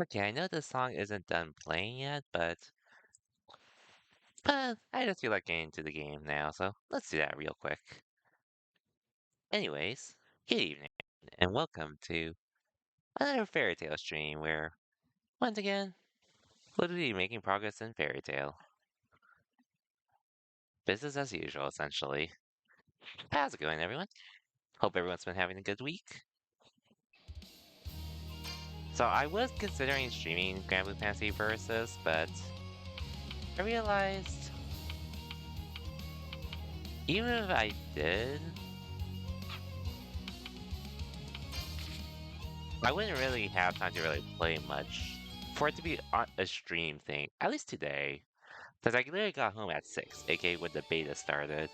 Okay, I know the song isn't done playing yet, but I just feel like getting into the game now, so let's do that real quick. Anyways, good evening, and welcome to another fairy tale stream where, once again, we'll be making progress in fairy tale. Business as usual, essentially. How's it going, everyone? Hope everyone's been having a good week. So I was considering streaming Grand Blue Fantasy Versus, but I realized even if I did, I wouldn't really have time to really play much for it to be a stream thing, at least today. Because I literally got home at 6, aka when the beta started.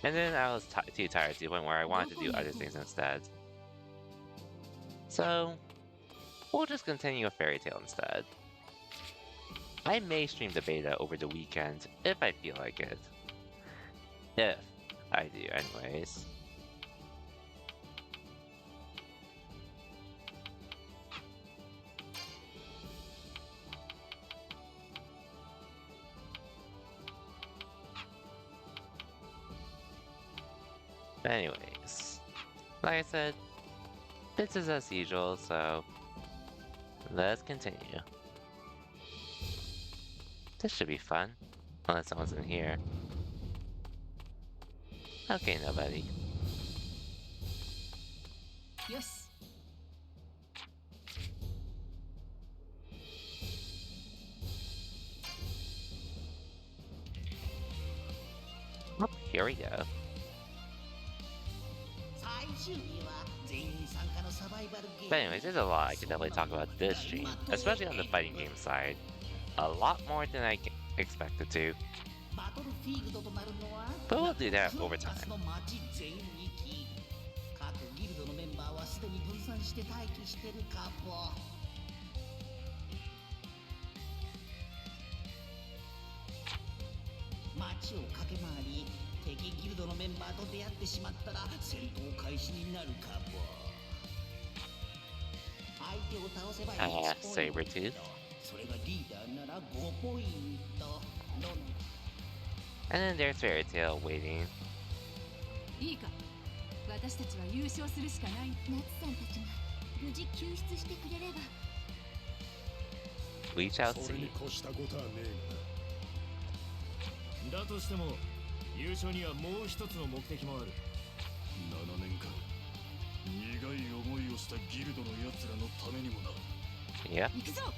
And then I was too tired to the point where I wanted to do other things instead. So, we'll just continue with Fairy Tail instead. I may stream the beta over the weekend if I feel like it. If I do, anyways. But anyways, like I said, this is as usual, so let's continue. This should be fun, unless someone's in here. Okay, nobody. Yes. Oh, here we go. But anyways, there's a lot I could definitely talk about this stream, especially on the fighting game side. A lot more than I expected to. But we'll do that over time. Sabretooth. And then there's Fairy Tail waiting. いいか、私たちは優勝するしかない。ナツさんたちが無事救出してくれれば。We shall see. だとしても優勝にはもう一つの目的もある。7年間苦い思いをしたギルドの奴らのためにもな。Yep. 行くぞ。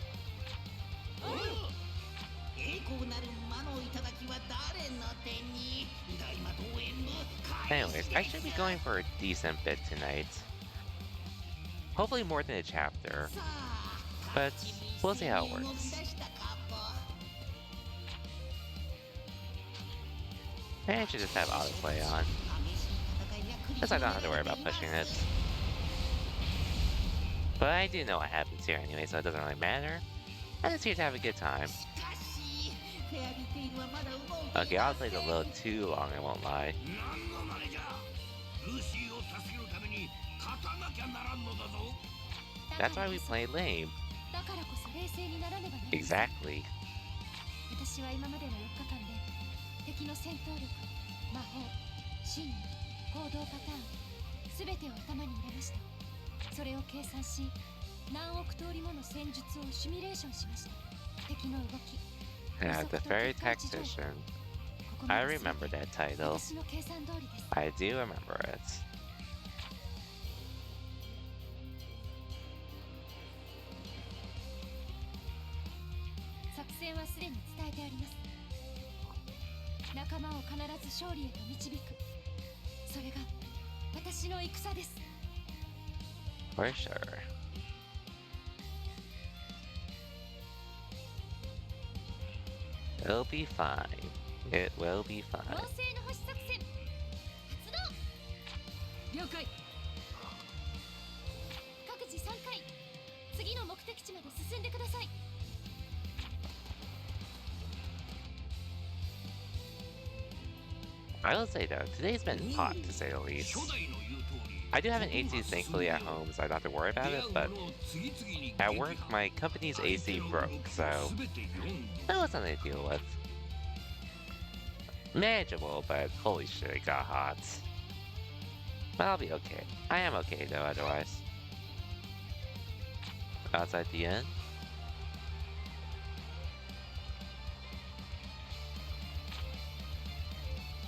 Anyways, I should be going for a decent bit tonight. Hopefully more than a chapter. But we'll see how it works. I should just have autoplay on. Because I don't have to worry about pushing it. But I do know what happens here anyway, so it doesn't really matter. I'm just here to have a good time. Okay, I'll play a little too long, I won't lie. That's why we play lame. Exactly. 私は今までの4日間で敵の戦闘力、魔法、心理、行動パターン、すべてを頭に入れました。それを計算し、何億通りもの戦術をシミュレーションしました。敵の動き。Yeah, the Fairy Tactician. I remember that title. I do remember it. 作戦はすでに伝えてあります。仲間を必ず勝利へと導く。それが私の戦です。For sure. It'll be fine. It will be fine. 妖精の星作戦発動。了解。各自3回。次の目的地まで進んでください。I will say though, today's been hot to say the least. I I do have an AC thankfully at home, so I don't have to worry about it, but at work, my company's AC broke, so that was something to deal with. Manageable, but holy shit, it got hot. But I'll be okay. I am okay though, otherwise. Outside the end.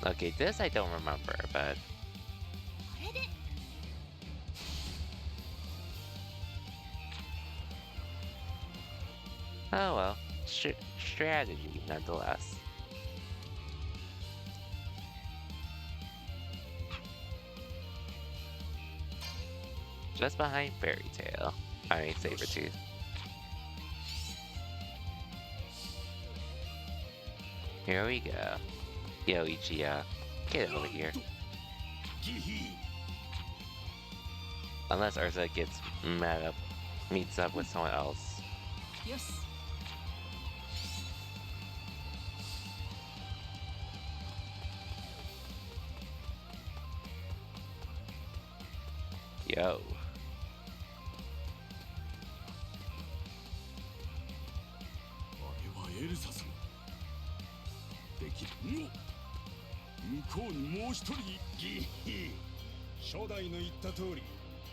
Okay, this I don't remember, but... Oh well. Strategy, nonetheless. Just behind Fairy Tail. I mean, Sabretooth. Here we go. Yo, Ichiya. Get over here. Unless Ursa gets mad up, meets up with someone else. Yes. Yo. あれはエルサさん。できる。向こうにもう一人。ギヒ。初代の言った通り、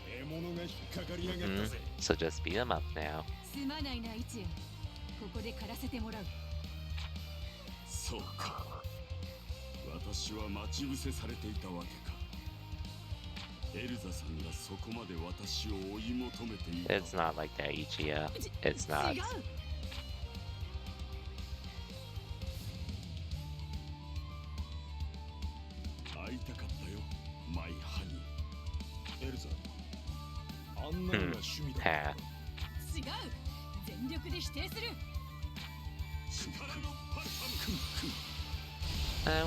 獲物が引っかかりやがったぜ。So just beat him up now. すまないな、一夜。ここで狩らせてもらう。そうか。私は待ち伏せされていたわけか。エルザさんがそこまで私を追い求めていた。It's not like that, Ichiya. It's not. 違う。会いたかったよ、マイハニー。エルザ、あんなのが趣味だ。Ha. 違う。全力で否定する。力のパルパルクンクン。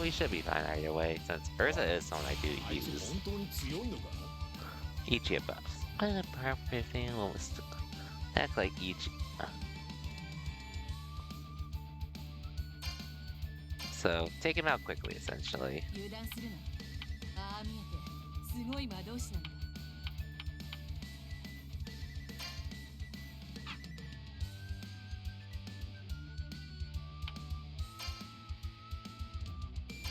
We should be fine either way, since Ursa is someone I do use. 本当に強いのか？ Ichiya buffs. What an appropriate thing was to act like Ichiya. So, take him out quickly, essentially. 油断するな。ああ見えて、すごい魔導士なんだ。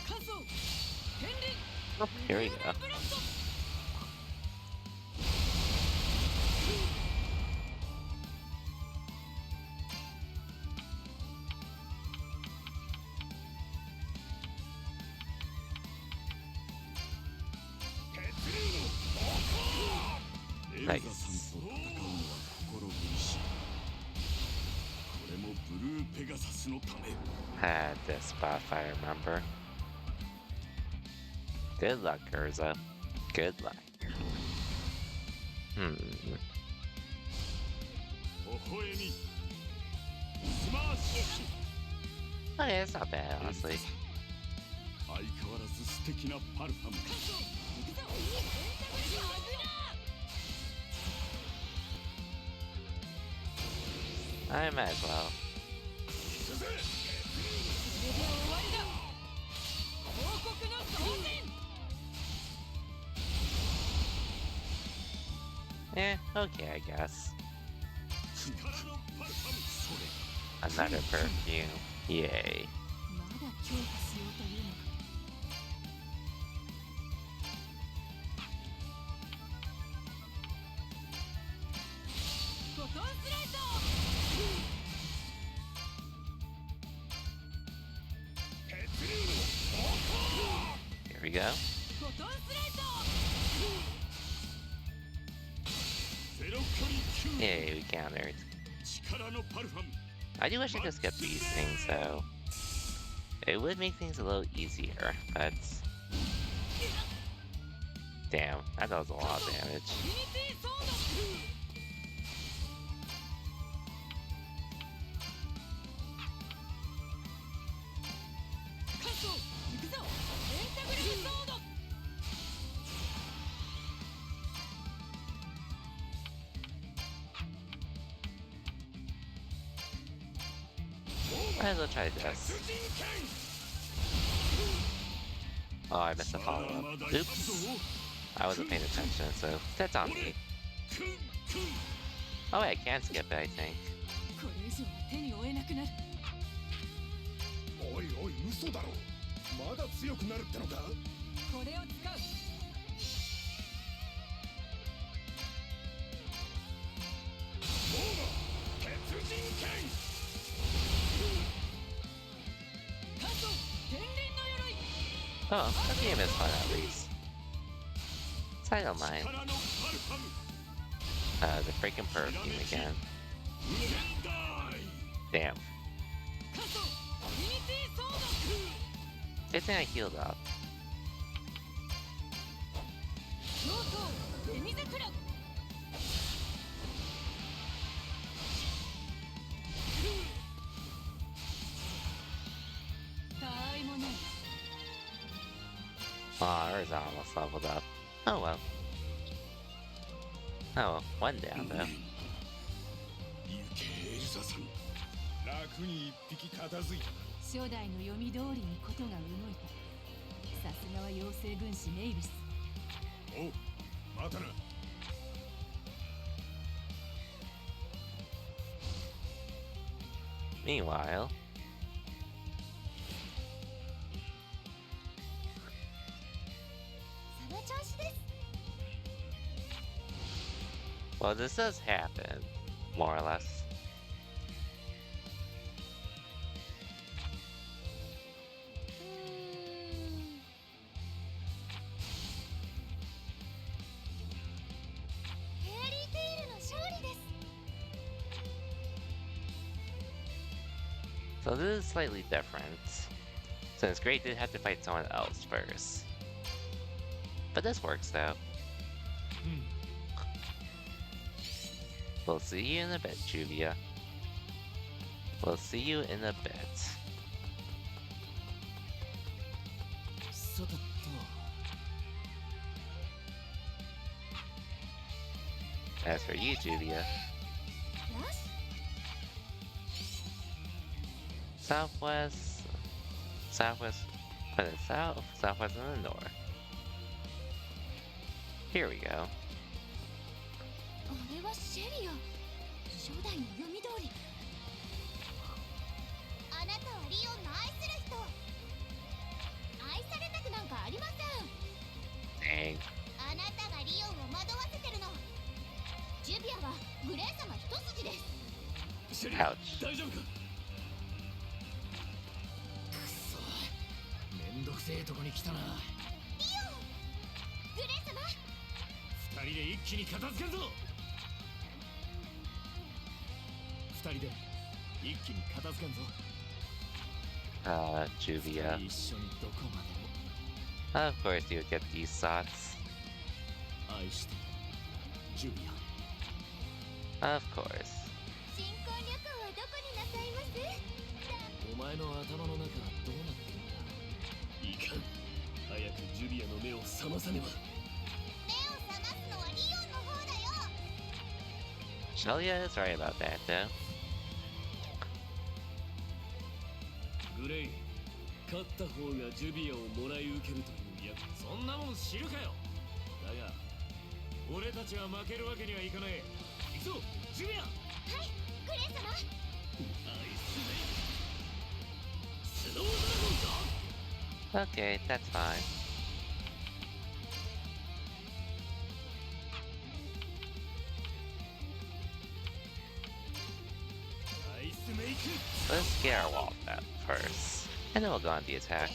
乾燥。天輪。 Here we go. Nice. エルザさんと戦うのは心苦しい。これもブルーペガサスのため。 Had this buff, I remember. Good luck, Urza. Good luck. 微笑み。スマッシュ。 Okay, it's not bad, honestly. 相変わらず素敵なパルファム。 I might as well. それで終わりだ。王国の当然。 Eh, okay, I guess. 力のパルファム。それ。 Another perfume. Yay. まだ強化しようというのか。 フォトンスライト。 Here we go. フォトンスライト。 ゼロ距離級。 Yay, we countered. 力のパルファム。 I do wish I could skip these things, though. It would make things a little easier, but... Damn, that does a lot of damage. ユニティソード。 カット行くぞ。エンタグリフソード。 Might as well try this. Oh, I missed the follow-up. Oops. I wasn't paying attention, so that's on me. Oh, wait, I can skip it, I think. これ以上は手に負えなくなる。おいおい、嘘だろ。まだ強くなるってのか。これを使う。モーマ鉄人剣。関東天輪の鎧。 Oh, that game is fun at least. So I don't mind. 力のパルパム。The freaking perfume again. 無限大。 Damn. 関東ユニティソード。 Good thing I healed up. 上等ベニザクラブ。 たわいもない。 Oh, ours almost leveled up. Oh well. Oh, one down though. 行けエルサさん。楽に一匹片付いたな。初代の読み通りにことが動いた。さすがは妖精軍師メイビス。おう、またな。 Meanwhile, well, this does happen, more or less. フェアリーテイルの勝利です。 So this is slightly different, since Great did have to fight someone else first. But this works though. We'll see you in a bit, Juvia. We'll see you in a bit. さてと。 As for you, Juvia, よし。 southwest, southwest, put it south, southwest, and the north. Here we go. あれはシェリア。初代の読み通り。あなたはリオンの愛する人。愛されたくなんかありません。 Dang. あなたがリオンを惑わせてるの。ジュビアはグレイ様一筋です。シェリー、 Ouch. 大丈夫か。くそ、めんどくせえとこに来たな。リオン、グレイ様。二人で一気に片付けるぞ。二人で一気に片付けんぞ。 Juvia. 一緒にどこまでも。 Of course you would get these thoughts. 愛してるジュビア。 Of course. 新婚旅行はどこになさいます？お前の頭の中はどうなってんだ。いかん。早くジュビアの目を覚まさねば。目を覚ますのはリオンの方だよ。 Shelia is right about that, though. グレイ、勝った方がジュビアをもらい受けるというやつ。そんなもん知るかよ。だが俺たちは負けるわけにはいかない。行くぞジュビア。はい、グレイ様。アイスメイクスノードラゴンか。 Okay, that's fine. アイスメイク。 Let's get our wall up first, and then we'll go on the attack.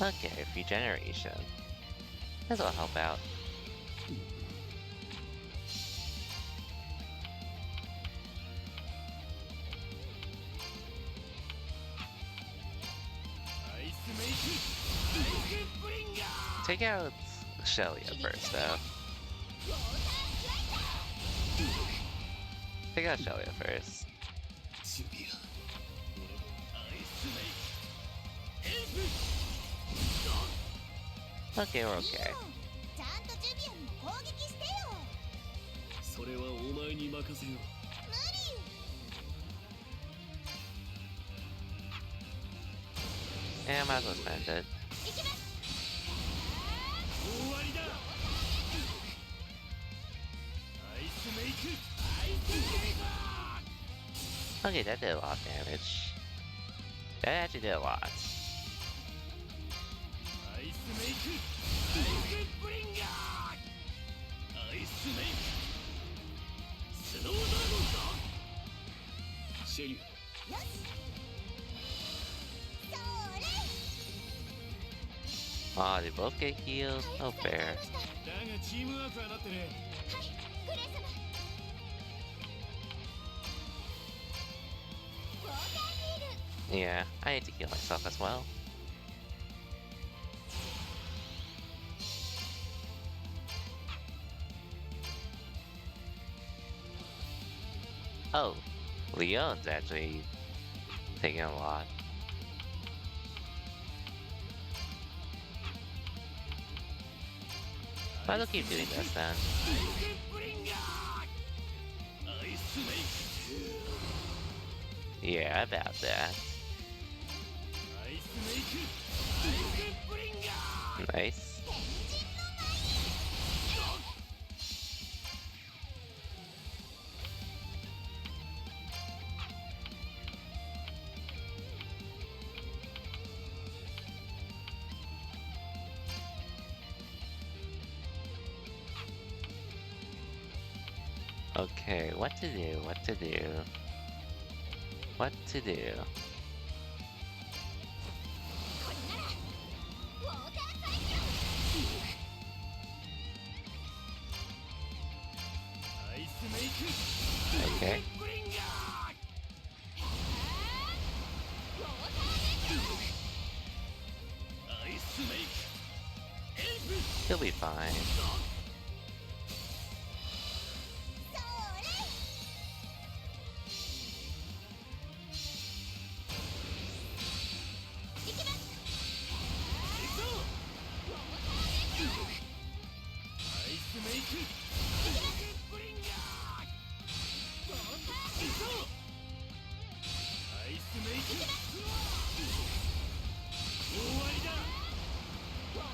Okay, regeneration. This'll help out. Take out Shelia first, though. Take out Shelia first. ジュビア。俺もアイスメイク。エイプ。 Okay, we're okay. ちゃんとジュビアにもこれはお前に任せよう。 Yeah, I might as well spend it. 終わりだ。アイスメイク、アイスメイク。 Okay, that did a lot of damage. That actually did a lot. アイスメイク、アイスブリンガー。アイスメイク、スノードラゴンか。シェリア。よし。 Ah, they both get healed? Oh, fair. だがチームワークはなってね。はい、グレイ様。ウォーターヒール。 Yeah, I need to heal myself as well. Oh, Leon's actually taking a lot. I'll keep doing this then. Yeah, about that. Nice. Okay, what to do, what to do. What to do. Okay. He'll be fine.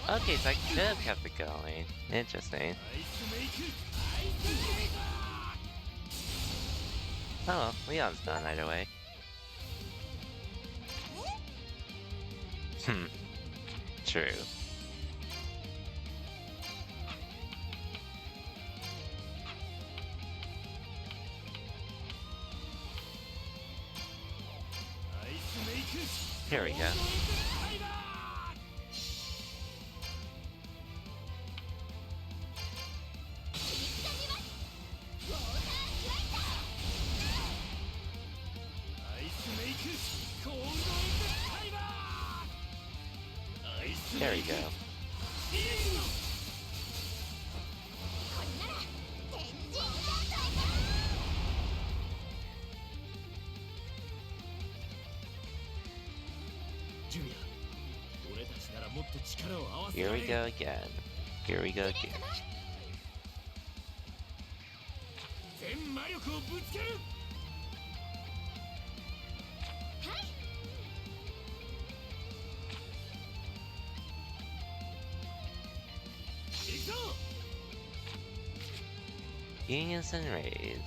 Okay, so I could have kept it going. Interesting. Oh well, Leon's done either way. True. Here we go. There we go. Here we go again. Here we go again. Unions and Raid.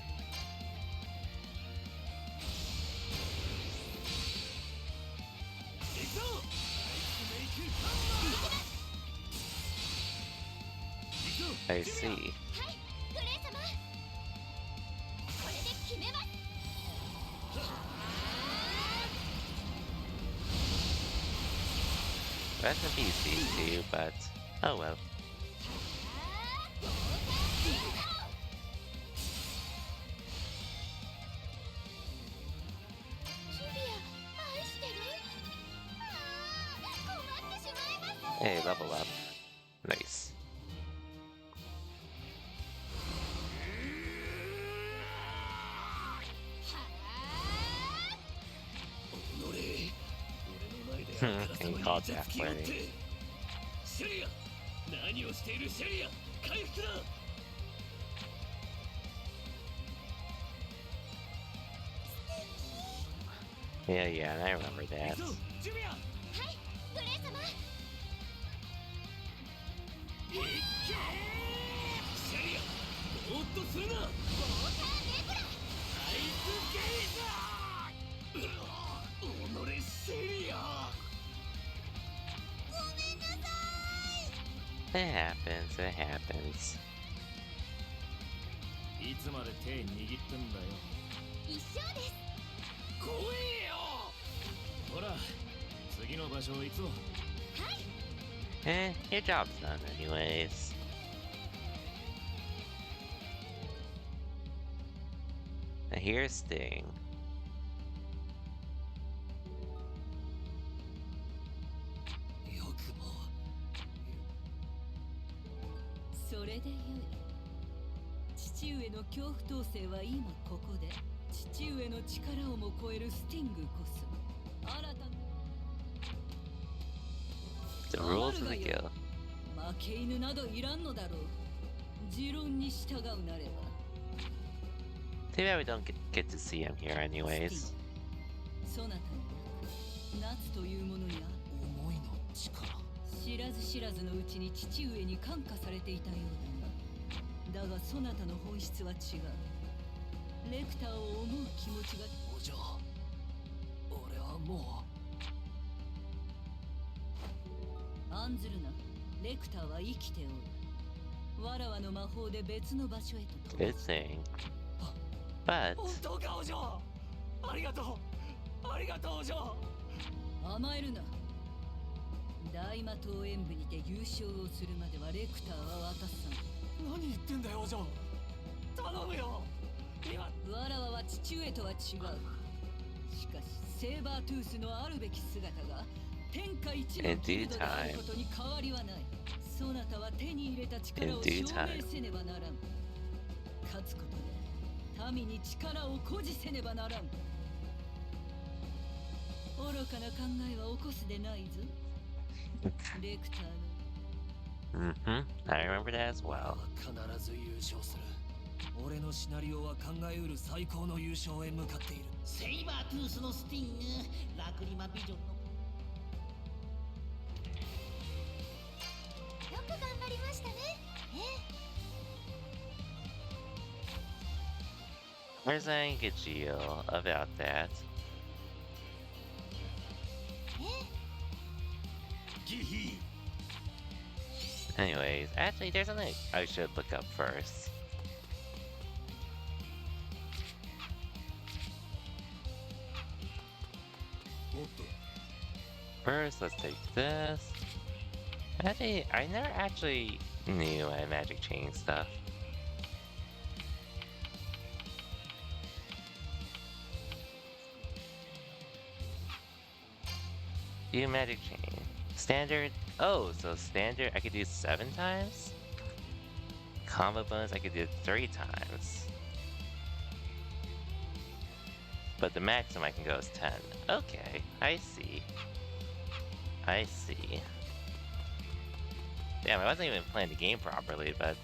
I see. Rest in peace, these two, but oh well. Hey, level up. Nice. And called that plenty. Yeah, I remember that. 行くぞジュビアはいグレイ様いっけーシェリアぼーっとするなウォーターネブラアイスゲイザー己シェリア ごめんなさ It happens, it happens. いつまで手握ってんだよい一生です怖えよほら次の場所行くぞ Your job's done anyways. Now here's Sting. よくもそれでよい父上の恐怖統制は今ここで父上の力をも超えるスティングこそ新たな The rules of the guild. 負け犬などいらんのだろう持論に従うなれば Too bad we don't get to see him here anyways. そなたに夏というものにある思いの力知らず知らずのうちに父上に感化されていたようだがだがそなたの本質は違うレクターを思う気持ちがお嬢俺はも案ずるなレクターは生きておるわらわの魔法で別の場所へと飛 Good ばす thing. But う本当かお嬢ありがとうありがとうお嬢甘えるな大魔党演舞にて優勝をするまではレクターは渡さん何言ってんだよお嬢頼むよ今わらわは父上とは違うしかしセーバートゥースのあるべき姿が天下一のギルドであることに変わりはないそなたは手に入れた力を証明せねばならん勝つことで民に力を誇示せねばならん愚かな考えは起こすでないぞレクターの I remember that as well. 必ず優勝する俺のシナリオは考えうる最高の優勝へ向かっているセイバートゥースのスティングラクリマビジョンのよく頑張りましたね Where's Angajio about that? ギヒ Anyways, actually, there's something I should look up first. First, let's take this. Actually, I never actually knew I had magic chain stuff. Do magic chain. Standard. Oh, so standard I could do 7 times? Combo bonus I could do 3 times. But the maximum I can go is 10. Okay, I see. I see. Damn, I wasn't even playing the game properly, but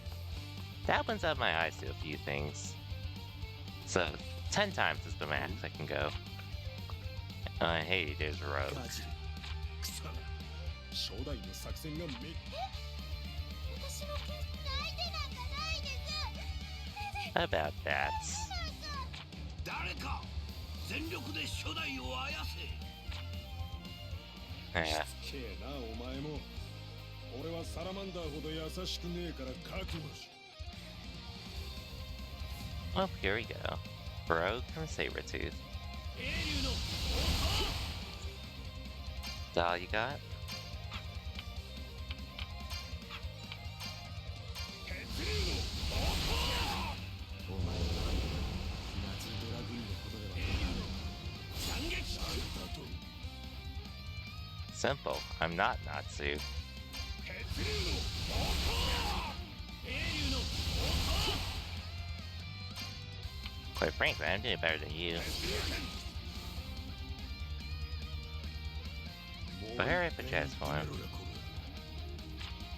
that opens up my eyes to a few things. So, 10 times is the max I can go. Hey, there's Rogue. ガジル草が初代の作戦がめ私もないでなんかないです About that. 誰か全力で初代をあやせ Yeah. しつけえなお前も俺はサラマンダーほど優しくねえから覚悟し Well, here we go. Rogue from Sabretooth. 英雄の Is that all you got? 血流のお前は夏ドラグーンのことでは斬撃なんだと Simple. I'm not Natsu. 血流の英雄の Quite frankly, I'm doing better than you. But here I put transform.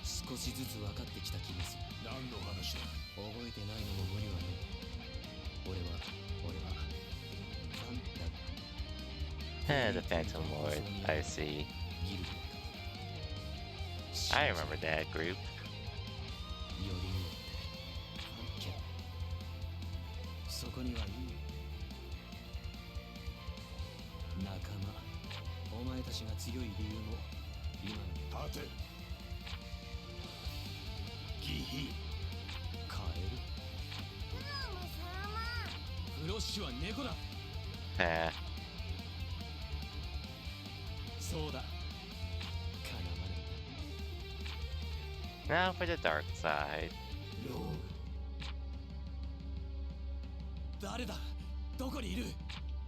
少しずつ分かってきた気がする何の話だ覚えてないのも無理はね俺はなんだ The Phantom Lord. I see. I remember that group. よりによってけどそこにはいい仲間お前たちが強い理由も今の立てギヒカエルフロッシュは猫だ Eh. そうだかなわない Now for the dark side. ローグ誰だどこにいる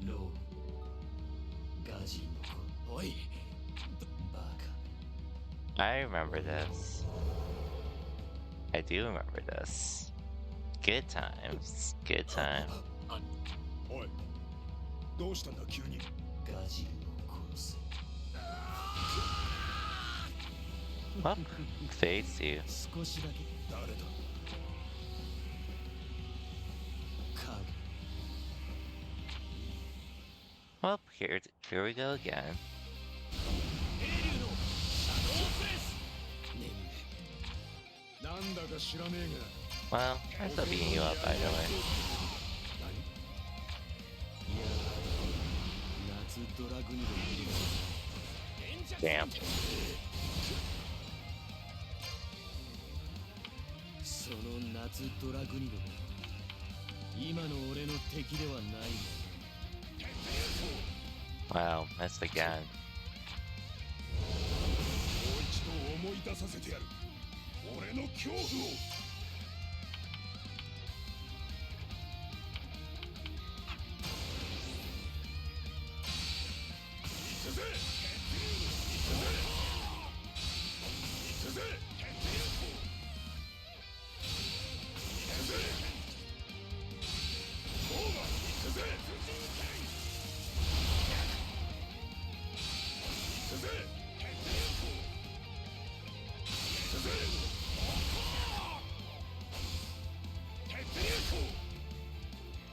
ローグガジンの子おいバカ I remember this. I do remember this. Good times. Good time. おいどうしたんだ急にガジンを殺す Well, fades you. 少しだけ誰だ影 Well, here we go again. 英竜のシャドウプレス眠れなんだか知らねえ Well, I'm still beating you up, by the way. いや夏ドラグニド Damn. その夏ドラグニドが今の俺の敵ではない Wow, missed again. もう一度思い出させてやる俺の恐怖を行くぜ行くぜ行くぜゴーガ行くぜ行くぜ行くぜ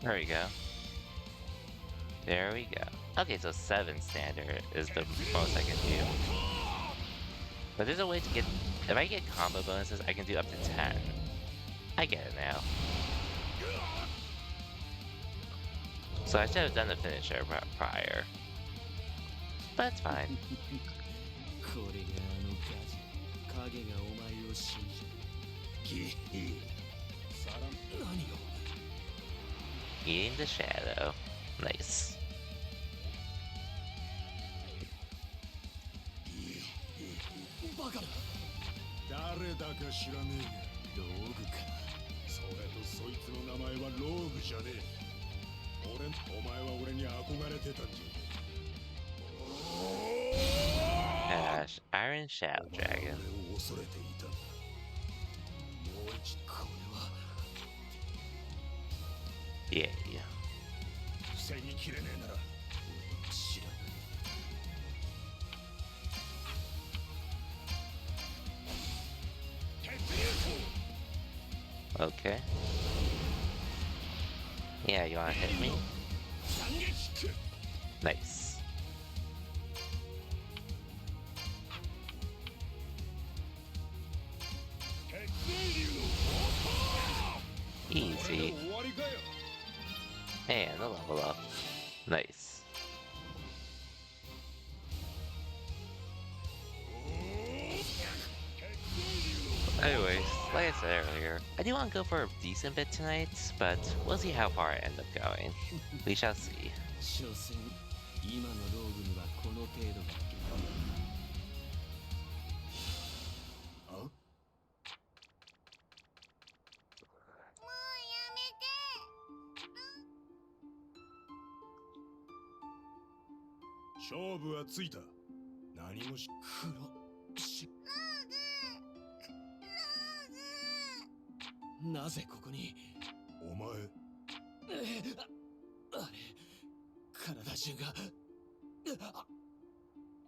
There we go. There we go. Okay, so 7 standard is the most I can do. But there's a way to get... If I get combo bonuses, I can do up to 10. I get it now. So I should have done the finisher prior. But it's fine. これがあのガジ影がお前を信じるギヒさら何よ Eating the shadow. Nice. バカだ誰だか知らねえが道具かそれとそいつの名前はローグじゃねえお前は俺に憧れてたんじゃ Ash, Iron Shadow お前は Dragon. 俺を恐れていたんだもう一度これは Yeah. 防ぎきれねえなら知らない Okay. Yeah, you wanna hit me? 斬撃 Nice. Easy. 終わりかよ And a level up. Nice. Anyways, like I said earlier, I do want to go for a decent bit tonight, but we'll see how far I end up going. We shall see. 所詮今のローグにはこの程度だけあ勝負はついた何もし黒しなぜここにお前あれ体中が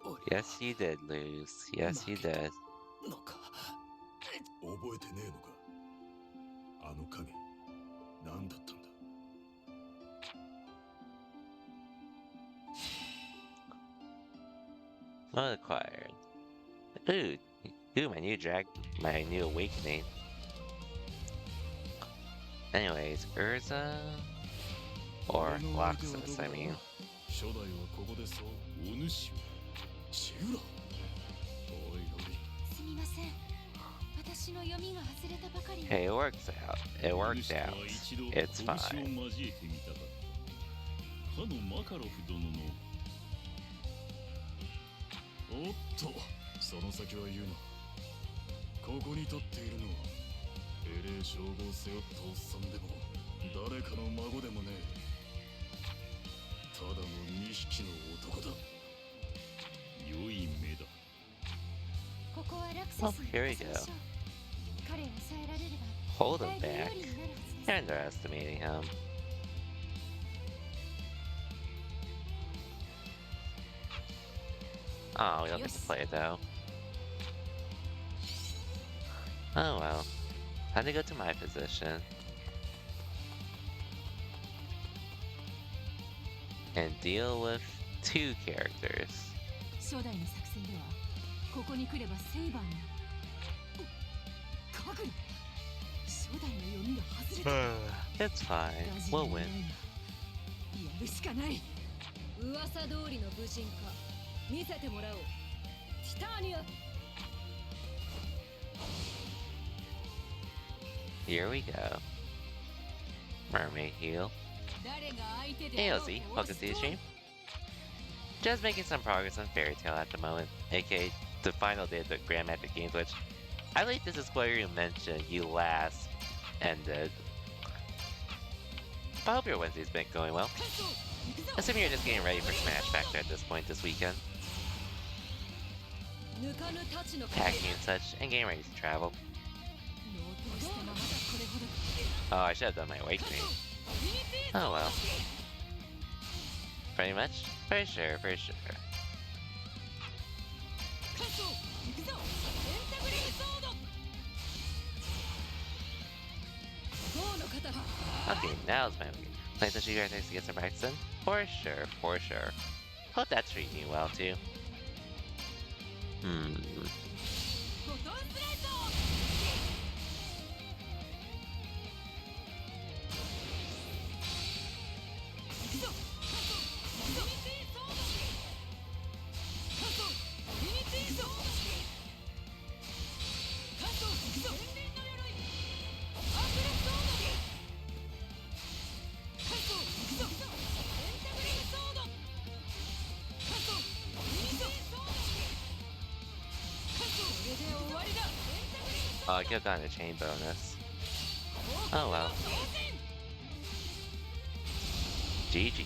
俺 Yes, you did lose. Yes, you did. のか覚えてねえのかあの影何だったんだ Acquired. Ooh, my new awakening. Anyways, Urza or Roxas, I mean. 初代はここでそうお主チュラおいおいすみません、私の読みが外れたばかりに。 Hey, it works out. It お worked 主と out. は一度 It's 拳を fine. 交えてみたかったかのマカロフ殿のおっとその先は言うなここに立っているのは英霊称号を背負ったおっさんでも誰かの孫でもねえただの2匹の男だ良い目だここはラクセス Oh, に here we 任せ go. ましょう。彼を抑えられれば Hold だ him いぶ有 back. 利になるはずです。 You're underestimating him. Oh, we don't get to play it though. Oh well. Time to go to my position. And deal with 2 characters. 初代の作戦ではここに来ればセイバーにかぐる初代の読みが外れた It's fine. ガジ We'll ンがい win. ないがやるしかない噂通りの武人か見せてもらおうティターニア Here we go. Mermaid heal. 誰が相手で Hey あろう Ozzy, と welcome to the stream. Just making some progress on Fairy Tail at the moment, aka the final day of the Grandmaster Games, which I believe this is where you mentioned you last ended. But I hope your Wednesday's been going well. Assuming you're just getting ready for Smash Factor at this point this weekend. 抜かぬ太刀の Packing and such, and getting ready to travel. 能としてもまだこれほど Oh, I should have done my awakening. Oh well. Pretty much? For sure, for sure. カット行くぞエンタグリルソードゴーの刀 Okay, now's my week. Plan to shoot you guys next to get some practice in? For sure, for sure. Hope that's treating you well too. ボトンスライド Oh, I could have gotten a chain bonus. Oh well. GG.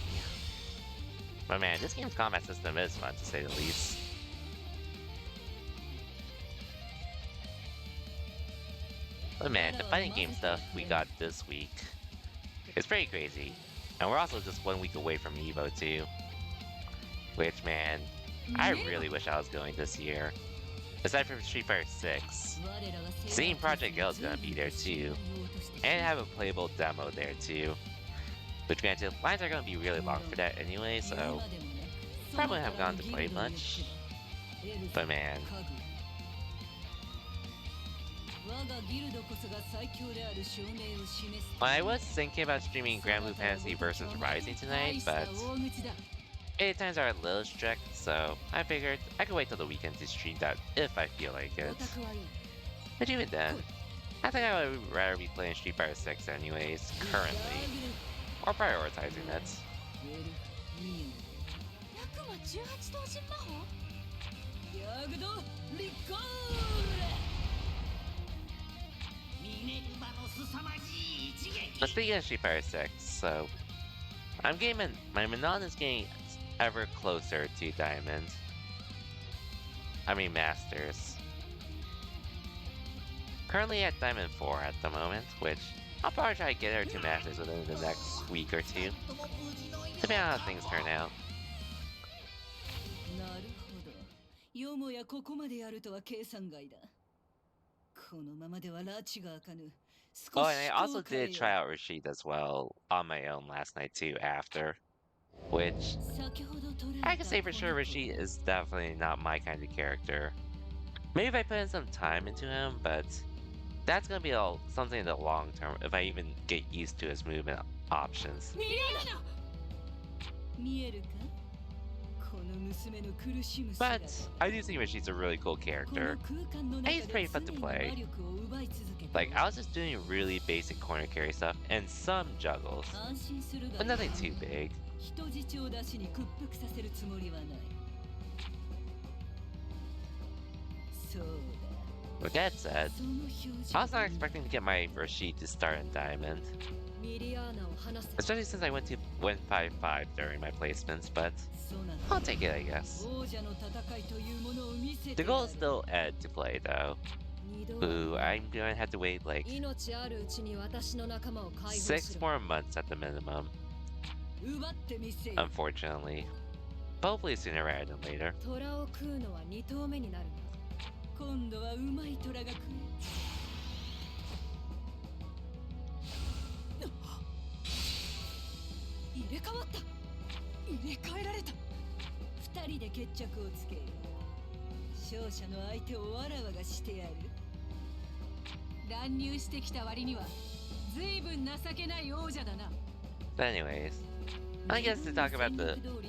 But man, this game's combat system is fun to say the least. But man, the fighting game stuff we got this week is pretty crazy. And we're also just 1 week away from EVO too. Which man, I really wish I was going this year. Aside from Street Fighter 6, seeing Project L is gonna be there too. And have a playable demo there too. Which granted, lines are gonna be really long for that anyway, so probably haven't gone to play much. But man, I was thinking about streaming Grand Blue Fantasy vs. Rising tonight, but 8 times are a little strict, so I figured I could wait till the weekend to stream that if I feel like it. But even then, I think I would rather be playing Street Fighter 6 anyways, currently. Or prioritizing it. 役も18頭身魔法。ヤグドリコーミネルヴァの凄まじい一撃 But speaking of Street Fighter 6, so I'm getting my Manon is getting ever closer to Diamond. I mean Masters. Currently at Diamond 4 at the moment, which I'll probably try to get her to Masters within the next week or two, depending on how things turn out. なるほどよもやここまでやるとは計算外だこのままでは拉致が開かぬ Oh, and I also did try out Rashid as well on my own last night too after. which I can say for sure Rashid is definitely not my kind of character. Maybe if I put in some time into him, but that's gonna be something in the long term if I even get used to his movement options. But I do think Rashid's a really cool character, and he's pretty fun to play. Like, I was just doing really basic corner carry stuff and some juggles, but nothing too big. With that said, I was not expecting to get my Rashid to start in Diamond. Especially since I went 5-5 during my placements, but I'll take it, I guess. The goal is still Ed to play, though. Ooh, I'm gonna have to wait like 6 more months at the minimum. Unfortunately. But hopefully sooner rather than later. 今度はうまい虎が食え入れ替わった入れ替えられた二人で決着をつけ勝者の相手をわらわがしてやる乱入してきた割には随分情けない王者だな But anyways, I guess to talk about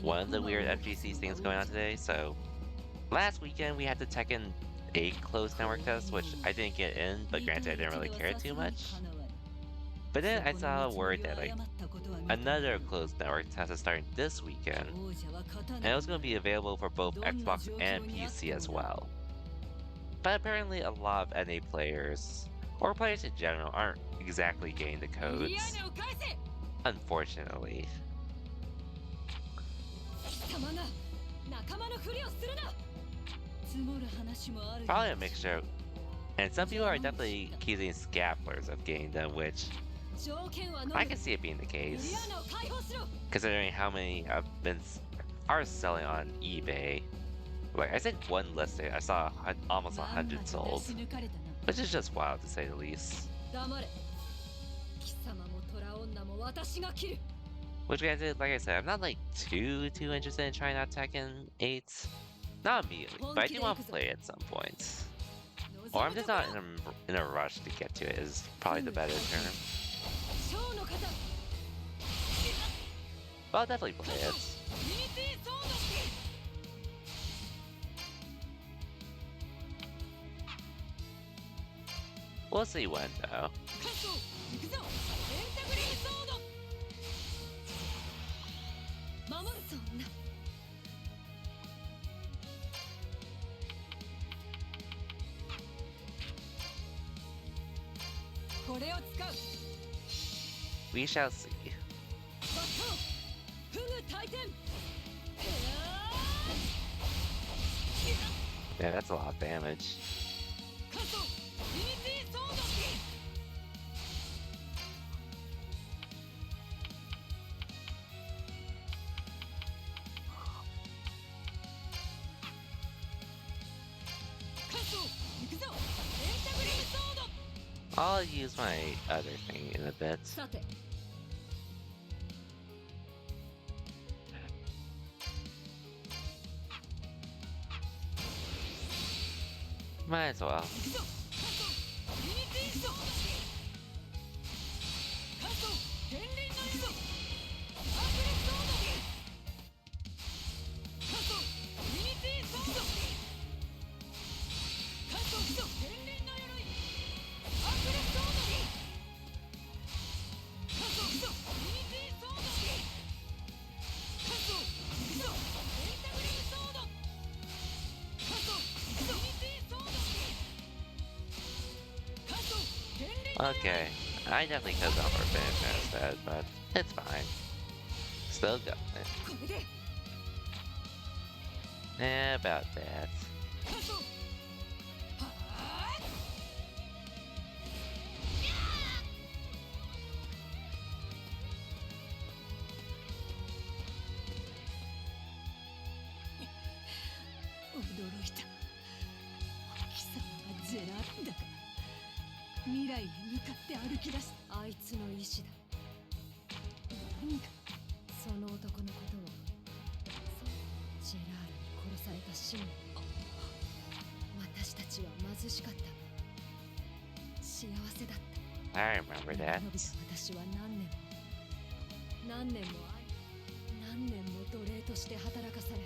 one of the weird FGC things going on today. So last weekend we had the Tekken 8 closed network test, which I didn't get in, but granted I didn't really care too much. But then I saw a word that like another closed network test is starting this weekend, and it was going to be available for both Xbox and PC as well. But apparently a lot of NA players, or players in general, aren't exactly getting the codes. Unfortunately. Probably a mixture, and some people are definitely accusing scalpers of getting them, which I can see it being the case, considering how many are selling on eBay. Like I said, one listing, I saw almost 100 sold, which is just wild to say the least. Which granted, like I said, I'm not like too interested in trying out Tekken 8. Not immediately, but I do want to play it at some point. Or I'm just not in a rush to get to it is probably the better term. But I'll definitely play it. We'll see when, though. We shall see. Yeah, that's a lot of damage. I'll use my other thing in a bit. Might as well. Okay, I definitely could have gone for a finish instead, but it's fine. Still got it. Yeah, about that. Zera 未来へ向かって歩き出すあいつの意志だ何かその男のことをされたシモン。私たちは貧しかったが幸せだった。 I remember that. 伸びた私は何年も何年も奴隷として働かされ、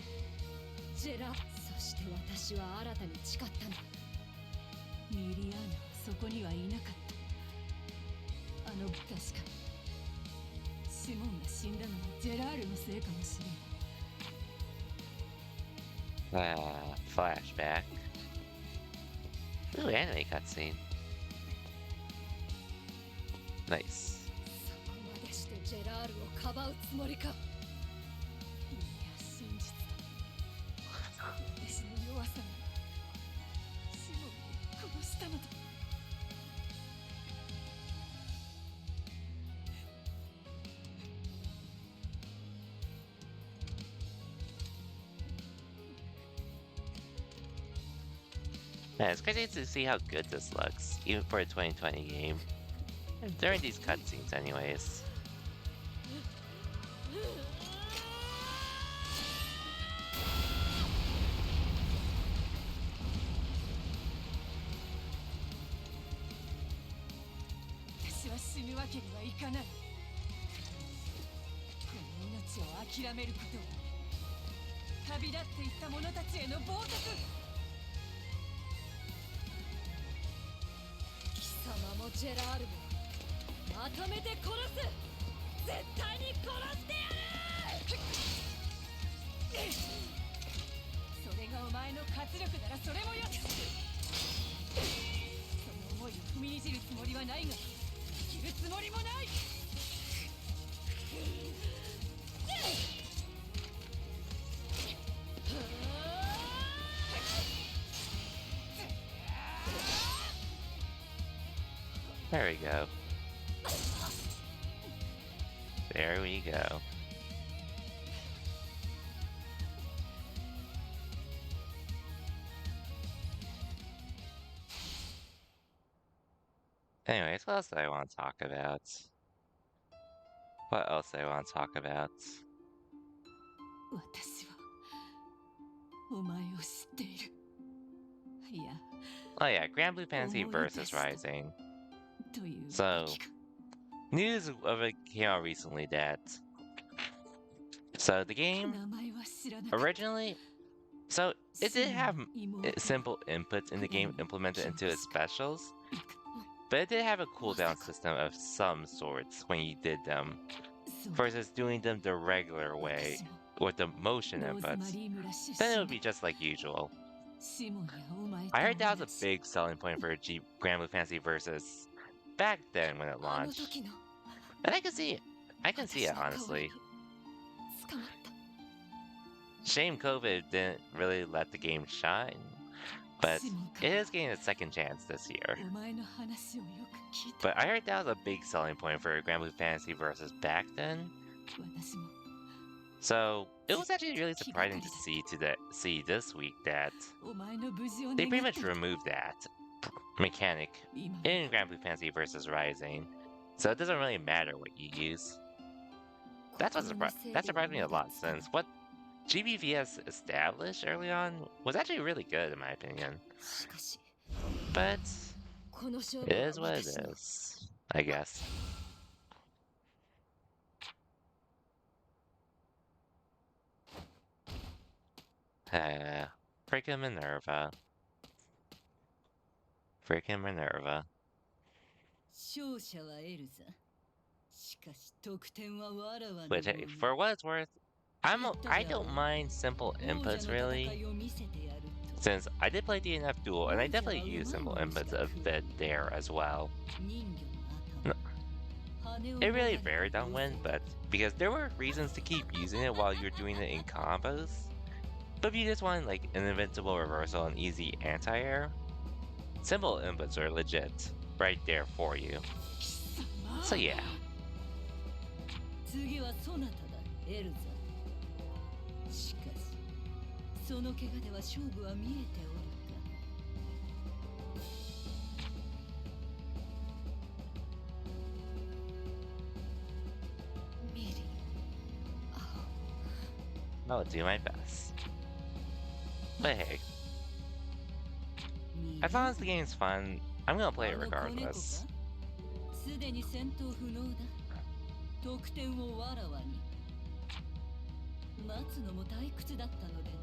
そして私は新たに誓ったのだ。ミリアーナはそこにはいなかった。確かにシモンが死んだのはジェラールのせいかもしれない。Flashback. Ooh, anime cutscene. Nice. そこまでしてジェラールをかばうつもりか。いや、真実だ。私の弱さがシモンを殺したのだ。Man, it's crazy to see how good this looks, even for a 2020 game. During these cutscenes, anyways. 私は死ぬわけにはいかない。この命を諦めることは旅立っていった者たちへの冒涜。貴様もジェラールもまとめて殺す。絶対に殺してやる。それがお前の活力ならそれもよし。その思いを踏みにじるつもりはないが生きるつもりもない。There we go. There we go. Anyways, what else do I want to talk about? What else do I want to talk about? 私はお前を知っている。いや、 Oh yeah, Grand Blue Fantasy vs. Rising. という So, べきか。 news of it came out recently that so the game 名前は知らなかった。 originally so it did have simple inputs in the game implemented into its specials, but it did have a cooldown system of some sorts when you did them そう versus doing them the regular way 私も with the motion ローズマ inputs. リー村出 Then it 身 would be just like usual. シモンやお前と I heard that was 同 a じ big selling point for Grand Blue Fantasy versus back then when it あの launched. 時の And I can see it. I can see it 私の代わり honestly. に捕まった。 Shame COVID didn't really let the game shine, but it is getting a second chance this year. お前の話をよく聞いた。 But I heard that was a big selling point for Grand Blue Fantasy versus back then. 私も So it was actually really surprising to see this week that お前の無事を they 願 pretty って much removed that mechanic 今 in Grand Blue Fantasy versus Rising. So it doesn't really matter what you use. That surprised me a lot since what GBVS established early on was actually really good in my opinion. しかし But この勝 it 負は is what it 私の。 is, I guess. Freaking Minerva. Freaking Minerva. 勝者はエルザ。しかし得点はわらわの Which, hey, for what it's worth, I don't mind simple inputs really, since I did play DNF Duel and I definitely use simple inputs a bit there as well. It really varied on when, but because there were reasons to keep using it while you're doing it in combos. But if you just want like an invincible reversal and easy anti-air, simple inputs are legit right there for you. So yeah. 次はそなただ、エルザ。しかし、その怪我では勝負は見えておるか。ミリ、 I'll do my best. But hey, as long as the game's fun, I'm gonna play it regardless. すでに戦闘不能だ。得点をわらわに。待つのも退屈だったのでな。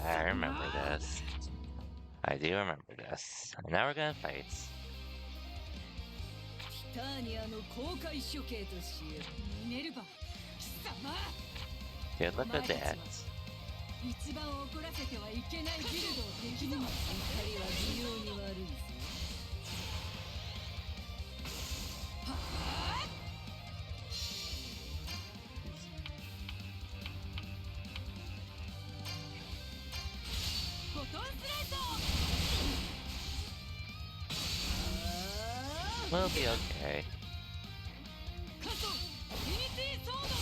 I remember this. I do remember this. Now we're gonna fight. ティターニアの公開処刑としよう。ミネルヴァ、貴様。 Good luck with that. 一番怒らせてはいけないビルドを敵にも怒りは微妙に悪いぞ。フォトンスライト We'll be okay. カソユニティソード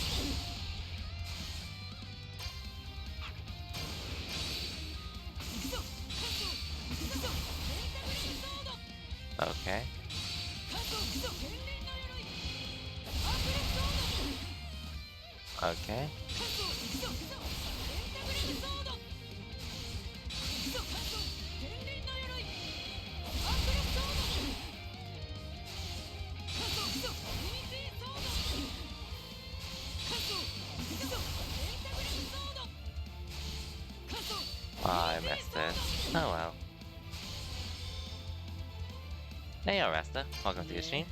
Okay. Okay. Oh, I missed it. Oh well. Hey, yo, Rasta. Welcome to the stream.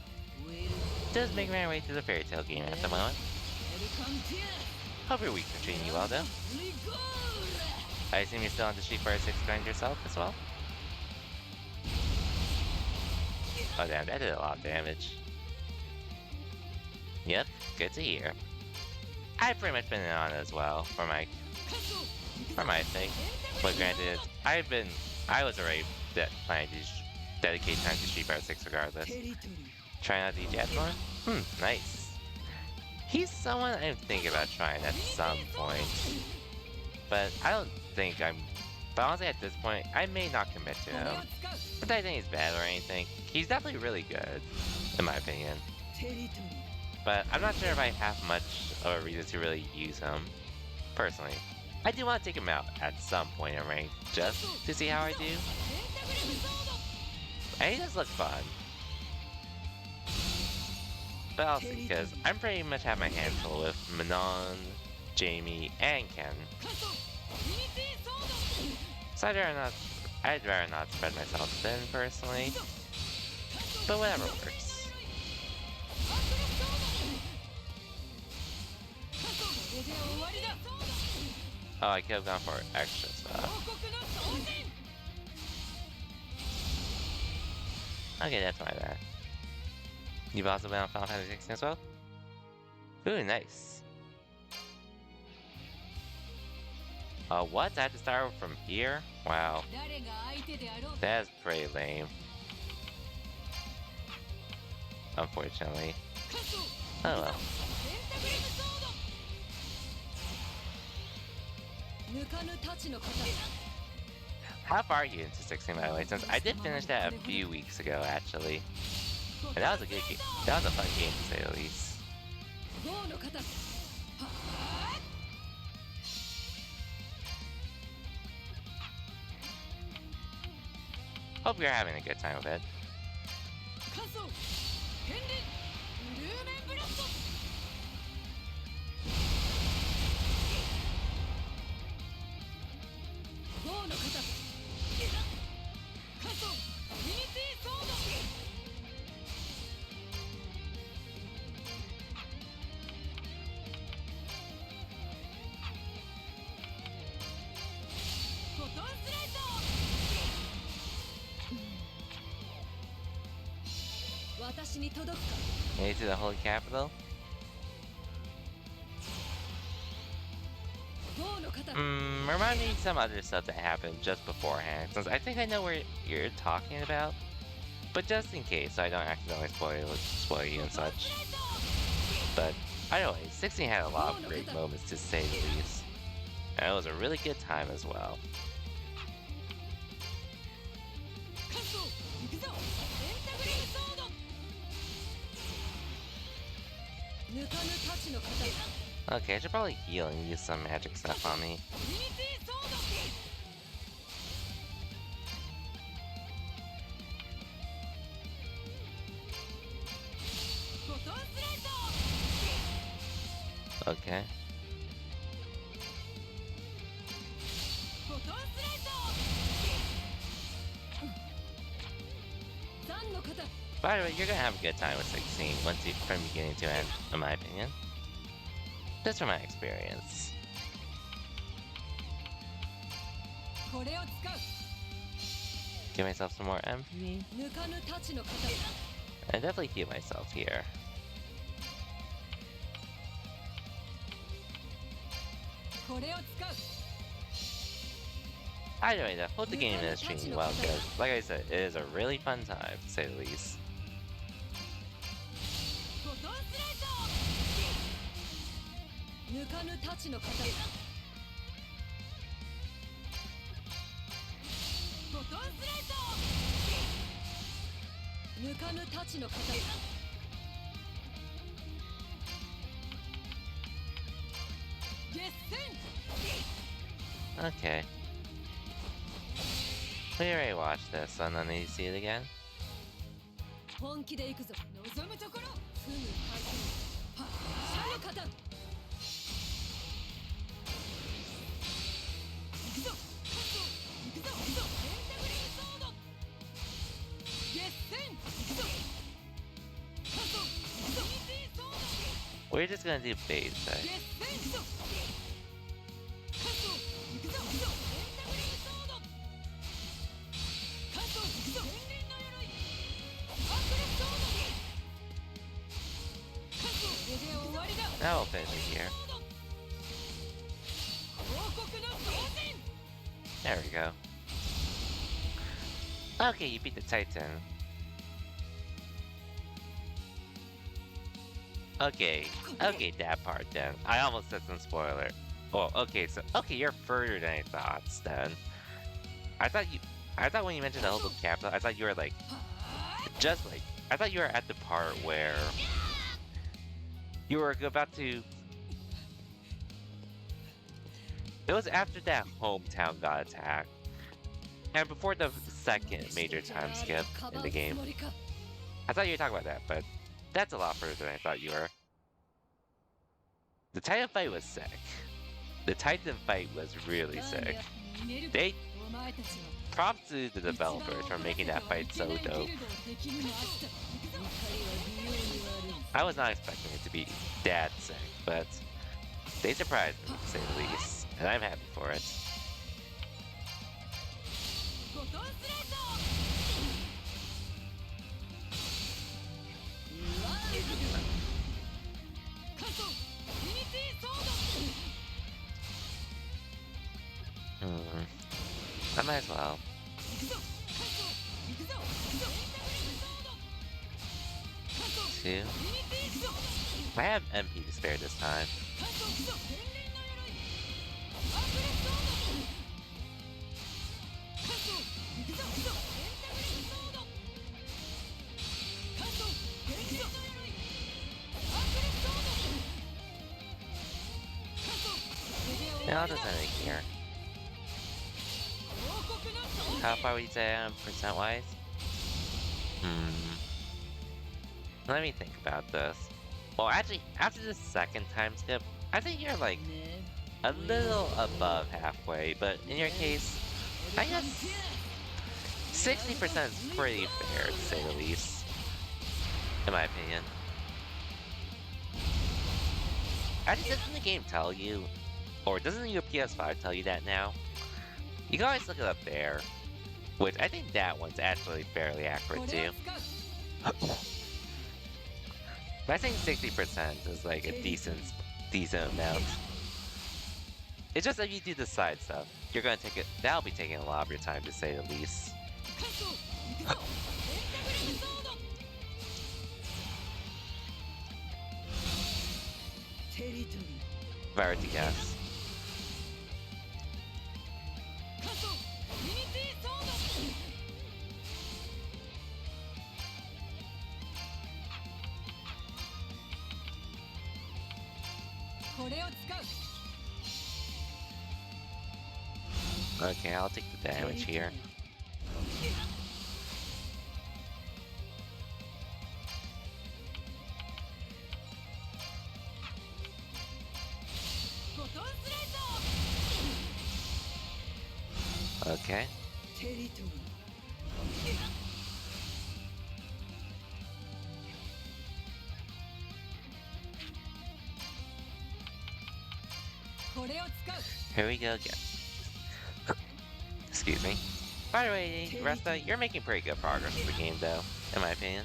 Just making my way through the fairy tale game at the moment. Hope your week's been treating you well, though. I assume you're still on the Street Fighter 6 grind yourself as well? Oh damn, that did a lot of damage. Yep, good to hear. I've pretty much been in on it as well, for my thing. But granted, I was already planning to dedicate time to Street Fighter 6 regardless. Try not to eat Jadmon? Nice. He's someone I'm thinking about trying at some point. But I don't think I'm... But honestly, at this point, I may not commit to him. Not that I think he's bad or anything. He's definitely really good, in my opinion. But I'm not sure if I have much of a reason to really use him, personally. I do want to take him out at some point in rank, just to see how I do. And he does look fun. But I'll see, because I'm pretty much have my hands full with Manon, Jamie, and Ken. So I'd rather not spread myself thin, personally. But whatever works. Oh, I could have gone for extra stuff. Okay, that's my bad. You've also been on Final Fantasy 16 as well? Ooh, nice. What? I had to start from here? Wow. That's pretty lame. Unfortunately. Oh well. How far are you into 16 by the way? Since I did finish that a few weeks ago, actually. And that was a good game. That was a fun game to say the least. Hope you're having a good time with it. Made it to the Holy Capital? Remind me some other stuff that happened just beforehand, since I think I know what you're talking about. But just in case, so I don't accidentally spoil you and such. But, either way, 16 had a lot of great moments to say the least. And it was a really good time as well. Okay, I should probably heal and use some magic stuff on me. Okay. By the way, you're gonna have a good time with 16 once you from beginning to end, in my opinion. Just from my experience. Give myself some more MP. I definitely heal myself here. Either way, though, hope the game is treating you well, because, like I said, it is a really fun time, to say the least. Okay. We already watched this, so I need to see it again. We're just gonna do base, right? Now we'll finish it here. There we go. Okay, you beat the Titan. Okay, that part then. I almost said some spoiler. Well, okay, you're further than I thought then. I thought when you mentioned the whole capital, I thought you were like, I thought you were at the part where you were about to. It was after that hometown got attacked, and before the second major time skip in the game. I thought you were talking about that, but that's a lot further than I thought you were. The Titan fight was sick. The Titan fight was really sick. Props to the developers for making that fight so dope. I was not expecting it to be that sick, but they surprised me, to say the least, and I'm happy for it. I might as well. Two. I have MP to spare this time. Now I'll just end it here. How far would you say I am percent-wise? Let me think about this. Well, actually, after the second time skip, I think you're like a little above halfway, but in your case, I guess 60% is pretty fair, to say the least, in my opinion. Actually, doesn't the game tell you, or doesn't your PS5 tell you that now? You can always look it up there, which I think that one's actually fairly accurate too. But I think 60% is like a decent amount. It's just that you do the side stuff. You're gonna take it. That'll be taking a lot of your time, to say the least. If I were to guess. Okay, I'll take the damage here. Okay. Here we go again. Excuse me. By the way, Resta, you're making pretty good progress with the game, though, in my opinion.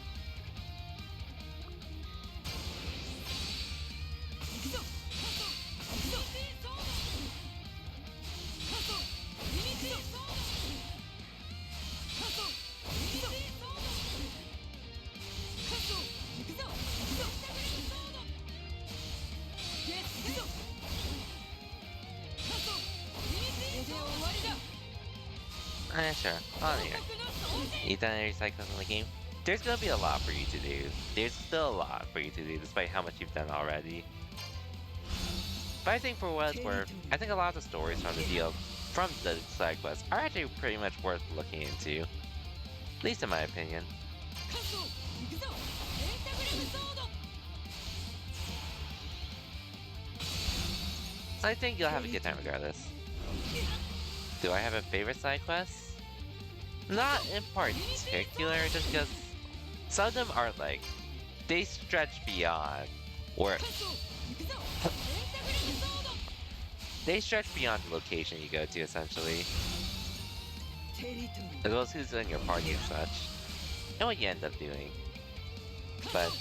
Sure. On here. You done any cycles in the game? There's gonna be a lot for you to do. There's still a lot for you to do, despite how much you've done already. But I think for what it's worth, I think a lot of the stories from the side quests are actually pretty much worth looking into. At least in my opinion. So I think you'll have a good time regardless. Do I have a favorite side quest? Not in particular, just because some of them are like, they stretch beyond, or they stretch beyond the location you go to, essentially. As well as who's in your party and such, and what you end up doing. But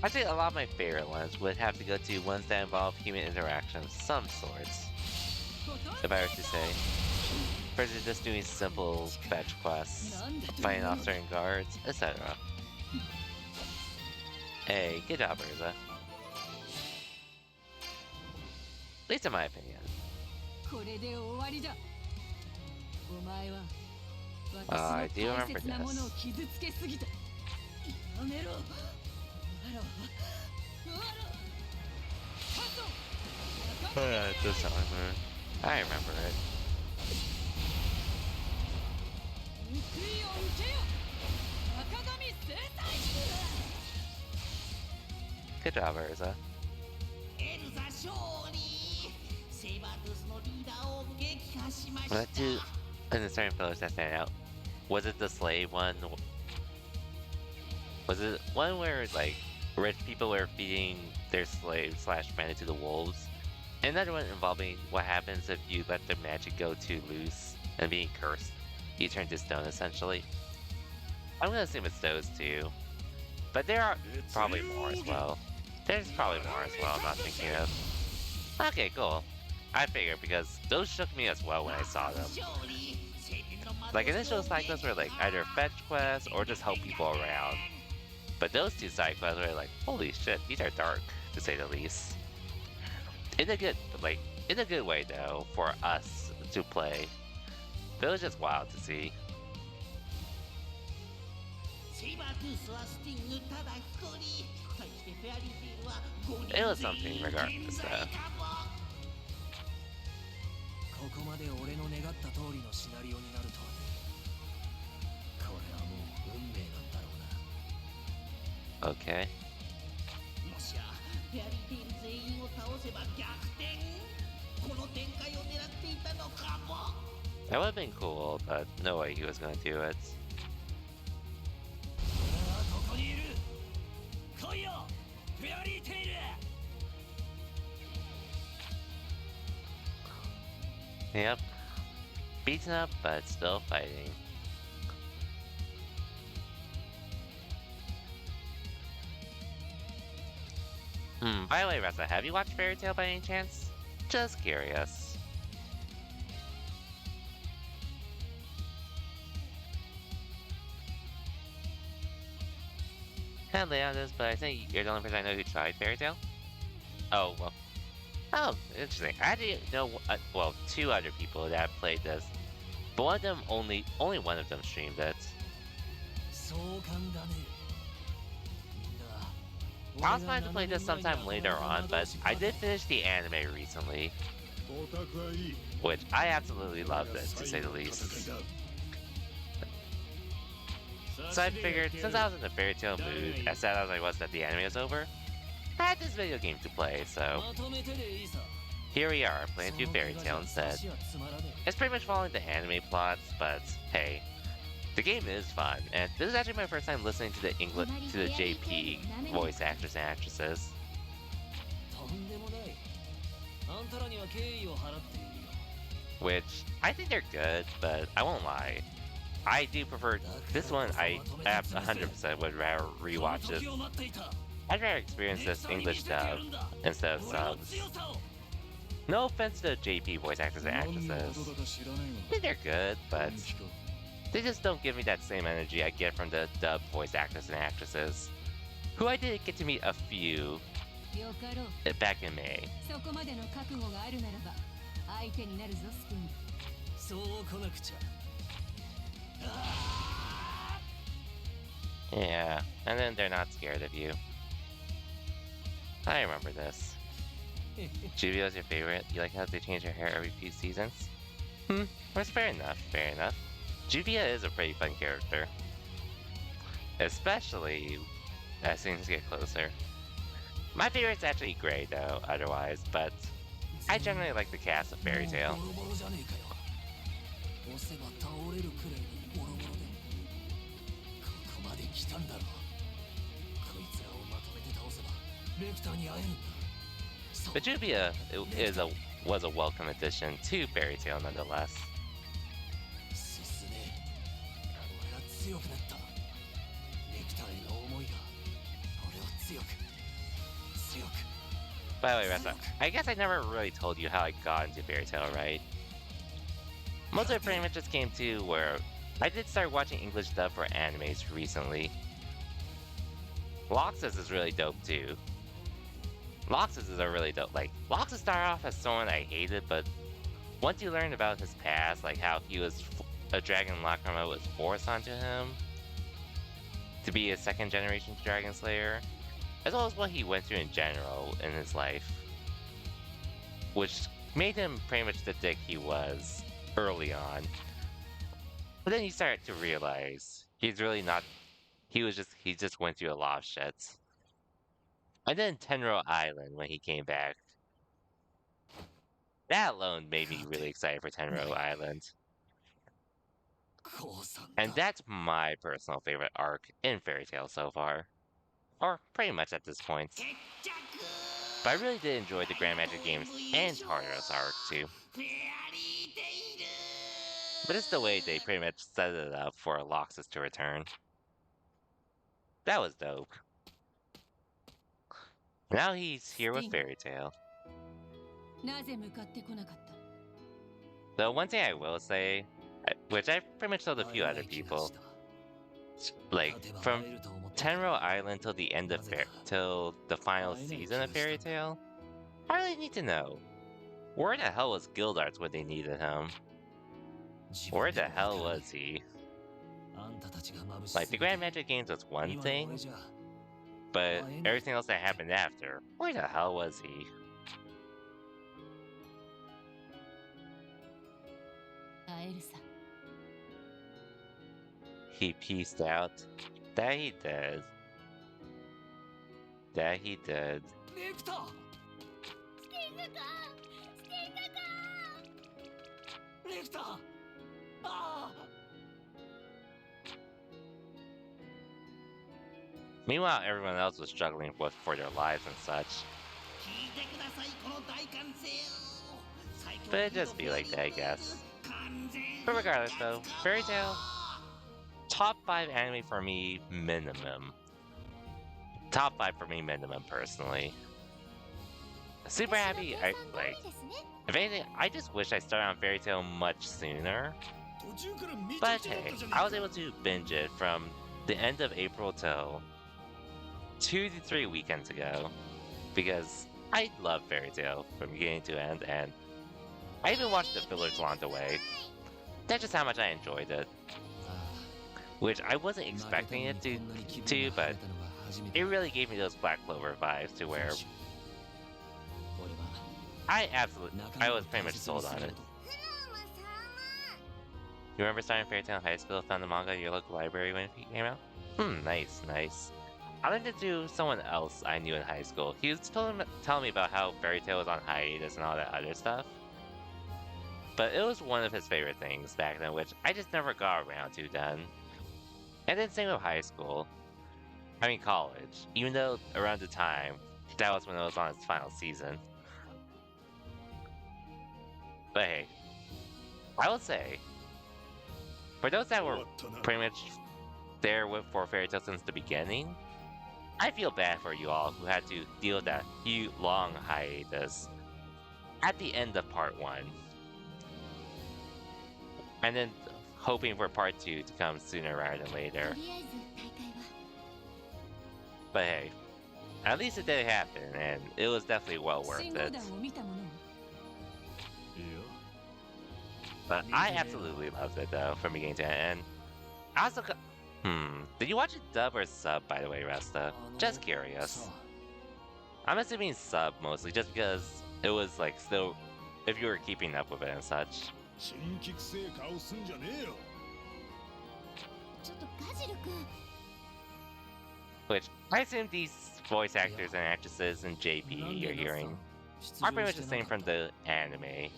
I'd say a lot of my favorite ones would have to go to ones that involve human interaction of some sorts. If I were to say, versus just doing simple fetch quests, fighting off certain guards, etc. Hey, good job, Urza. At least in my opinion. I do remember this. This song, I remember it. Good job, Urza. Let's do the certain pillars that stand out. Was it the slave one? Was it one where like rich people were feeding their slaves / bandit to the wolves? Another one involving what happens if you let the magic go too loose and being cursed. You turn to stone essentially. I'm gonna assume it's those two. But there are probably more as well. There's probably more as well I'm not thinking of. Okay, cool. I figured because those shook me as well when I saw them. Like initial side quests were like either fetch quests or just help people around. But those two side quests were like, holy shit, these are dark, to say the least. In a good way though, for us to play. But it was just wild to see. It was something regardless though. ここまで俺の願った通りのシナリオになるとはね。これはもう運命なんだろうな。Okay. もしやフェアリーテイル全員を倒せば逆転。この展開を狙っていたのかも。That would have been cool, but no way he was gonna do it. ここにいる。来いよ、フェアリーテイル。Yep. Beaten up, but still fighting. By the way, Ressa, have you watched Fairy Tail by any chance? Just curious. Kind of late on this, but I think you're the only person I know who tried Fairy Tail. Oh, well. Oh, interesting. I actually know, well, two other people that have played this, but one of them only one of them streamed it. 壮観だね。みんな、I was planning to play this sometime later on, but I did finish the anime recently, which I absolutely loved it, to say the least. So I figured, since I was in the fairy tale mood, as sad as I was that the anime was over, I had this video game to play, so here we are, playing through Fairy Tail instead. It's pretty much following the anime plots, but hey, the game is fun, and this is actually my first time listening to the JP voice actors and actresses. Which, I think they're good, but I won't lie. I do prefer this one. I 100% would rather rewatch this. I'd rather experience this English dub instead of subs. No offense to JP voice actors and actresses. I think they're good, but they just don't give me that same energy I get from the dub voice actors and actresses, who I did get to meet a few back in May. Yeah, and then they're not scared of you. I remember this. Juvio's your favorite? You like how they change her hair every few seasons? That's fair enough, fair enough. Juvia is a pretty fun character. Especially as things get closer. My favorite's actually Gray though, otherwise, but I generally like the cast of Fairy Tail. But Juvia was a welcome addition to Fairy Tail nonetheless. By the way, Ressa, I guess I never really told you how I got into Fairy Tail, right? Most of it pretty much just came to where I did start watching English dub for animes recently. Loxus is really dope too. Loxus is a really dope, Loxus started off as someone I hated, but once you learn about his past, like how he was, a dragon Lacrima was forced onto him to be a second generation Dragon Slayer, as well as what he went through in general in his life, which made him pretty much the dick he was early on. But then you start to realize he's really not, he just went through a lot of shit. And then Tenro Island, when he came back, that alone made me really excited for Tenro Island. And that's my personal favorite arc in Fairy Tail so far. Or pretty much at this point. But I really did enjoy the Grand Magic Games and Tartarus arc too. But it's the way they pretty much set it up for Loxus to return. That was dope. Now he's here with Fairy Tail. The one thing I will say, which I've pretty much told a few other people, like from Tenro Island till the end of till the final season of Fairy Tail, I really need to know, where the hell was Gildarts when they needed him? Where the hell was he? Like, the Grand Magic Games was one thing, but everything else that happened after, where the hell was he? He pieced out. That he did. That he did. Meanwhile, everyone else was struggling for their lives and such. But it'd just be like that, I guess. But regardless though, Fairy Tail, top 5 anime for me minimum. Top 5 for me minimum, personally. Super happy, if anything, I just wish I started on Fairy Tail much sooner. But hey, I was able to binge it from the end of April till 2 to 3 weekends ago. Because I love Fairy Tail from beginning to end, and I even watched the fillers along the way. That's just how much I enjoyed it. Which I wasn't expecting it to, but it really gave me those Black Clover vibes to where 俺は I was pretty much sold on it. You remember starting Fairy Tail in high school, found the manga at your local library when it came out? Nice, nice. I learned it to someone else I knew in high school. He was telling me about how Fairy Tail was on hiatus and all that other stuff. But it was one of his favorite things back then, which I just never got around to then. And then same with high school. I mean college. Even though around the time, that was when it was on its final season. But hey, I will say, for those that were pretty much there for Fairy Tail since the beginning, I feel bad for you all who had to deal with that long hiatus at the end of part 1. And then hoping for part 2 to come sooner rather than later. But hey, at least it did happen, and it was definitely well worth it. But I absolutely loved it though, from beginning to end. I also did you watch it dub or sub, by the way, Resta? Just curious. I'm assuming sub mostly, just because it was like still, if you were keeping up with it and such. Which, I assume these voice actors and actresses in JP you're hearing are pretty much the same from the anime.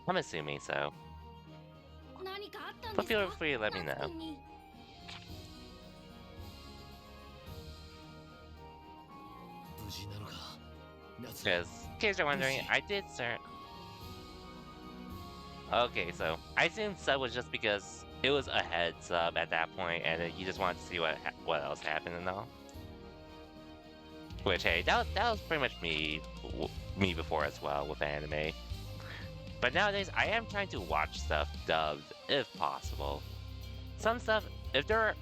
I'm assuming so. But feel free to let me know. Because, in case you're wondering, I did start... Okay, so I assumed sub was just because it was a head sub at that point, and then you just wanted to see what else happened and all. Which, hey, that was pretty much me before as well with anime. But nowadays, I am trying to watch stuff dubbed if possible. Some stuff, if they're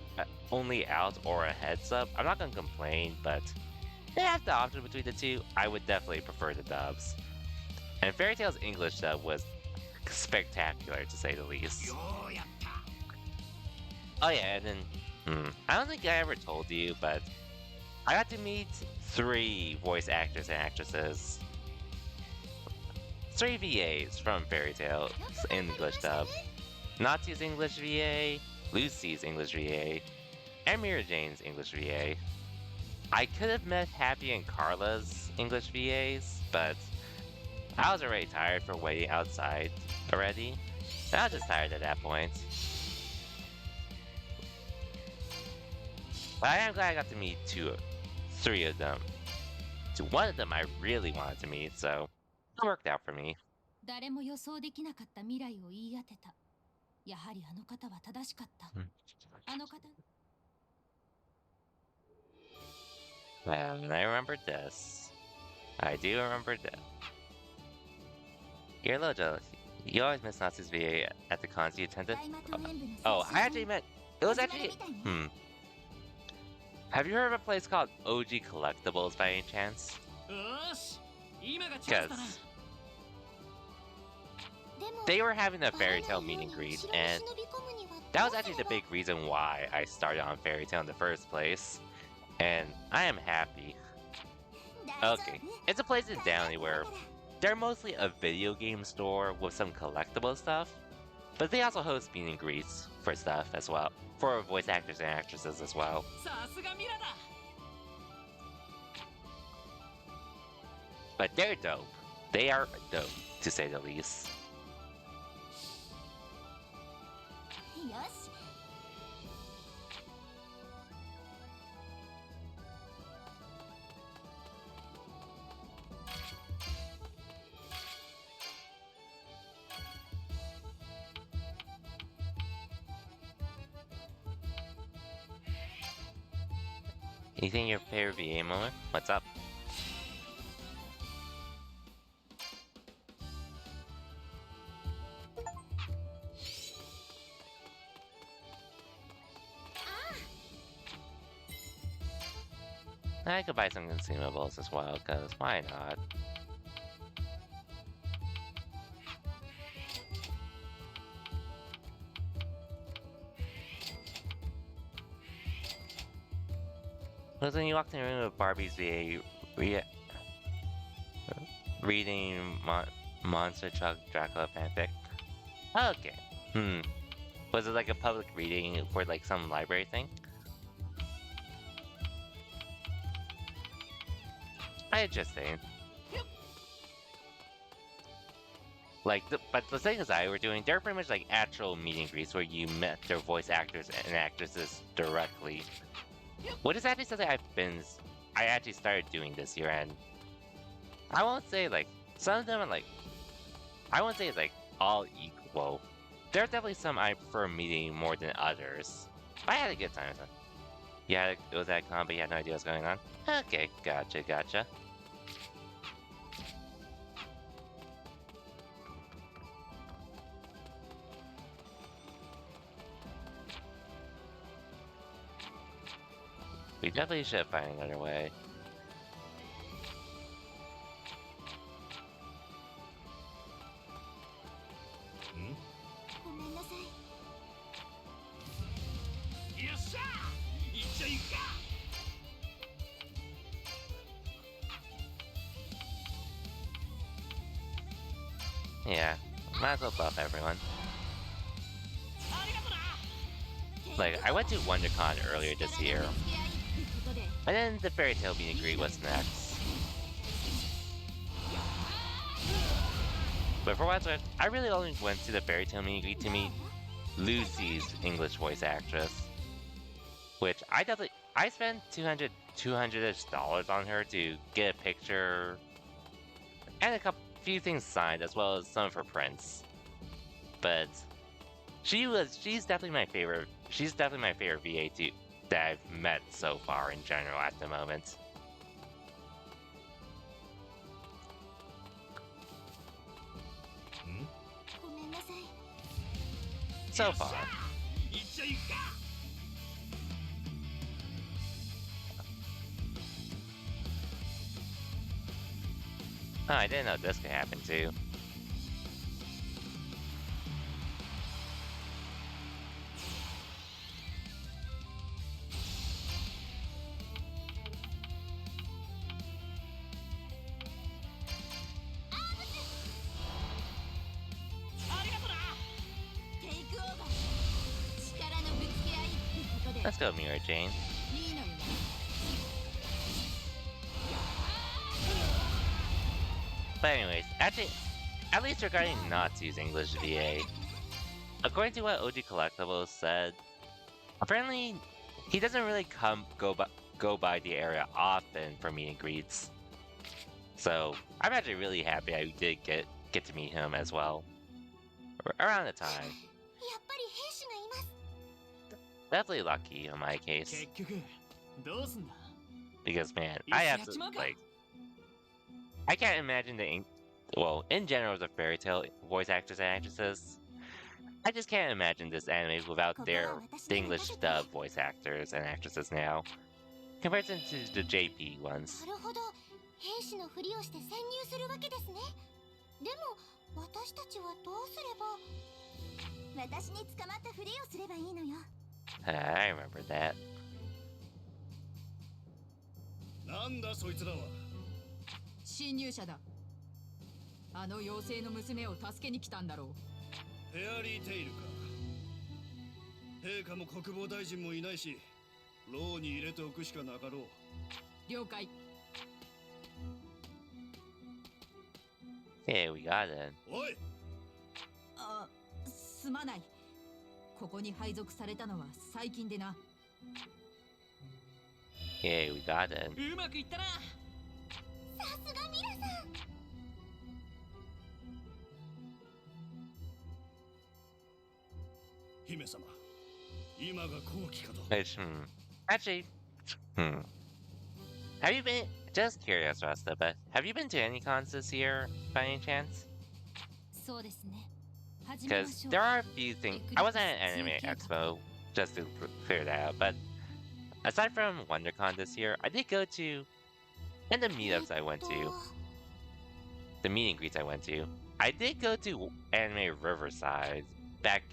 only out or a head sub, I'm not gonna complain, but if they have the option between the two, I would definitely prefer the dubs. And Fairy Tail's English dub was spectacular, to say the least. Oh yeah, and then, I don't think I ever told you, but I got to meet 3 voice actors and actresses. 3 VAs from Fairy Tail's English dub. Natsu's English VA, Lucy's English VA, and Mira Jane's English VA. I could have met Happy and Carla's English VAs, but I was already tired from waiting outside already. I was just tired at that point. But I am glad I got to meet 3 of them. To one of them I really wanted to meet, so it worked out for me. 誰も予想できなかった未来を言い当てた。やはりあの方は正しかった。あの方。Well, I remember this. I do remember this. You're a little jealous. You always miss Natsu's VA at the cons you attended? Oh, I actually met... It was actually... Have you heard of a place called OG Collectibles by any chance? Because they were having a Fairy Tail meet and greet, and that was actually the big reason why I started on Fairy Tail in the first place. And I am happy. Okay, it's a place in Downey where they're mostly a video game store with some collectible stuff, but they also host meet and greets for stuff as well, for voice actors and actresses as well. But they're dope. They are dope, to say the least. Anything your favorite VA moment? What's up? I could buy some consumables as well, because why not? Was when you walked in the room with Barbie's VA reading Monster Truck Dracula fanfic. Okay. Was it like a public reading for like some library thing? I just saying. Like, but the thing is, were doing, they're pretty much like actual meet and greets where you met their voice actors and actresses directly. What is actually something I actually started doing this year, and I won't say like some of them are like, I won't say it's like all equal. There are definitely some I prefer meeting more than others. I had a good time. Yeah, it was at con, but you had no idea what's going on. Okay, gotcha. We definitely should find another way. Yeah, might as well buff everyone. Like, I went to WonderCon earlier this year, and then the Fairy Tail meet and greet was next. But for what's worth, I really only went to the Fairy Tail meet and greet to meet Lucy's English voice actress, which I spent $200-ish on her to get a picture and a few things signed, as well as some of her prints. But she's definitely my favorite. She's definitely my favorite VA that I've met so far in general at the moment. So far. Oh, I didn't know this could happen too. Let's go, Mirror Jane. But anyways, actually, at least regarding Natsu's English VA, according to what OG Collectibles said, apparently he doesn't really go by the area often for meet and greets. So I'm actually really happy I did get to meet him as well around the time. Definitely lucky in my case. Because man, I have to like, I can't imagine in general the Fairy Tail voice actors and actresses. I just can't imagine this anime without the English dub voice actors and actresses now, compared to the JP ones. I remember that. なんだそいつらは。侵入者だ。あの妖精の娘を助けに来たんだろう。フェアリーテイルか。陛下も国防大臣もいないし、牢に入れておくしかなかろう。了解。Yeah, we got it. おい。あ、すまない。ここに配属されたのは最近でな。Yeah, we got it. うまくいったな。さすがミラさん。姫様、今が好機かと。Actually, have you been? Just curious, Rasta, but have you been to any cons this year by any chance? Because there are a few things. I wasn't at an anime expo, just to clear that out. But aside from WonderCon this year, I did go to, and the meetups I went to, the meet and greets I went to, I did go to Anime Riverside back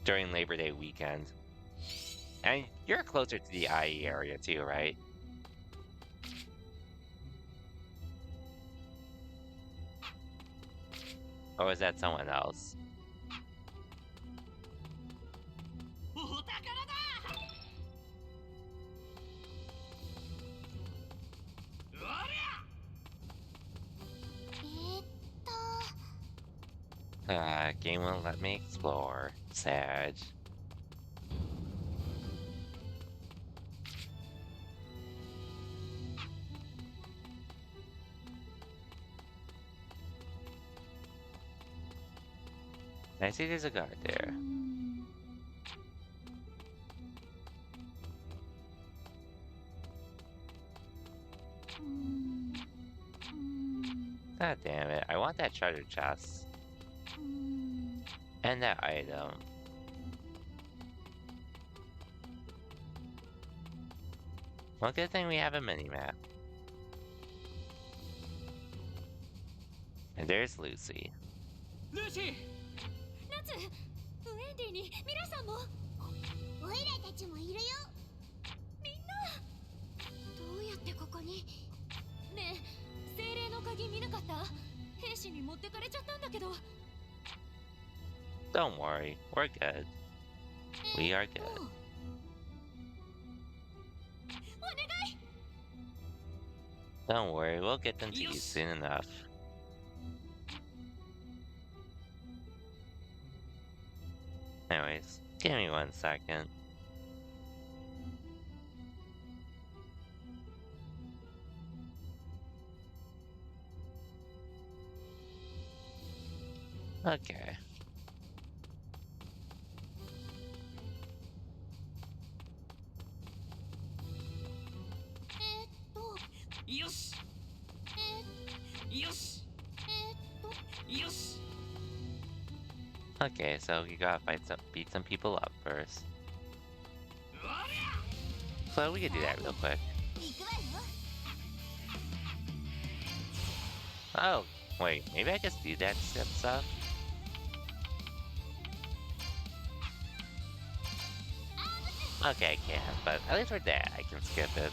during Labor Day weekend. And you're closer to the IE area too, right? Or was that someone else? Game won't let me explore. Sad. I see there's a guard there. God damn it, I want that treasure chest. And that item. Well, good thing we have a mini-map. And there's Lucy. Lucy! 夏ウェンディにミラさんもオイラたちもいるよみんなどうやってここにねえ精霊の鍵見なかった兵士に持ってかれちゃったんだけど Don't worry, we're good. We are good. お願い Don't worry, we'll get them to you soon enough. Anyways, give me 1 second. Okay. Yes! Yes! Yes! Okay, so you gotta beat some people up first. So we can do that real quick. 行くわよ Oh, wait, maybe I just do that stuff? Okay, I can, but at least for that, I can skip it.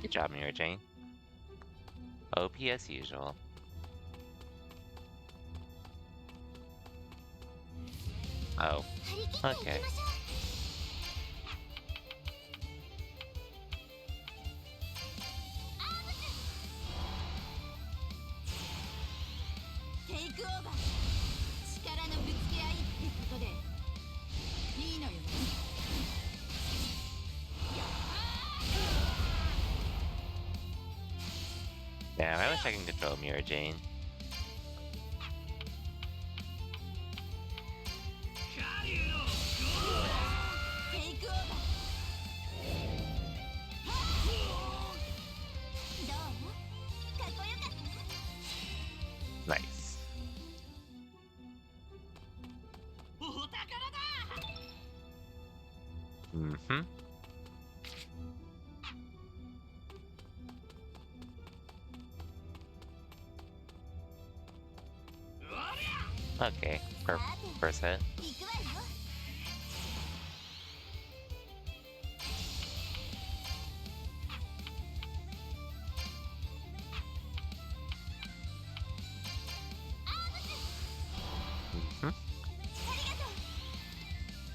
Good job, Mira Jane. OP as usual. Oh, okay. Damn, I wish I can control Mira Jane. Nice. Mm-hmm. Okay, first hit. 行くわよ Mm-hmm.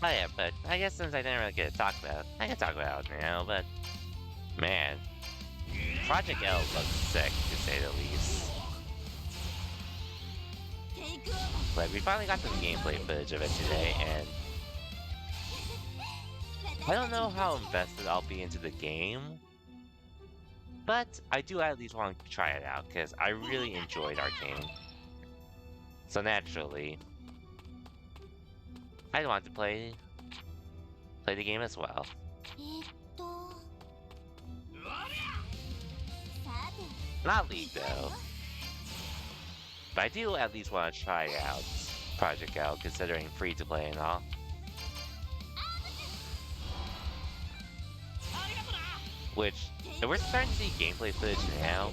Oh yeah, but I guess since I didn't really get to talk about it, I can talk about it now, but man, Project L looks sick to say the least. Like, we finally got some gameplay footage of it today, and I don't know how invested I'll be into the game, but I do at least want to try it out, because I really enjoyed Arcane. So naturally, I want to play the game as well. さて Not League though, but I do at least want to try out Project L, considering free to play and all. which if we're starting to see gameplay footage now,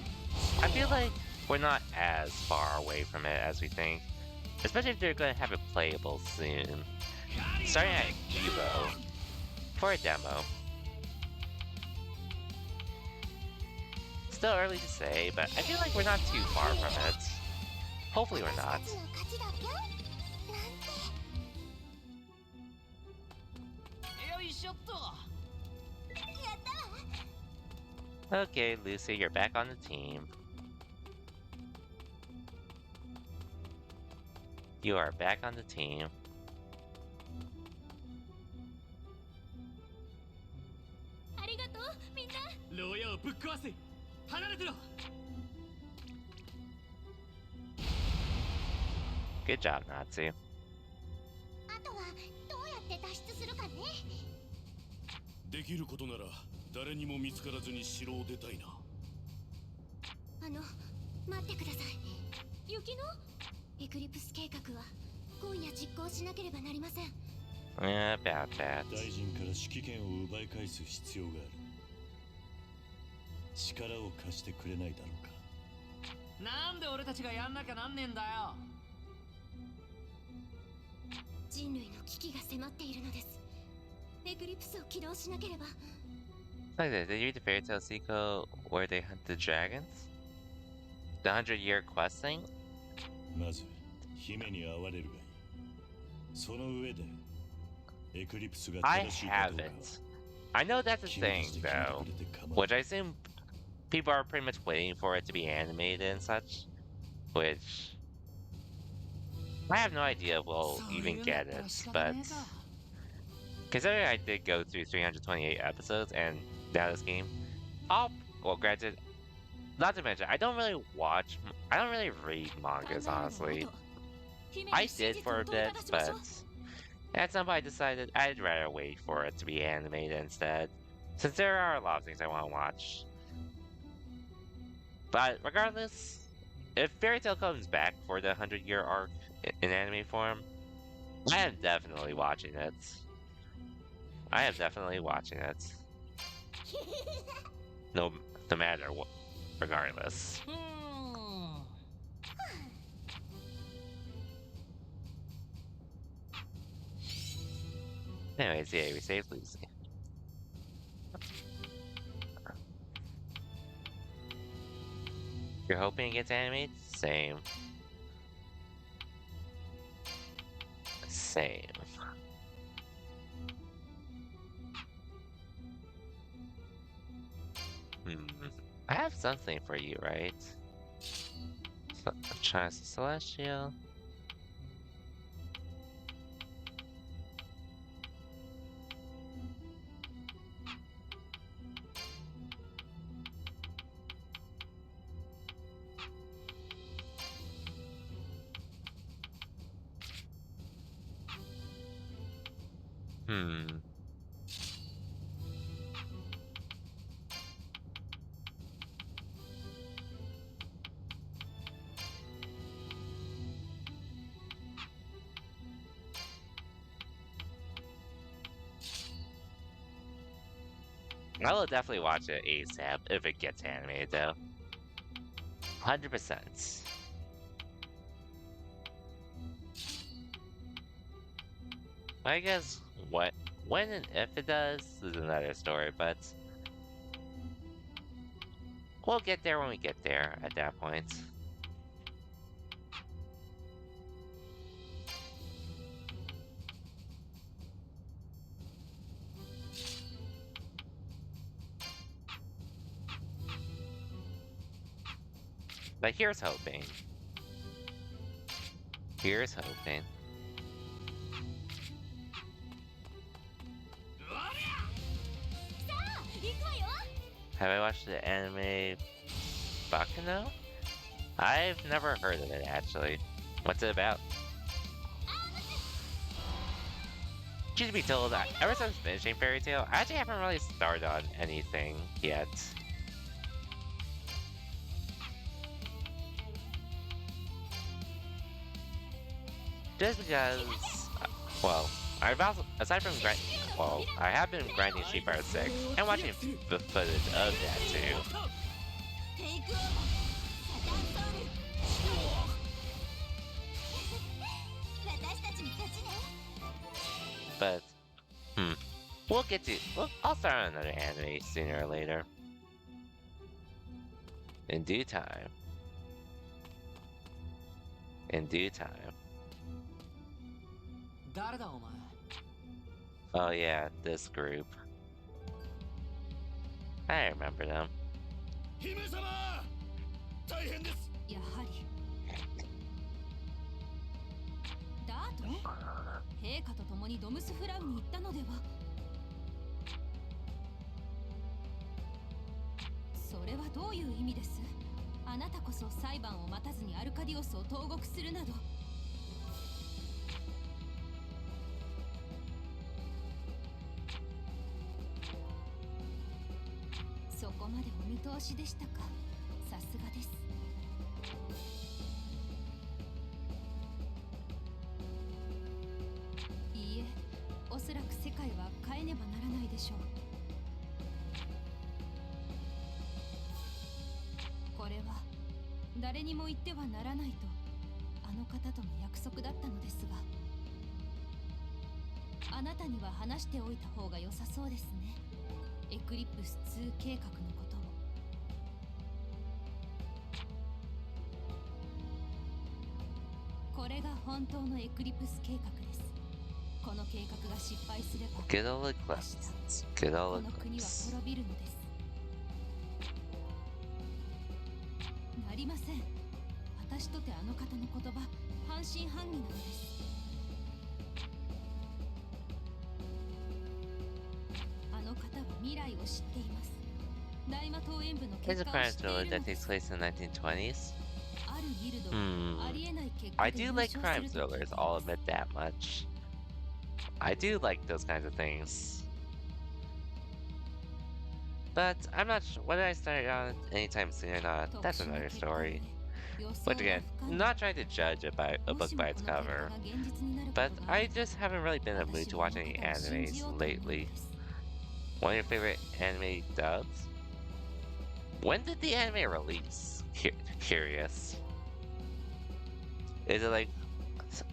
I feel like we're not as far away from it as we think. Especially if they're going to have it playable soon. Starting at Evo for a demo. Still early to say, but I feel like we're not too far from it. Hopefully we're not. Okay, Lucy, you're back on the team. You are back on the team. ありがとうみんな。牢屋をぶっ壊せ。離れてろ。Good job, Natsu. あとはどうやって脱出するかね。できることなら誰にも見つからずに城を出たいな。待ってください。雪のエクリプス計画は今夜実行しなければなりません。Yeah, about that. 大臣から指揮権を奪い返す必要がある。力を貸してくれないだろうか。なんで俺たちがやんなきゃなんねえんだよ。人類の危機が迫っているのです。エクリプスを起動しなければ。Like that, did you read the fairy tale sequel where they hunt the dragons? The 100-year quest thing? まず姫に会われるがいい。その上でエクリプスが I 正しいかどうかは haven't. I know that's a 君た thing, ちで決めて though. くれて構わ Which ない I assume people are pretty much waiting for it to be animated and such. Which I have no idea if we'll even get it, but considering I did go through 328 episodes and now this game, well, granted, not to mention, I don't really read mangas, honestly. I did for a bit, but at some point I decided I'd rather wait for it to be animated instead, since there are a lot of things I want to watch. But regardless, if Fairy Tail comes back for the 100-year arc in anime form, I am definitely watching it. I am definitely watching it. No matter what, regardless. Anyways, yeah, we saved Lucy. You're hoping it gets animated? Same. Same. I have something for you, right? Chance Celestial. I will definitely watch it ASAP if it gets animated, though. 100%. I guess when and if it does is another story, but we'll get there when we get there at that point. But here's hoping. Here's hoping. Have I watched the anime Baccano? I've never heard of it, actually. What's it about? Truth be told, ever since finishing Fairy Tail, I actually haven't really started on anything yet. Just because, well, I've also, aside from well, I have been grinding Street Fighter 6 and watching the footage of that too. テイクオーバーサタンソウル私たちの勝ちね But, I'll start on another anime sooner or later. In due time. In due time. 誰だお前 Oh yeah, this group. I remember them. 姫様大変です。やはりダート陛下と共にドムスフラウに行ったのでは。それはどういう意味です？あなたこそ裁判を待たずにアルカディオスを投獄するなど。そこまでお見通しでしたか。さすがです。いいえ、おそらく世界は変えねばならないでしょう。これは誰にも言ってはならないとあの方との約束だったのですが、あなたには話しておいた方が良さそうですね。エクリプス2計画のことを。これが本当のエクリプス計画です。この計画が失敗すれば Get all the quests. Get こ all の the 国は quests. 滅びるのです。なりません。私とてあの方の言葉半信半疑なのです。あの方は未来を知っています。大魔党演舞の There's 結 a 果を知 crime ってい thriller るの that で takes す。 place in the 1920s. あるギルドがありえない結果 I で do 優 like 勝す crime ると聞いてい thrillers, ま I'll す。 admit that much. I do like those kinds of things. But I'm not sure whether I start on anytime soon or not. 特 That's 殊な another 結果ゆ story. え予想 But は again, 不可能。 not trying to judge a も book しも by こ its の結果 cover. が現実になるこ But とがあ I れば、 just haven't really been in the mood 私 to はあ watch の any 方を信じ animes ようと思うの lately. です。 One of your favorite anime dubs? When did the anime release? Curious. Is it like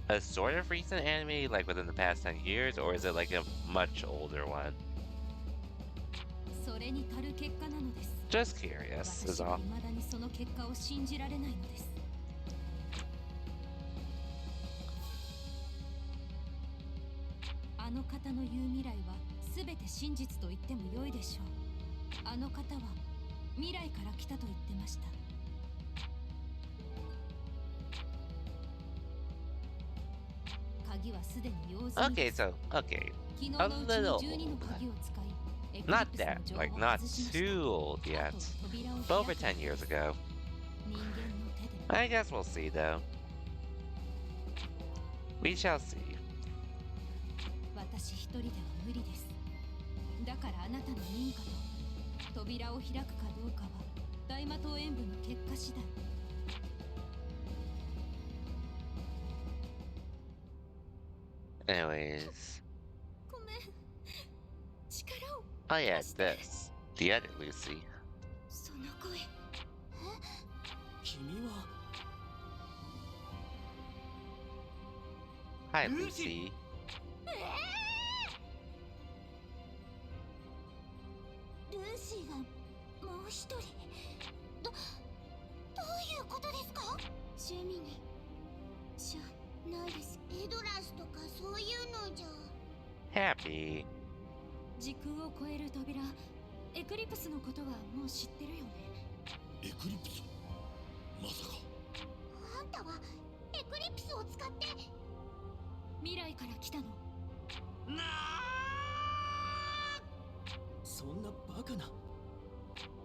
a sort of recent anime, like within the past 10 years, or is it like a much older one? それに足る結果なのです。 Just curious, is 私は all. 未だにその結果を信じられないのです。あの方の言う未来は全て真実と言っても良いでしょう。あの方は未来から来たと言ってました。鍵はすでに用済み Okay, です。 so, okay. 昨日 a のうちに little 12の old. 鍵を使い、エクリ Not プスの that, 情 like, 報を not 外しました。 too old あ yet. とは扉を But over 開く 10 years ago. 人間の手で。 I guess we'll see, though. We shall see. 私一人では無理です。だからあなたの認可と扉を開くかどうかは大魔党演舞の結果次第。Anyways. ごめん力を Oh yeah, this. The other Lucy. その声君は Hi, Lucy. Lucy. ルーシーがもう一人どういうことですか？ジェミニじゃないです。エドラスとかそういうのじゃ。 Happy. 時空を超える扉、エクリプスのことはもう知ってるよね。エクリプスまさかあんたはエクリプスを使って未来から来たの。なそんなバカな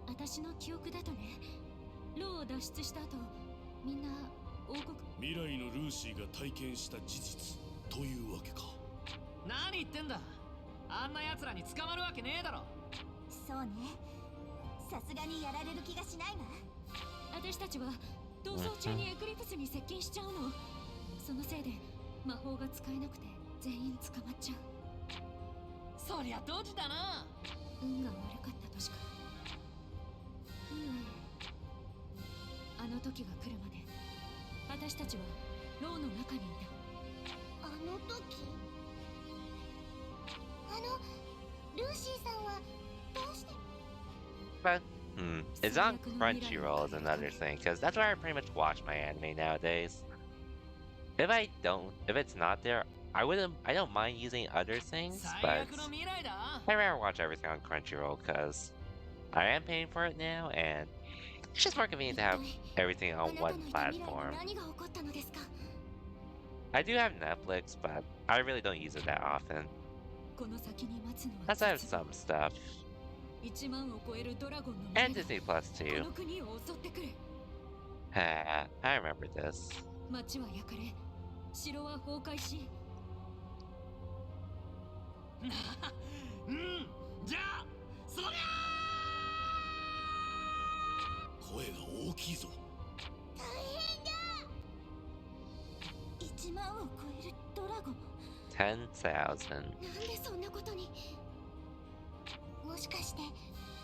私の記憶だとね、ローを脱出した後、みんな王国。未来のルーシーが体験した事実というわけか。何言ってんだ。あんな奴らに捕まるわけねえだろ。そうね。さすがにやられる気がしないわ。私たちは逃走中にエクリプスに接近しちゃうの。そのせいで魔法が使えなくて全員捕まっちゃう。そりゃドジだな。運が悪かったとしか。あの時が来るまで私たちは牢の中にいた。あの時、ルーシーさんはどうして？ But it's on Crunchyroll is another thing, because that's where I pretty much watch my anime nowadays. If it's not there, I don't mind using other things, 最 but 悪の未来だ。 I rather watch everything on Crunchyroll because I am paying for it now, and it's just more convenient to have everything あ on なた one のいた未来に platform. 何が起こったのですか？ I do have Netflix, but I really don't use it that often. この先に待つのは Outside of some stuff. 1万を超えるドラゴンの And 群れ Disney Plus がこ too. の国を襲ってくる。 I remember this. 町は焼かれ、城は崩壊し、うん、じゃあそりゃ声が大きいぞ。大変だ。1万を超えるドラゴン。 10,000. なんでそんなことに。もしかして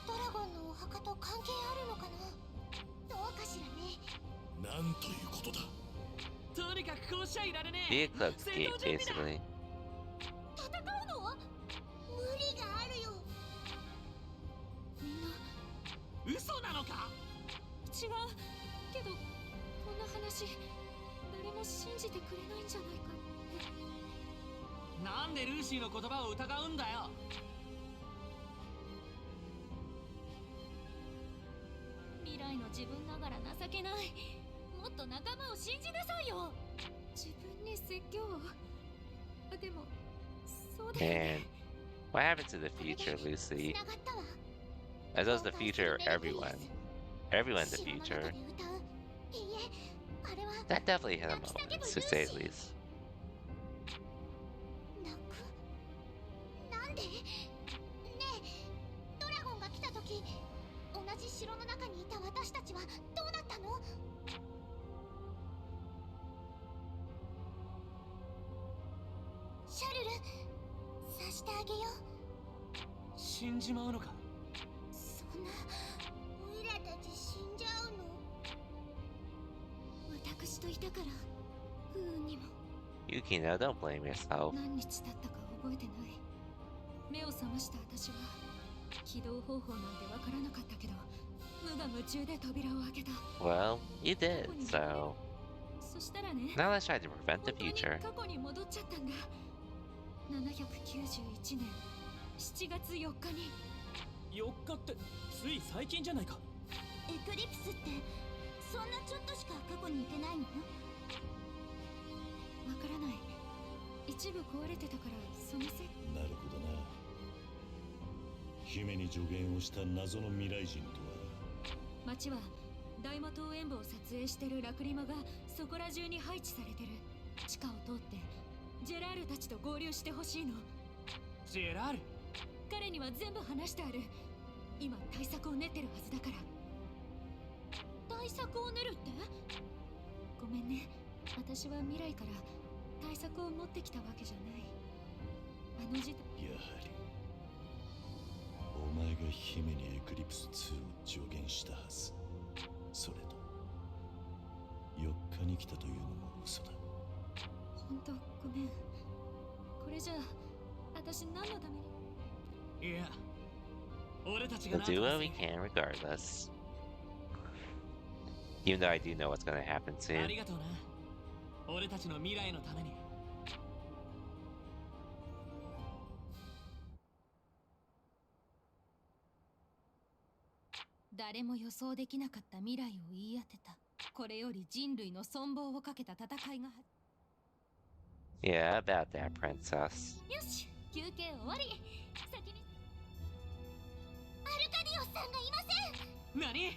ドラゴンのお墓と関係あるのかな。どうかしらね。なんということだ。とにかくこうしちゃいられね The え。 Eclipse 戦 Gate, 闘準備だ。 basically. 戦うの？無理があるよ。みんな嘘なのか。違うけど、こんな話誰も信じてくれないんじゃないかって。なんでルーシーの言葉を疑うんだよ。未来の自分ながら情けない。もっと仲間を信じなさいよ。自分に説教を。でもそうだよ And ね。 what happened to the future, Lucy? 繋がったわ。 As does the future of everyone. Everyone in the 城の中 future. で歌う。いいえ、あれは That definitely hit a moment, to say the least. 泣く？なんで？ねえ、ドラゴンが来た時、同じ城の中にいた私たちはどうなったの？シャルル、さしてあげよう。死んじまうのか。そんな、オイラたち死んじゃうの？私といたから不運にも。 Yukino, don't blame yourself. 何日経ったか覚えてない。目を覚ました私は起動方法なんてわからなかったけど、無我夢中で扉を開けた。 Well, you did, so そしたらね、 now let's try to prevent the 本当に future. 過去に戻っちゃったんだ。791年7月4日に。4日ってつい最近じゃないか。エクリプスってそんなちょっとしか過去に行けないの？わからない。一部壊れてたからそのせい。なるほどな。姫に助言をした謎の未来人とは。町は大魔島演舞を撮影してるラクリマがそこら中に配置されてる。地下を通ってジェラールたちと合流してほしいの。ジェラール。彼には全部話してある。今対策を練ってるはずだから。対策を練るって？ごめんね、私は未来から対策を持ってきたわけじゃない。あの時代。やはりお前が姫にエクリプス2を助言したはず。それと4日に来たというのも嘘だ。本当ごめん。これじゃあ私何のために。いや、俺たちが We'll なんと do か what す we can regardless. Even though I do know what's gonna happen あ soon. りがとうな。俺たちの未来のために。誰も予想できなかった未来を言い当てた。これより人類の存亡をかけた戦いが。 Yeah, about that, princess. よし、休憩終わり。先にアルカディオスさんがいません。何？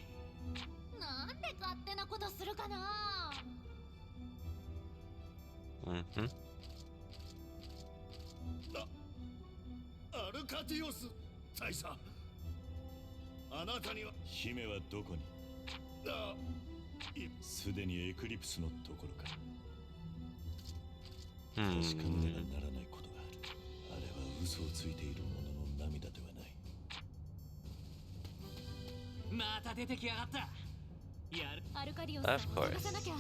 なんで勝手なことするかな。 Mm-hmm. アルカディオス大佐、あなたには。姫はどこに？すでにエクリプスのところか。確かめねばならないことがある。あれは嘘をついている者また出てきやがった。やる。アルカディオスさん Of を course. 探さなきゃ。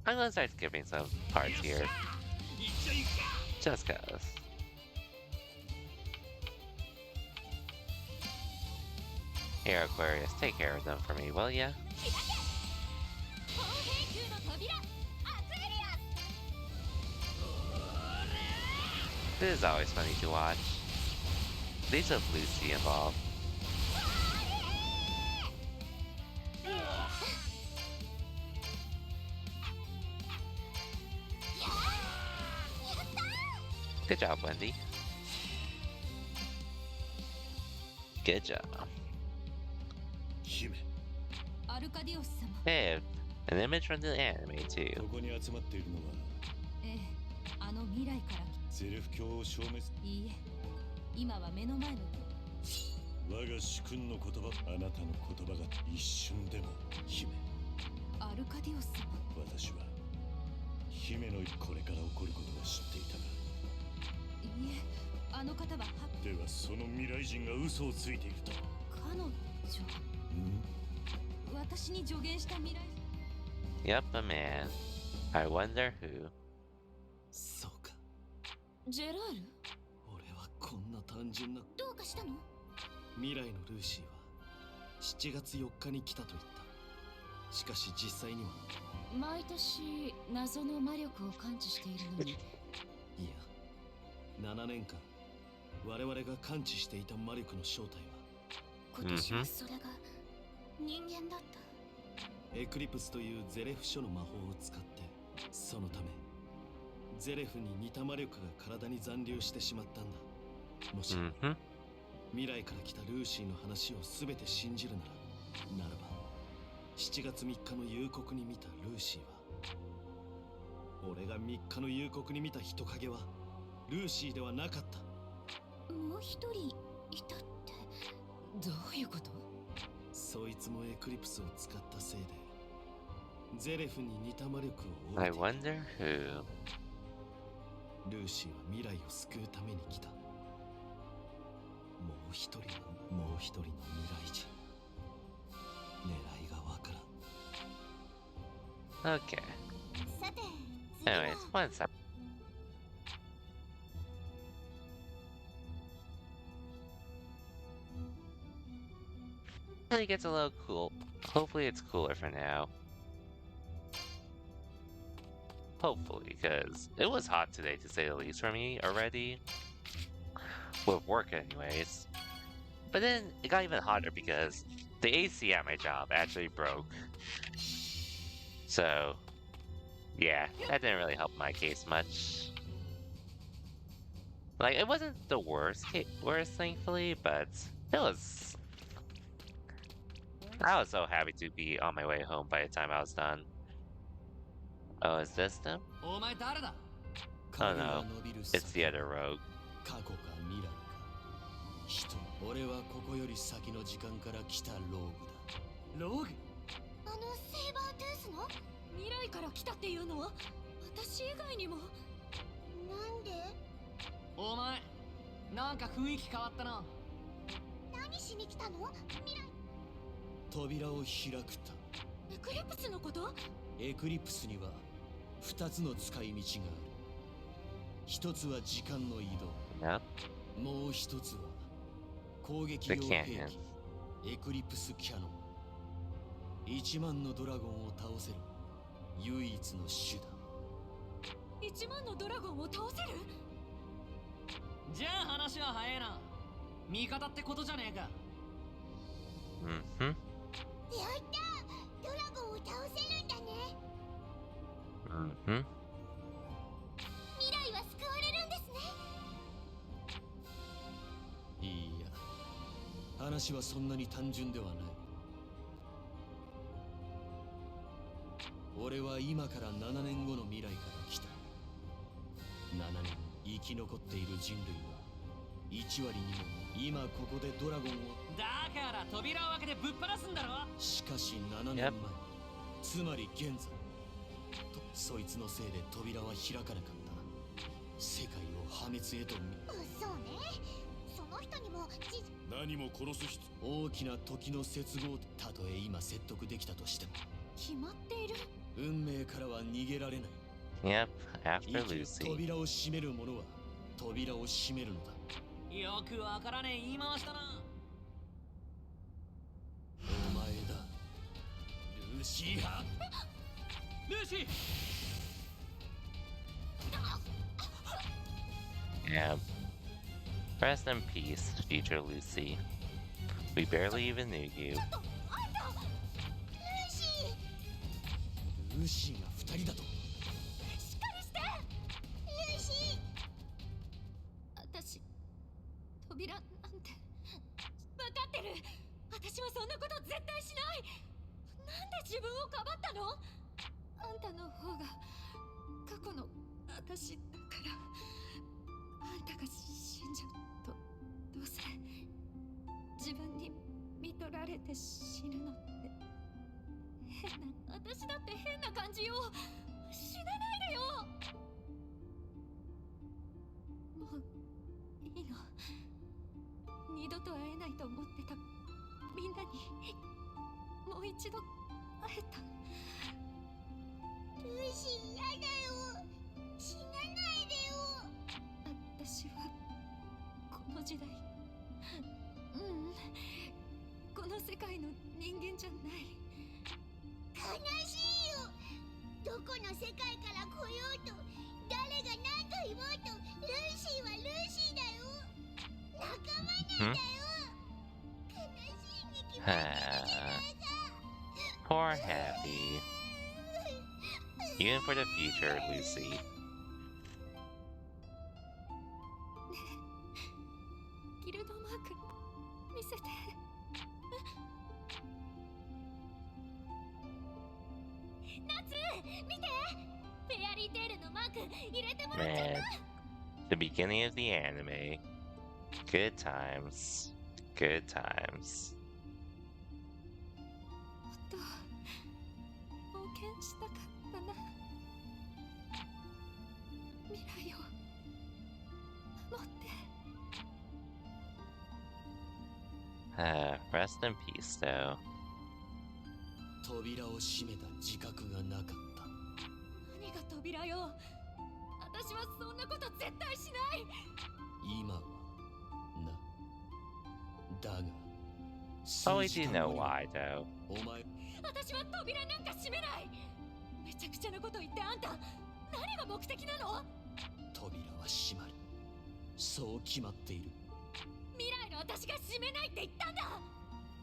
I'm gonna start skipping some parts here. Just cause. Here, Aquarius, take care of them for me, will ya? 砲兵空の扉アクエリアス。 This is always funny to watch. These have Lucy involved. Good job, Wendy. Good job. 姫、アルカディオス様。 Hey, an image from the anime こ too. こに集まっているのはええ、あの未来からゼレフ教を消滅。いいえ、今は目の前の我が主君の言葉、あなたの言葉が一瞬でも。姫、アルカディオス様。私は姫のこれから起こることは知っていたが、いいえ、あの方はではその未来人が嘘をついていると。彼女。私に助言した未来 Yep, a man. I wonder who. そうか。ジェラール。俺はこんな単純な。どうかしたの？未来のルーシーは7月4日に来たと言った。しかし実際には毎年謎の魔力を感知しているのに。いや、7年間我々が感知していた魔力の正体は今年はそれが人間だった。エクリプスというゼレフ書の魔法を使って、そのためゼレフに似た魔力が体に残留してしまったんだ。もし、Mm-hmm. 未来から来たルーシーの話を全て信じるならば7月3日の夕刻に見たルーシーは、俺が3日の夕刻に見た人影はルーシーではなかった。もう一人いたって。どういうこと？そいつもエクリプスを使ったせいでゼレフに似た魔力を I 帯びてい wonder who. ルーシーは未来を救うために来た。もう一人の未来人。狙いがわからん。 Okay. さて、次は Anyways, one sec. It gets a little cool. Hopefully it's cooler for now. Hopefully, because it was hot today to say the least for me already. With work anyways. But then it got even hotter because the AC at my job actually broke. So, yeah, that didn't really help my case much. Like, it wasn't the worst thankfully, but it was... I was so happy to be on my way home by the time I was done. Oh, is this them? お前誰だ？ Oh no, it's the other rogue. 過去か未来か。人、俺はここより先の時間から来たローグだ。ローグ？あのセーバートゥースの未来から来たっていうの？私以外にも。なんで？お前、なんか雰囲気変わったな。何しに来たの？未来。扉を開くた。エクリプスのこと？エクリプスには2つの使い道がある。一つは時間の移動。 Yep. もう一つは攻撃用 The 兵 cannon. 器エクリプスキャノン。1万のドラゴンを倒せる唯一の手段。1万のドラゴンを倒せる？じゃあ話は早えな。味方ってことじゃねえか。Mm-hmm. やった！ドラゴンを倒せるんだね。 Mm-hmm. 未来は救われるんですね。いいや、話はそんなに単純ではない。俺は今から7年後の未来から来た。7年生き残っている人類は1割にも今ここでドラゴンを。だから扉を開けてぶっ放すんだろ。しかし7年前、 Yep. つまり現在そいつのせいで扉は開かなかった。世界を破滅へとそうね。そのの人にも何も殺す必大きな時の接合。たとえ今説得できたとしても決まっている。運命からは逃げられない。 Yep, after 生きる Lucy. 扉を閉める者は扉を閉めるのだ。よくわからねえ言い回したな。お前だ、ルーシー派。ルーシー Yeah. Rest in peace, future Lucy. We barely even knew you. あんたルーシー、ルーシーが二人だと。しっかりしてルーシー。私扉なんて分かってる。私はそんなこと絶対しない。なんで自分をかばったの。あんたの方が過去の私だから。あんたが死んじゃうとどうせ自分に見取られて死ぬのって変な。私だって変な感じよ。死なないでよ。もういいの。二度と会えないと思ってたみんなにもう一度会えた。ルーシー、嫌だよ。死なないでよ。私はこの時代、この世界の人間じゃない。悲しいよ。どこの世界から来ようと誰が何と言おうとルーシーはルーシーだよ。仲間なんだよ。悲しいに決まってるじゃないか。Poor Happy. Even for the future, Lucy. ギルドマーク見せて。夏見て、フェアリーテールのマーク入れてもらっちゃっ Man. The beginning of the anime. Good times. Good times. もっと冒険したかったな。未来を守って。Rest in peace, though. 扉を閉めた自覚がなかった。何が扉よ。私はそんなこと絶対しない。今はな。だが Oh, we do know why, though. お前私は扉なんか閉めない。めちゃくちゃなこと言ってあんた何が目的なの。扉は閉まる。そう決まっている。未来の私が閉めないって言ったんだ。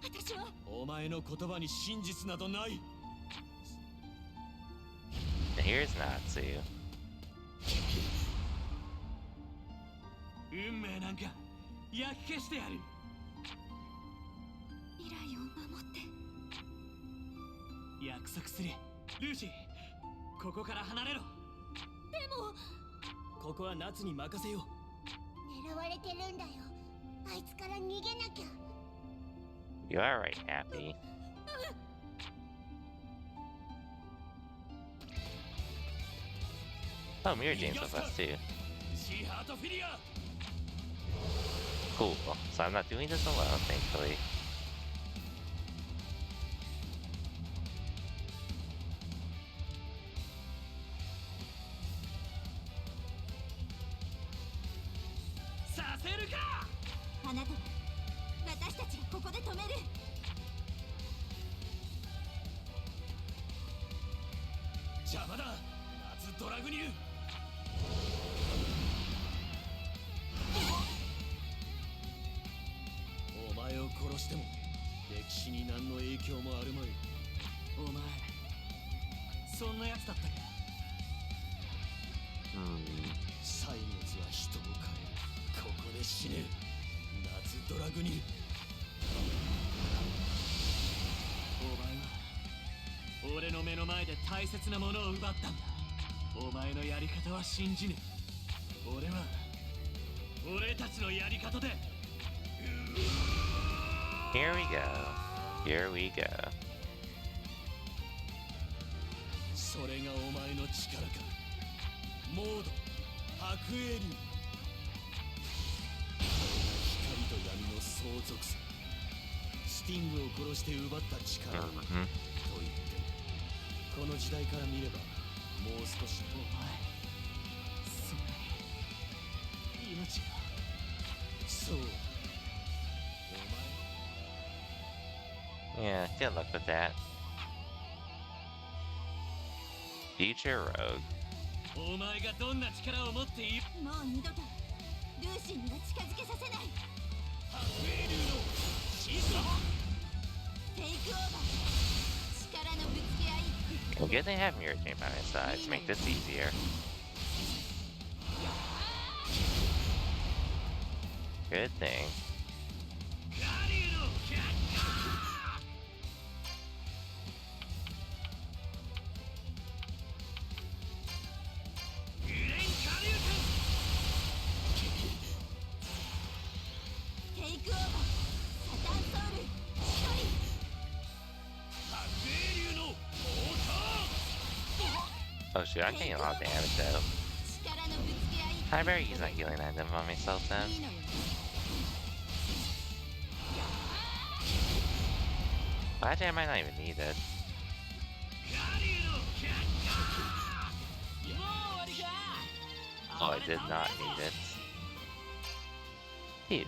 私はお前の言葉に真実などない。 And here's Natsu. 運命なんか焼き消してやる。未来を守って。約束する。ルーシー、ここから離れろ。でもここは夏に任せよう。狙われてるんだよ。あいつから逃げなきゃ。 You are right, Happy. Oh, Mirror James with us too. シーハートフィリア。 Cool. So I'm not doing this alone, thankfully. させるか。あなたが私たちがここで止める。邪魔だ。夏ドラグニュー。お前を殺しても歴史に何の影響もあるまい。お前そんなやつだったか。歳月は人を変える。ここで死ぬ。夏ドラグニル。お前は俺の目の前で大切なものを奪ったんだ。お前のやり方は信じぬ。俺は俺たちのやり方で。 Here we go. Here we go. それがお前の力か。モード白エリュ光相続さ。スティングを殺して奪った力と言っても、この時代から見ればもう少し。お前それ命が。そう。 Yeah, good luck with that. Future Rogue. お前がどんな力を持っている。もう二度とルーシーには近づけさせない。白英竜のシソテイクオーバー。力のぶつけ合い。 Well, good thing I have Mirror Chain by my side to make this easier. Good thing. ガリュウのキャッグレンカリュウテイクオーバー。サタンソウル処理。白英竜のモーター Oh shoot, I'm taking a lot of damage though. 力のぶつけ合い。 I better use that healing item on myself then. いいのよ。 Well, actually, I might not even need it. ガリュウのキャッもう終わりか。 Oh, I did not need it. Phew.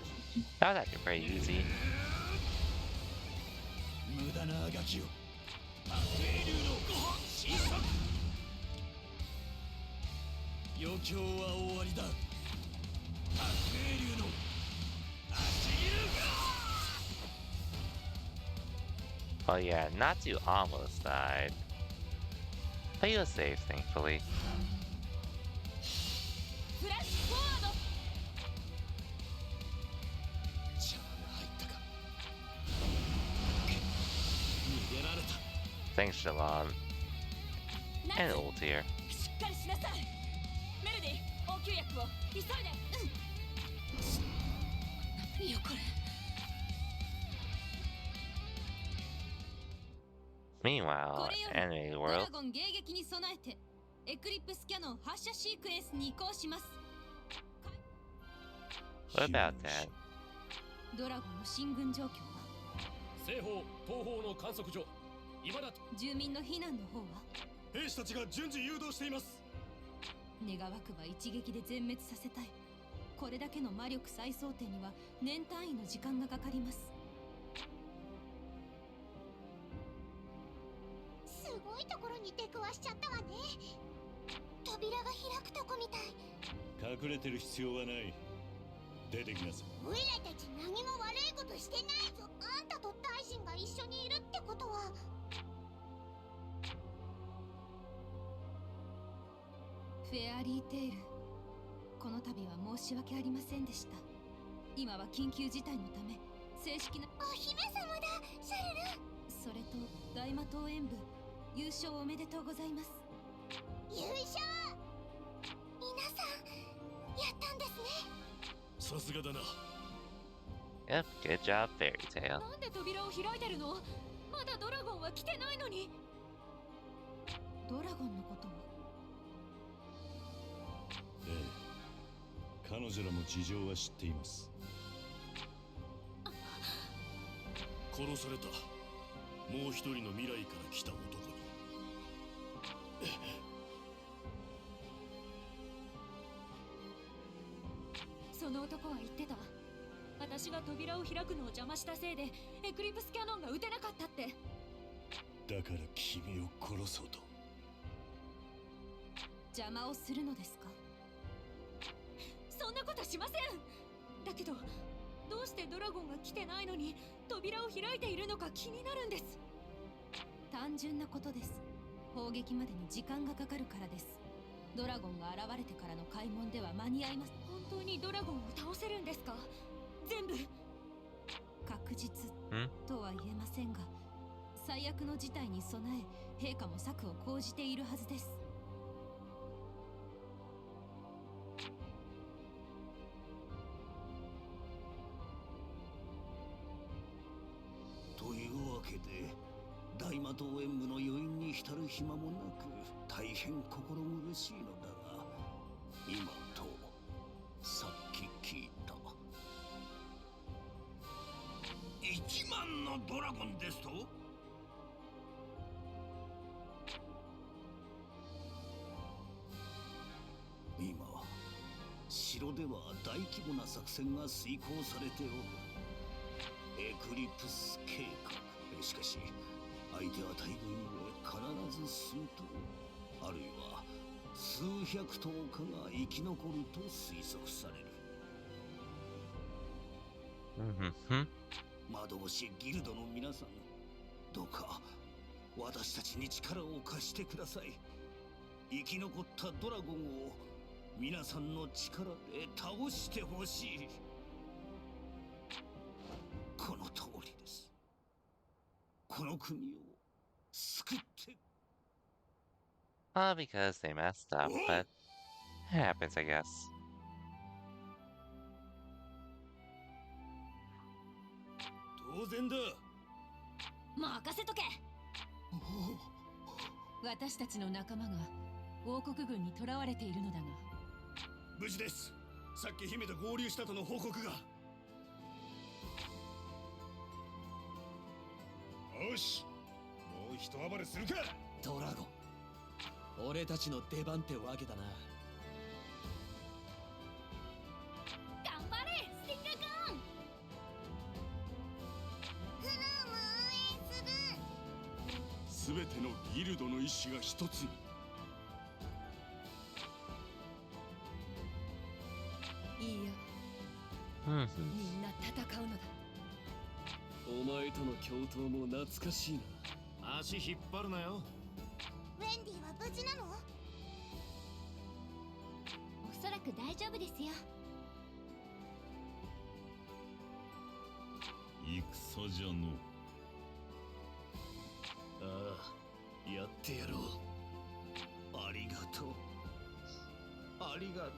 That was actually pretty easy. 無駄なあがきを白英竜のシソ余興は終わりだ。白英竜の足切るが Oh yeah, Natsu almost died. But he was safe, thankfully. フラッシュフォワード。邪魔が入ったか。逃げられた。 Thanks, Shalon. ナ And ツ ult here. しっかりしなさい。メルディ応急薬を急いで。何よこれ。 Meanwhile, これより anime ドラ world. ゴン迎撃に備えてエクリプスキャノン発射シークエンスに移行します。 What about that? ドラゴンの進軍状況は。西方東方の観測所今だと住民の避難の方は。兵士たちが順次誘導しています。願わくば一撃で全滅させたい。これだけの魔力再装填には年単位の時間がかかります。すごいところに出くわしちゃったわね。扉が開くとこみたい。隠れてる必要はない。出てきなさい。オイラたち何も悪いことしてないぞ。あんたと大臣が一緒にいるってことは。フェアリーテール、この度は申し訳ありませんでした。今は緊急事態のため正式な。お姫様だ、シャルル。それと大魔党演舞優勝おめでとうございます。優勝。皆さんやったんですね。さすがだな。 Yep, good job, Fairy Tail. なんで扉を開いてるの？まだドラゴンは来てないのに。ドラゴンのことを。ええ、彼女らも事情は知っています。殺されたもう一人の未来から来た男に。その男は言ってた。私が扉を開くのを邪魔したせいでエクリプスキャノンが撃てなかったって。だから君を殺そうと。邪魔をするのですか？そんなことしません。だけどどうしてドラゴンが来てないのに扉を開いているのか気になるんです。単純なことです。砲撃までに時間がかかるからです。ドラゴンが現れてからの開門では間に合います。本当にドラゴンを倒せるんですか？全部。確実とは言えませんが、最悪の事態に備え陛下も策を講じているはずです。というわけで大魔党演舞の余韻に浸る暇もなく大変心苦しいのだが、今とさっき聞いた。のドラゴンですと？今城では大規模な作戦が遂行されておる。エクリプス計画。しかし相手は大軍ゆえ必ず数頭あるいは数百頭かが生き残ると推測される。窓星ギルドの皆さん、どうか私たちに力を貸してください。生き残ったドラゴンを皆さんの力で倒してほしい。この通りです。この国を救って。Well, because they messed up, but it happens, I guess. 当然だ。任せとけ。私たちの仲間が王国軍に囚われているのだが。無事です。さっき姫と合流したとの報告が。よし、もう一暴れするか。ドラゴン、俺たちの出番ってわけだな。頑張れスティンガー君。グルーム応援する。すべてのギルドの意志が一つに。いいや、みんな戦うのだ。お前との共闘も懐かしいな。足引っ張るなよ。ウェンディは無事なの？おそらく大丈夫ですよ。戦じゃの。ああ、やってやろう。ありがとう。ありがとう。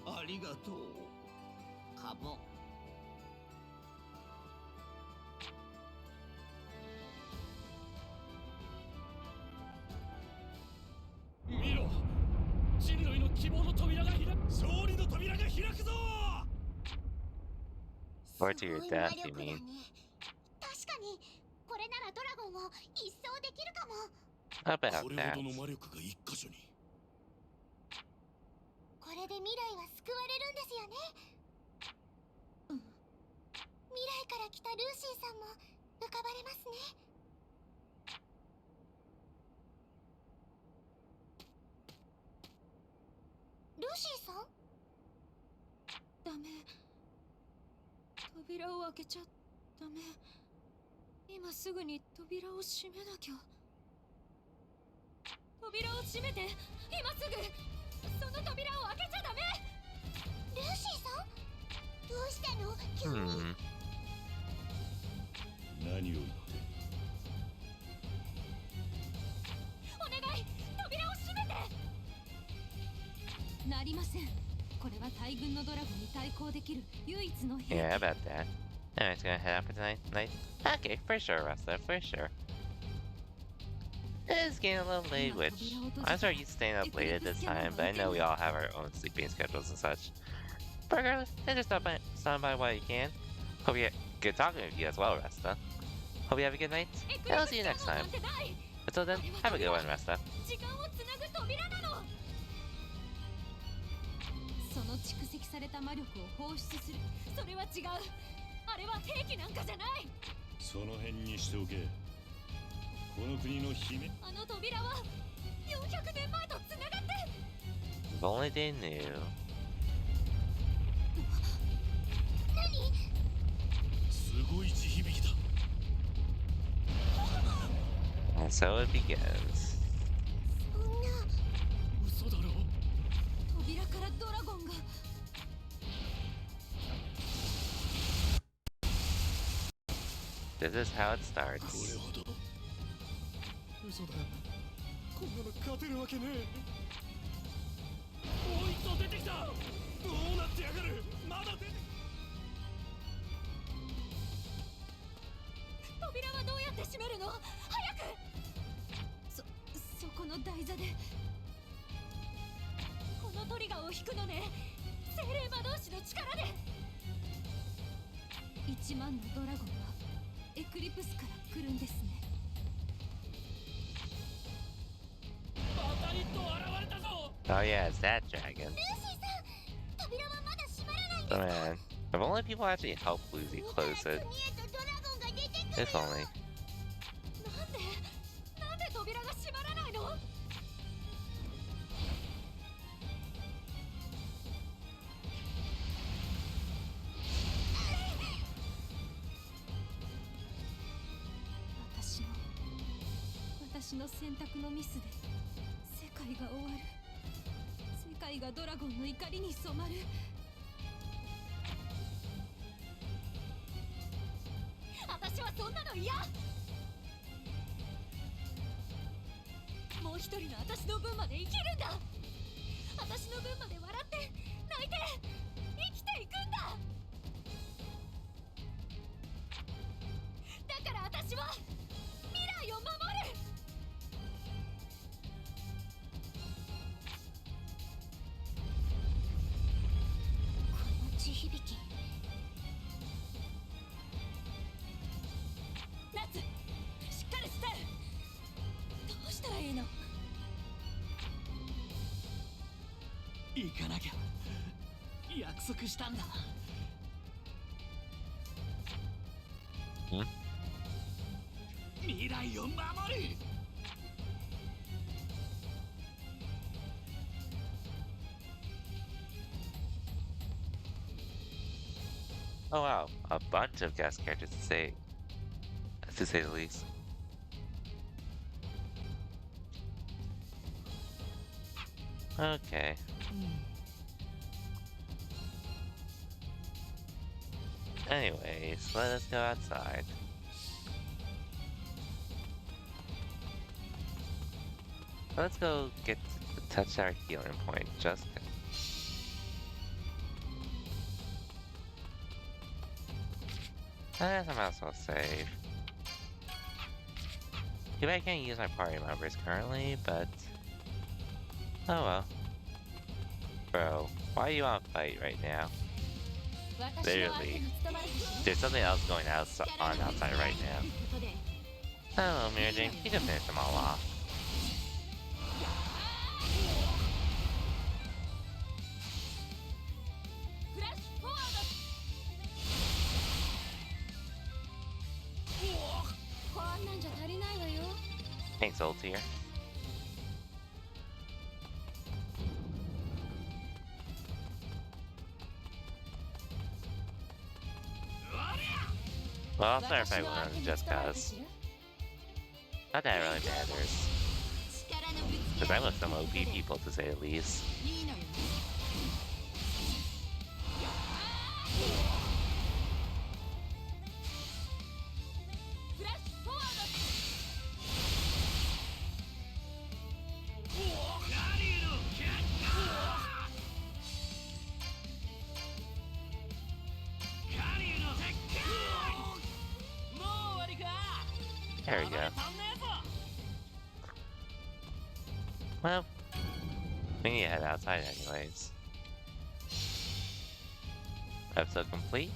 ありがとう。カモ。見ろ、人類の希望の扉が開く。勝利の扉が開くぞ。Or to your death, you mean? 確かにこれならドラゴンを一掃できるかも。About これ that. ほどの魔力が一箇所に。これで未来は救われるんですよね。未来から来たルーシーさんも浮かばれますね。ルーシーさん？ダメ。扉を開けちゃダメ。今すぐに扉を閉めなきゃ。扉を閉めて、今すぐ。その扉を開けちゃダメ。ルーシーさん？どうしたの急に。何を言って。お願い、扉を閉めて。なりません。これは大軍のドラゴンに対抗できる唯一の兵器。 Yeah, about that. Anyways, gonna head out for tonight. Okay, for sure, Rasta, for sure. It's getting a little late, which I'm sorry you staying up late at this time, but I know we all have our own sleeping schedules and such. But regardless, just stop by while you can. Hope you get good talking with you as well, Rasta. Hope you have a good night, and I'll see you next time. Until then, have a good one, Rasta. 時間をつなぐ扉なの。その蓄積された魔力を放出する。それは違う。あれは兵器なんかじゃない。その辺にしておけ。この国の姫。あの扉は400年前とつながって。 If only they knew. 何？すごい地響きだ。And so it begins. そんな。嘘だろ。扉からドラゴンが。This is how it こ starts. れほど。嘘だ。こんなの勝てるわけねもう一度出てきた。どうなってやがる。まだ出て。扉はどうやって閉めるの？早く。そこの台座でこのトリガーを引くのね。精霊魔導士の力で1万のドラゴンはエクリプスから来るんですね。また一頭現れたぞ。 Oh yeah, it's that dragon. ルーシーさん、扉はまだ閉まらないん Oh ですか？ man. If only people actually help Lucy close it. 見えとドラゴンが出てくる If only. なんで扉が閉まらないの？私の選択のミスで世界が終わる。世界がドラゴンの怒りに染まる。私はそんなの嫌。もう一人の私の分まで生きるんだ。私の分まで笑って泣いて生きていくんだ。だから私は未来を守る。この地響き。ナツ、しっかりして。どうしたらいいの？行かなきゃ。約束したんだ。未来を守る。Oh wow, a bunch of guest characters to say the least. Okay. Anyways, let us go outside. Let's go touch our healing point. Just I might as well save. Too bad I can't use my party members currently, but oh well. Bro, why are you on fight right now? Literally, there's something else going on outside right now. Hello, Mirror Jane. You can finish them all off. Thanks, old tier. Well, I'll start fighting one just cause. Not that it really matters. Because I'm with some OP people to say the least. There we go. Well, we need to head outside anyways. Episode complete.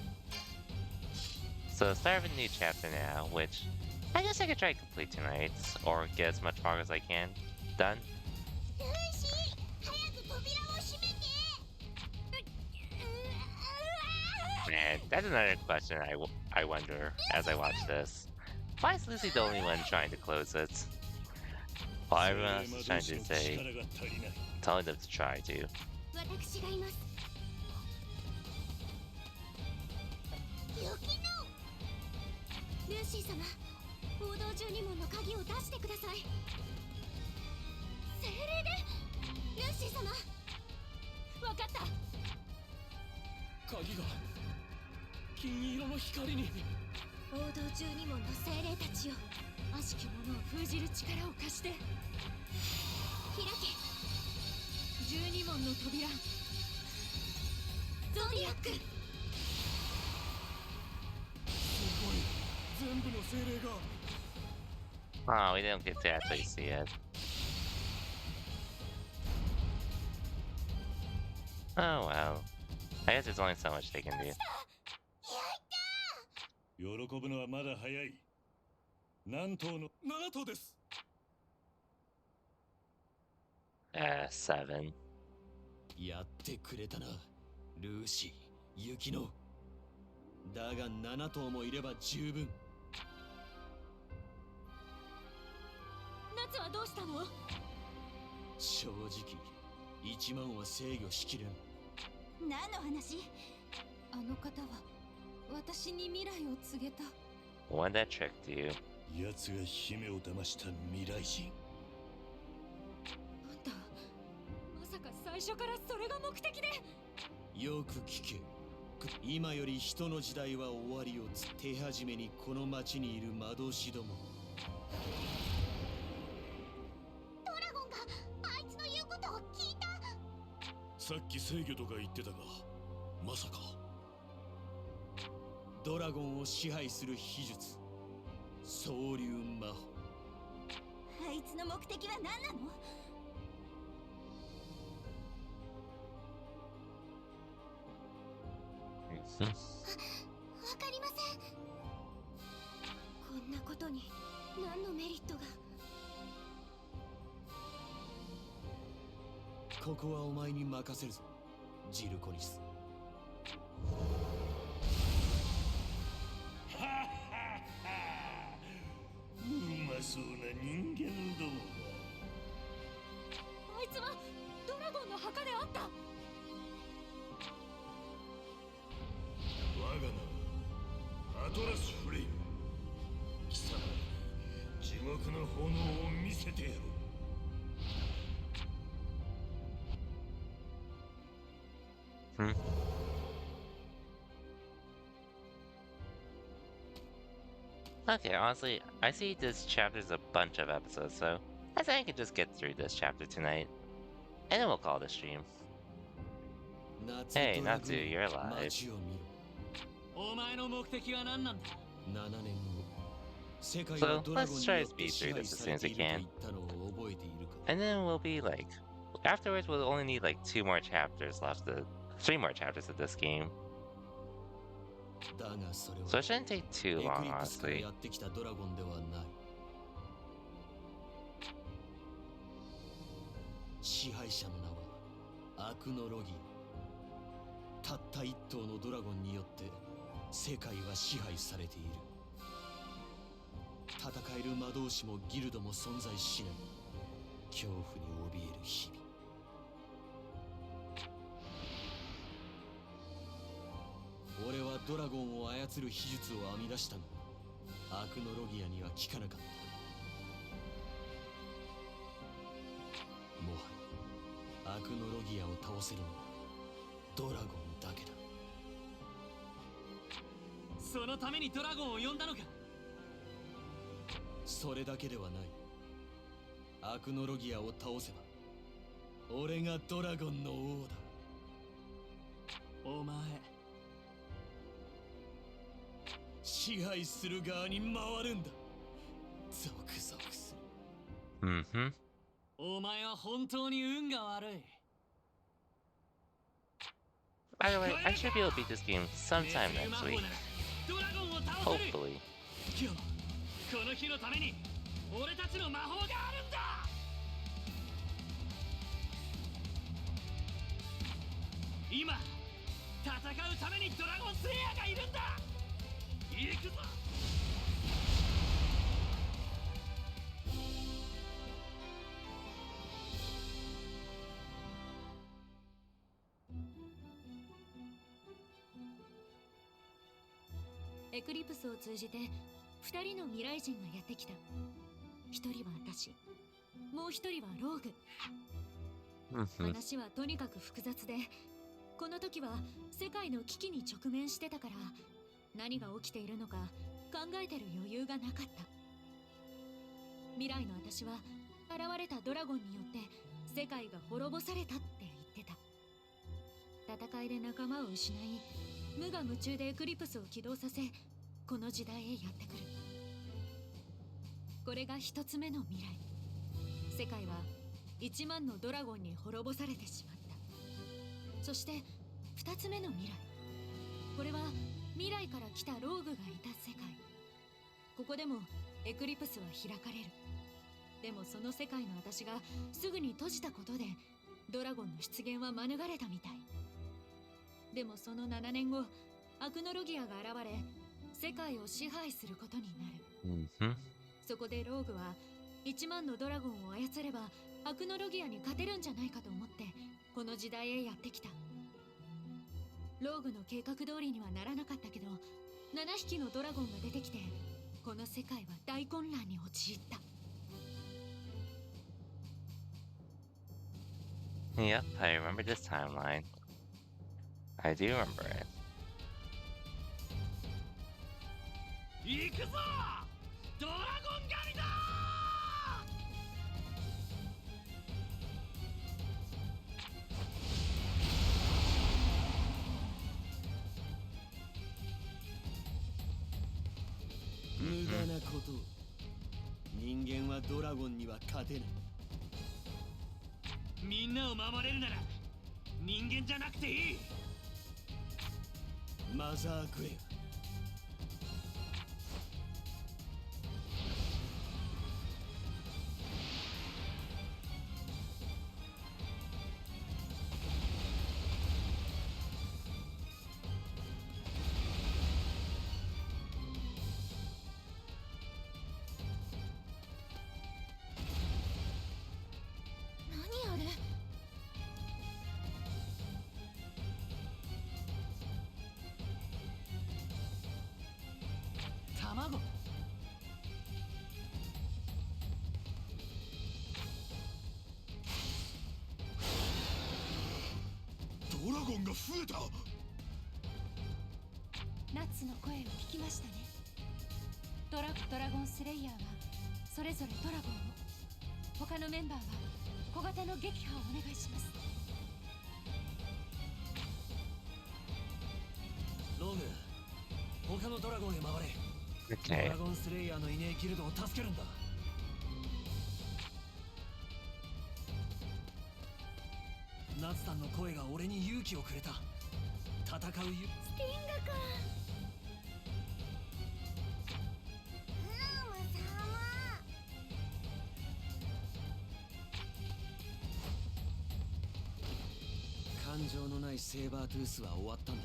So start of a new chapter now, which I guess I could try to complete tonight, or get as much progress as I can done. Man, that's another question I wonder as I watch this. Why is Lucy the only one trying to close it? While everyone else is trying to say, telling them to try to. 私がいます。ルーシー様、報道12門の鍵を出してください。精霊でルーシー様、わかった。鍵が金色の光に。報道12門の精霊たちよ、悪しき者を封じる力を貸して。開け、12門の扉。ゾディアック。すごい、全部の精霊が。Oh, we didn't get to actually see it. Oh well. I guess there's only so much they can do. 喜ぶのはまだ早い。何頭の7頭です。7. やってくれたな、ルーシー、ユキノ。だが7頭もいれば十分。夏はどうしたの？正直1万は制御しきれん。何の話？あの方は私に未来を告げた。 One that tricked you. 奴が姫を騙した未来人。あんたまさか最初からそれが目的で？よく聞け。今より人の時代は終わりを手始めにこの町にいる魔導士ども。ドラゴンがあいつの言うことを聞いた。さっき制御とか言ってたが、まさか。ドラゴンを支配する秘術、総流魔法。あいつの目的は何なの？わかりません。こんなことに何のメリットが。ここはお前に任せるぞ、ジルコニス。うまそうな人間どもあいつはドラゴンの墓であった。我が名はアトラスフレイム。貴様に地獄の炎を見せてやろう。Okay, honestly, I see this chapter's a bunch of episodes, so I think I can just get through this chapter tonight. And then we'll call it a stream. Hey, Natsu, you're alive. お前の目的は何なんだ7年後、世界 So はドラゴン let's に try よ to って speed 支 through 配 this as さ soon れ as て we いると can. 言ったのを覚えているか。 And then we'll be like, afterwards we'll only need like 2 more chapters left, 3 more chapters of this game. だがそれ So は it shouldn't take too エク long, リプスから honestly. やってきたドラゴンではない。支配者の名はアクノロギア。たった一頭のドラゴンによって世界は支配されている。戦える魔導士もギルドも存在しない。恐怖に怯える日々。俺はドラゴンを操る秘術を編み出したが、アクノロギアには効かなかった。もはやアクノロギアを倒せるのはドラゴンだけだ。そのためにドラゴンを呼んだのか。それだけではない。アクノロギアを倒せば俺がドラゴンの王だ。お前支配する側に回るんだ。ゾクゾクする。Mm-hmm. お前は本当に運が悪い。 By the way, I should be able to beat this game sometime next week. ドラゴンを倒せる。 Hopefully. 今日この日のために俺たちの魔法があるんだ。今戦うためにドラゴンスレイヤーがいるんだ。行くぞ。エクリプスを通じて2人の未来人がやってきた。1人は私、もう1人はローグ。 Mm-hmm. 話はとにかく複雑で、この時は世界の危機に直面してたから、何が起きているのか考えてる余裕がなかった。未来の私は現れたドラゴンによって世界が滅ぼされたって言ってた。戦いで仲間を失い、無我夢中でエクリプスを起動させ、この時代へやってくる。これが一つ目の未来。世界は1万のドラゴンに滅ぼされてしまった。そして2つ目の未来。これは未来から来たローグがいた世界。ここでもエクリプスは開かれる。でもその世界の私がすぐに閉じたことでドラゴンの出現は免れたみたい。でもその7年後、アクノロギアが現れ世界を支配することになる。Mm-hmm. そこでローグは1万のドラゴンを操ればアクノロギアに勝てるんじゃないかと思ってこの時代へやってきた。ローグの計画通りにはならなかったけど、7匹のドラゴンが出てきてこの世界は大混乱に陥った。 Yep, I remember this timeline. I do remember it. 行くぞドラゴン狩りだ無駄なこと。人間はドラゴンには勝てない。みんなを守れるなら人間じゃなくていい。マザークエア。何あれ。卵。ドラゴンが増えた。ナッツの声を聞きましたね。ドラゴンスレイヤーはそれぞれドラゴンを、他のメンバーは小型の撃破をお願いします。ローグ、他のドラゴンへ回れ。 Okay. ドラゴンスレイヤーのいねえギルドを助けるんだ。ナツさんの声が俺に勇気をくれた。戦うスティングか。感情のないセーバートゥースは終わったんだ。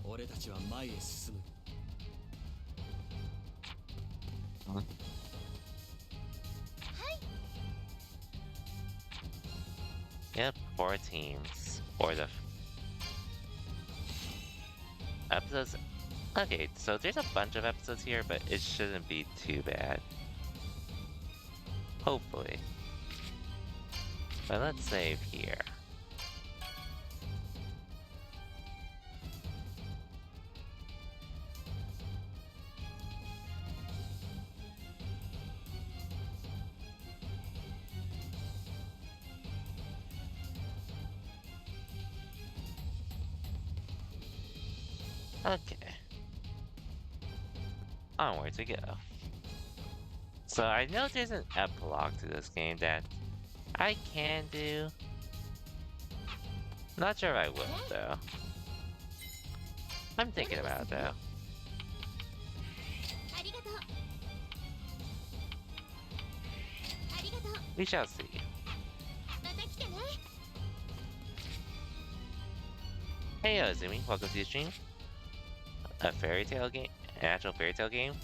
俺たちは前へ進む。 Yep, 4 teams. For the episodes. Okay, so there's a bunch of episodes here, but it shouldn't be too bad. Hopefully. But let's save here. Okay. Onward we go. So I know there's an epilogue to this game that I can do. Not sure if I will though. I'm thinking about it though. ありがとう。ありがとう。 We shall see. また来てね。 Hey Ozumi, welcome to the stream. A fairy tale game? An actual fairy tale game?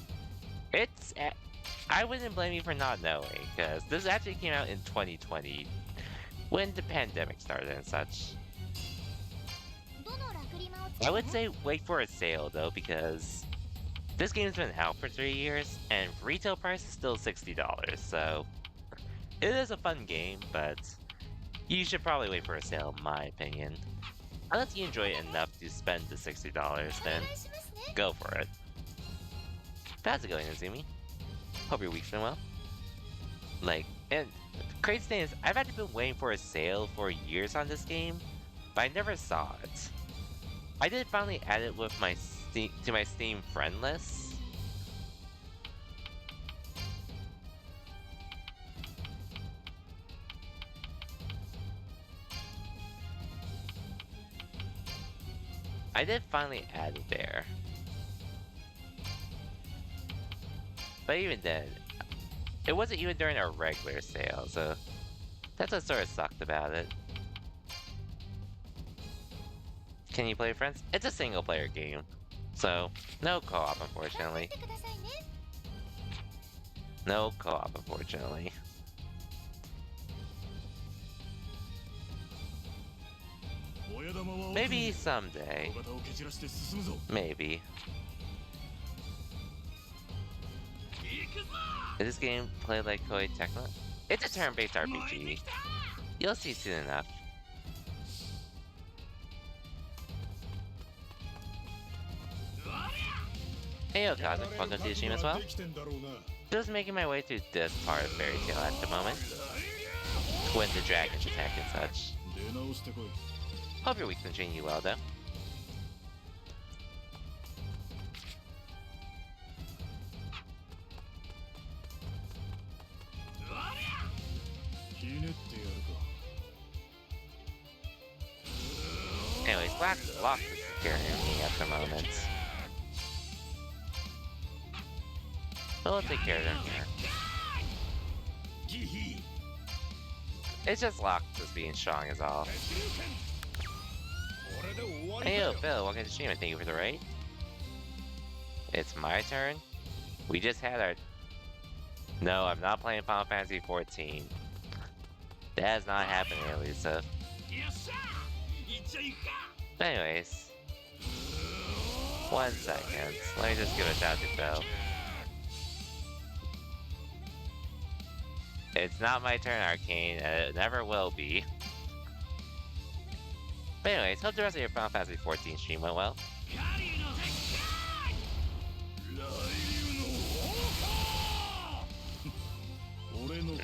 I wouldn't blame you for not knowing, because this actually came out in 2020, when the pandemic started and such. どのラクリマを使う？ I would say wait for a sale though, because this game's been out for 3 years, and retail price is still $60, so it is a fun game, but you should probably wait for a sale in my opinion. Unless you enjoy it enough to spend the $60, then go for it. How's it going, Azumi? Hope your week's been well. Like, and crazy thing is, I've actually been waiting for a sale for years on this game, but I never saw it. I did finally add it with my Steam friend list. I did finally add it there. But even then, it wasn't even during a regular sale, so that's what sort of sucked about it. Can you play with friends? It's a single player game, so no co-op unfortunately. てくださいね No co-op unfortunately. Maybe someday. Maybe. Is this game played like Koei Tecmo? It's a turn-based RPG. You'll see soon enough. Hey yo, Cosmic, welcome to the stream as well. Just making my way through this part of Fairy Tail at the moment. When the dragons attack and such. Hope your week's been treating you well though. Anyways, Black Lock is scaring me at the moment. We'll take care of them here. It's just Locke just being strong is all. Hey yo, Phil, welcome to the stream and thank you for the raid. It's my turn? We just had our... No, I'm not playing Final Fantasy 14. That is not happening, Lisa. But anyways. 1 second. Let me just give a shout to Phil. It's not my turn, Arcane, and it never will be. But anyways, hope the rest of your Final Fantasy 14 stream went well.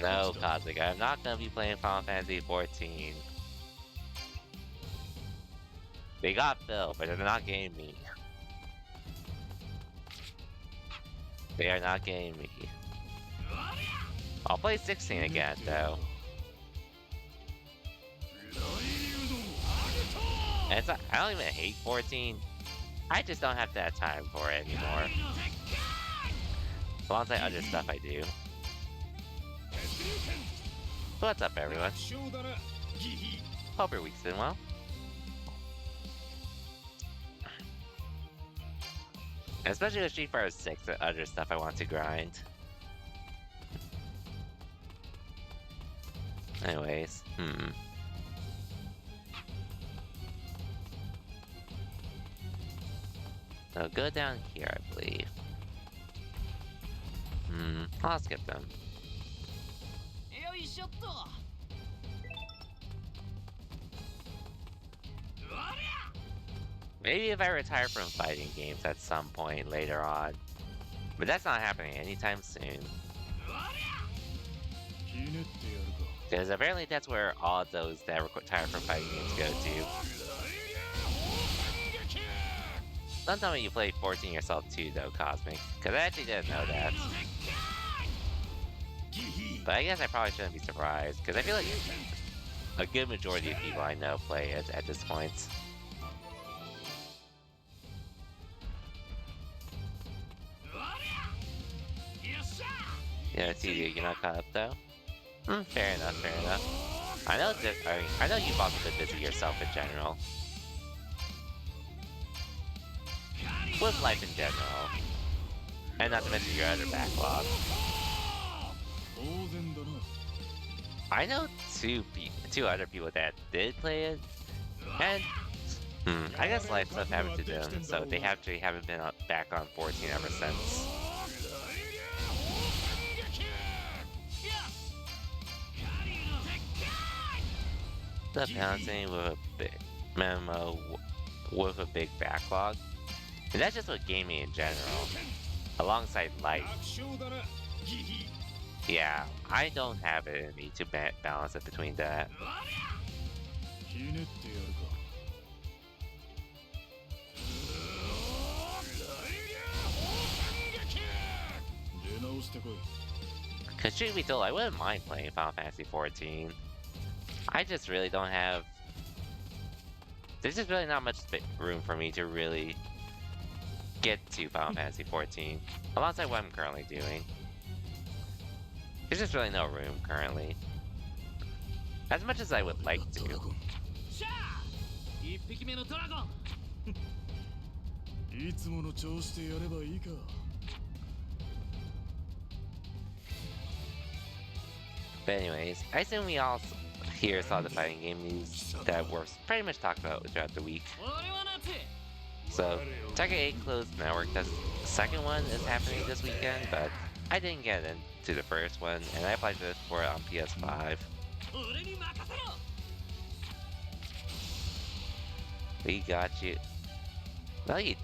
No, Cosmic, I'm not gonna be playing Final Fantasy 14. They got Phil, but they're not getting me. They are not getting me. I'll play 16 again, though. And it's not, I don't even hate 14. I just don't have that time for it anymore. Alongside other stuff I do. What's up, everyone? Hope your week's been well. Especially with Street Fighter 6 and other stuff I want to grind. Anyways, So go down here, I believe. I'll skip them. Maybe if I retire from fighting games at some point later on. But that's not happening anytime soon. Because apparently that's where all those that retire from fighting games go to. Don't tell me you played 14 yourself too though, Cosmic. Because I actually didn't know that. But I guess I probably shouldn't be surprised. Because I feel like a good majority of people I know play it at this point. Yeah, it's easy. You're not caught up though. Fair enough, fair enough. I know that, I know you've also been busy yourself in general. With life in general. And not to mention your other backlog. I know two other people that did play it. And, I guess life stuff happened to them, so they actually haven't been back on 14 ever since. The balancing with a big memo with a big backlog. And that's just with gaming in general. Alongside life. Yeah, I don't have it in me to balance it between that. Cause truth be told, I wouldn't mind playing Final Fantasy 14. I just really don't have there's just really not much room for me to really get to Final Fantasy 14, alongside what I'm currently doing. There's just really no room currently. As much as I would like to. シャー一匹目のドラゴンいつもの調子でやればいいか。But anyways, I assume we all here saw the fighting game news that were pretty much talked about throughout the week. 俺は夏 So, Tekken 8 closed network. The second one is happening this weekend, but I didn't get into the first one, and I applied for it on PS5. 俺に任せろ We got you. No, you.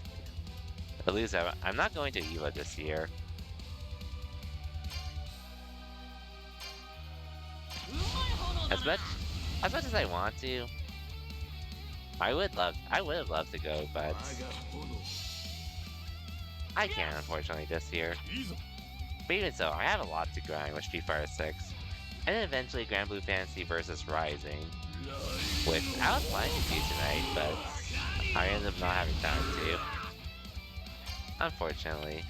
At least I'm not going to EVA this year. うまい炎だ As な much as I want to, I would have loved to go, but 我が炎 I can't unfortunately this year. いいぞ。 But even so, I have a lot to grind with Street Fighter 6, and then eventually Grand Blue Fantasy vs Rising, which I was planning to do tonight, but I ended up not having time to. Unfortunately.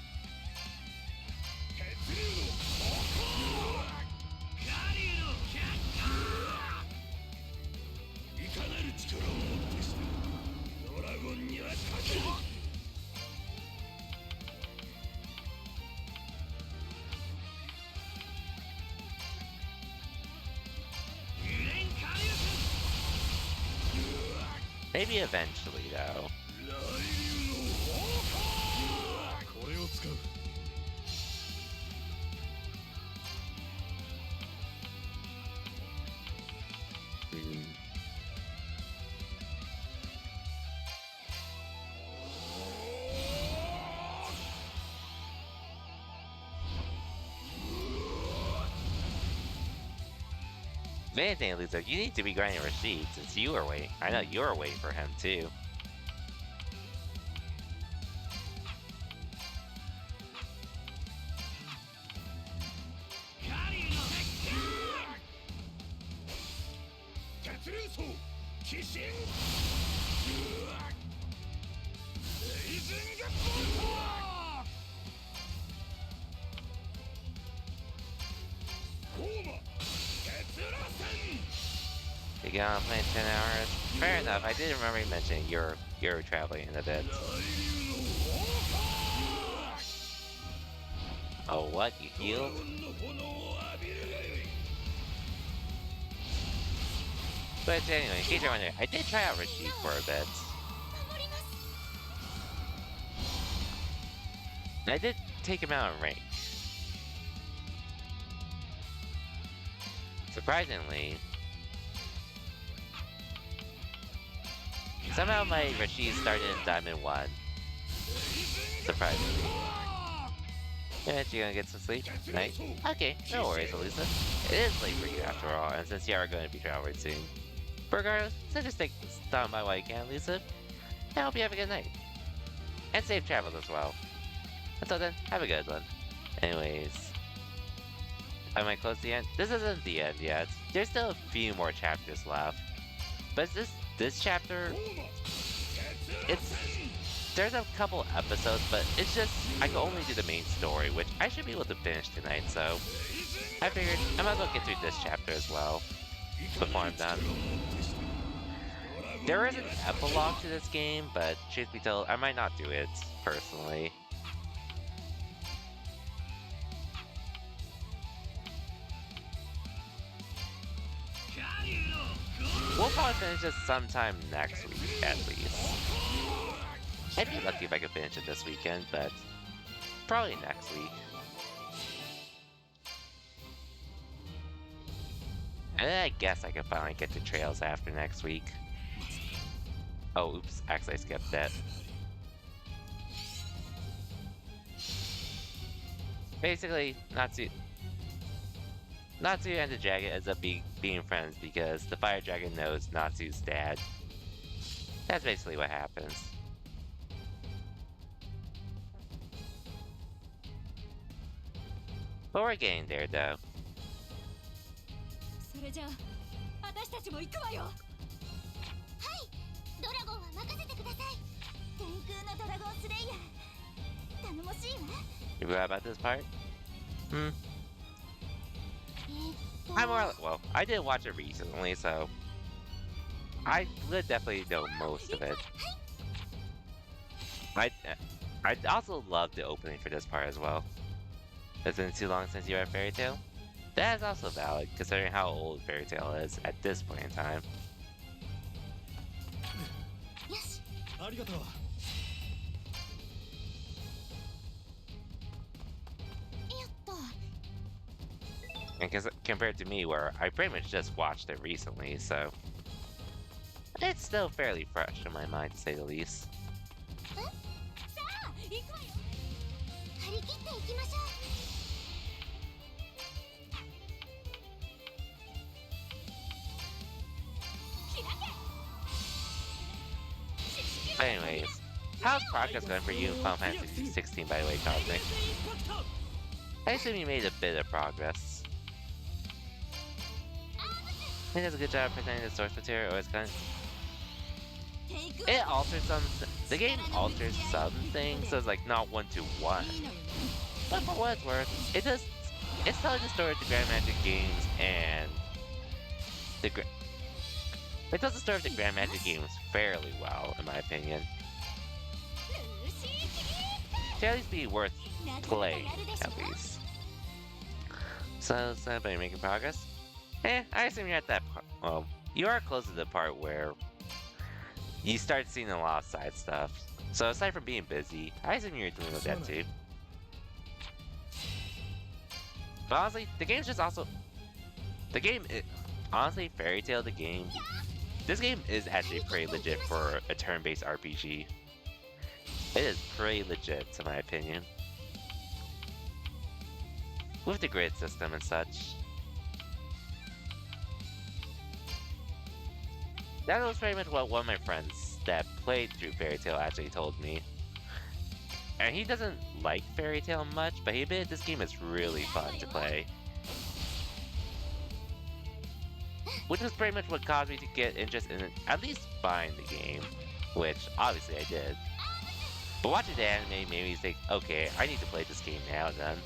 ガリュウのキャッいかなる力をもってしてドラゴンには勝てぬ。 レンカリュウ Maybe eventually, though. これを使う。 Hmm. If anything, Lisa, you need to be grinding Rashid since you were waiting. I know you were waiting for him too. You get on a plane 10 hours? Fair enough, I did remember you mentioning you're traveling in a bit. Oh, what? You healed? But anyway, in case you're wondering, I did try out Rashid for a bit. I did take him out in range. Surprisingly, somehow my Rashid started in Diamond 1. Surprisingly. Yeah, you gonna get some sleep? Night? Okay, no worries, Elisa. It is late for you after all, and since you are going to be traveling soon. Regardless, so just stop by while you can, Lisa. I hope you have a good night. And safe travels as well. Until then, have a good one. Anyways. Am I close to the end? This isn't the end yet. There's still a few more chapters left. But this chapter... There's a couple episodes, but it's just... I can only do the main story, which I should be able to finish tonight, so... I figured I might as well get through this chapter as well. Before I'm done. There is an epilogue to this game, but truth be told, I might not do it, personally. We'll probably finish this sometime next week, at least. I'd be lucky if I could finish it this weekend, but probably next week. And then I guess I can finally get to Trails after next week. Oh, oops, actually I skipped that. Basically, Natsu and the dragon ends up being friends because the fire dragon knows Natsu's dad. That's basically what happens. But we're getting there, though. それじゃあ私たちも行くわよ。はい。ドラゴンは任せてください。天空のドラゴンスレイヤー、頼もしいわ。 You forgot about this part? Hmm. I'm more well. I did watch it recently, so I would definitely know most of it. I I also love the opening for this part as well. It's been too long since you read Fairy Tail. That is also valid, considering how old Fairy Tail is at this point in time. よし。ありがとう。よっと。 And compared to me, where I pretty much just watched it recently, so it's still fairly fresh in my mind, to say the least. さあ、行くわよ。張り切っていきましょう。But anyways, how's progress going for you in Final Fantasy 16, by the way, Cosmic? I assume you made a bit of progress. I think does a good job presenting the source material, or it's kind of... It alters some... The game alters some things, so it's like not one-to-one. But for what it's worth, it does... It's telling the story of the Grand Magic games and... It tells the story of the Grand Magic games fairly well, in my opinion. Should at least be worth playing, at least. So, is anybody making progress? I assume you're at that part. Well, you are close to the part where you start seeing a lot of side stuff. So, aside from being busy, I assume you're doing with that too. But honestly, the game's just also... The game is... Honestly, Fairy Tail, the game... This game is actually pretty legit for a turn-based RPG. It is pretty legit, in my opinion. With the grid system and such. That was pretty much what one of my friends that played through Fairy Tail actually told me. And he doesn't like Fairy Tail much, but he admitted this game is really fun to play. Which was pretty much what caused me to get interested in at least buying the game, which obviously I did. But watching the anime made me think, okay, I need to play this game now then.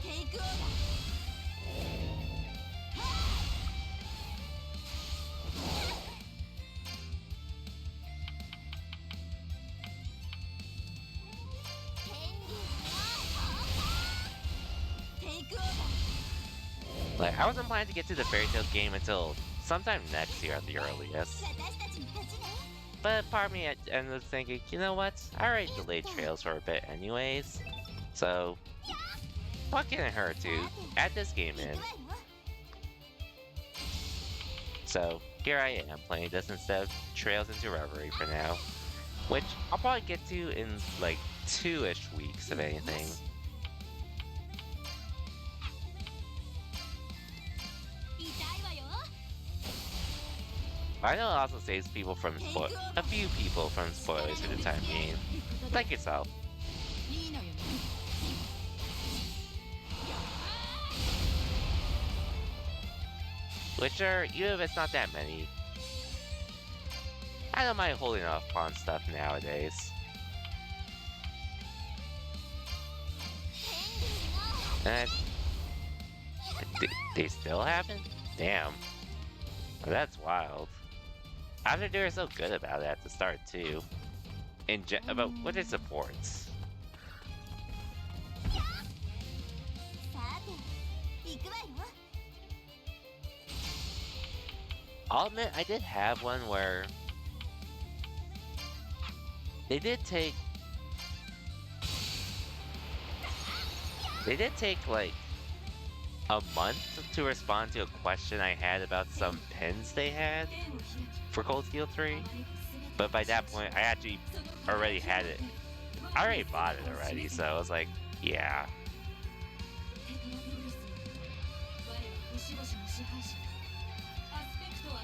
Like, I wasn't planning to get to the Fairy Tail game until sometime next year at the earliest. But part of me ended up thinking, you know what? I already delayed Trails for a bit anyways. So, what can it hurt to add this game in? So, here I am playing this instead of Trails into Reverie for now. Which I'll probably get to in like 2-ish weeks if anything. I know it also saves people from a few people from spoilers for the time being. Like yourself. Which are, even if it's not that many, I don't mind holding off on stuff nowadays. And they still haven't? Damn. That's wild. After they were so good about it at the start too. About what it supports. I'll admit, I did have one where they did take like a month to respond to a question I had about some pins they had for Cold Steel 3. But by that point, I actually already had it. I already bought it already, so I was like, yeah.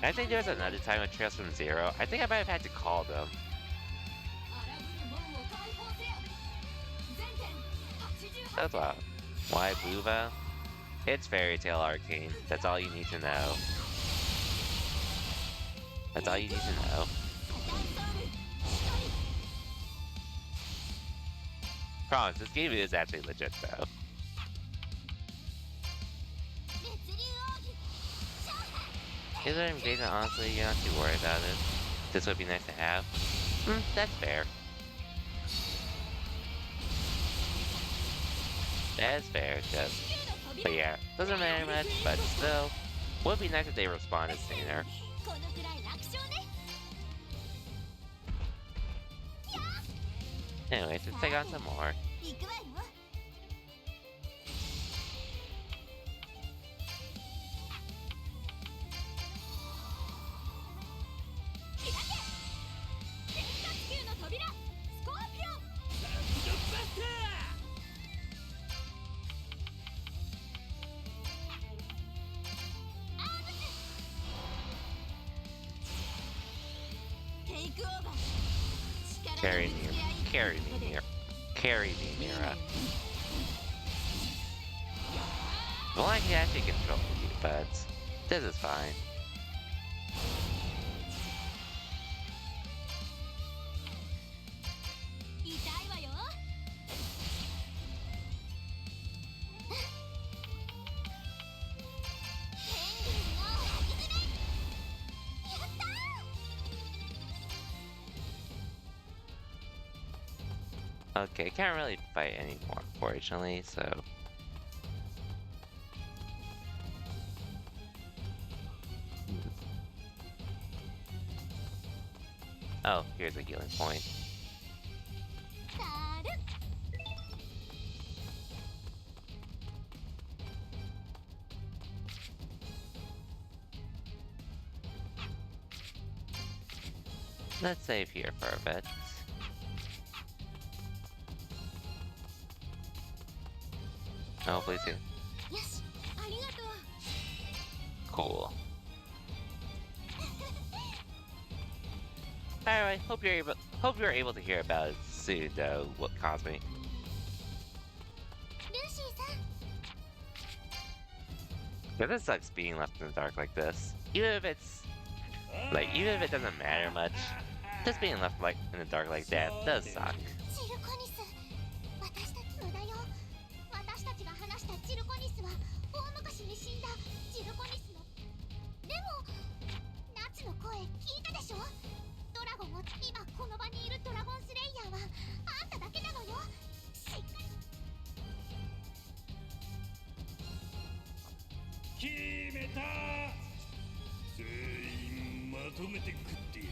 I think there was another time with Trails from Zero. I think I might have had to call them. That's wild. Why Buva? It's Fairy Tail Arcane. That's all you need to know. That's all you need to know. Promise, this game is actually legit though. 烈竜奥義勝敗 Is there an invasion? Honestly, you're not too worried about it. This would be nice to have. That's fair. That's fair, cause... But yeah, doesn't matter much, but still, would be nice if they responded sooner. このくらい楽勝ね Anyways, let's take on some more. 行くわよ 開け天下地球の扉スコーピオン テイクオーバー Carry me, carry me, Mira. Carry me, Mira. Well, I can actually control you, but this is fine. 痛いわよ天竜の吐き爪やったー Okay, can't really fight anymore, unfortunately, so... Oh, here's a healing point. さる Let's save here for a bit. Hopefully soon. よしありがとう Cool. Alright, hope you're able to hear about it soon though, what caused me. ルーシーさん But this sucks being left in the dark like this. Even if it's even if it doesn't matter much, just being left like in the dark like that does suck. ジルコニス私たちのだよ私たちが話したジルコニスは大昔に死んだジルコニスのでもナツの声聞いたでしょドラゴンを今この場にいるドラゴンスレイヤーはあんただけなのよしっかり決めた全員まとめて食ってやる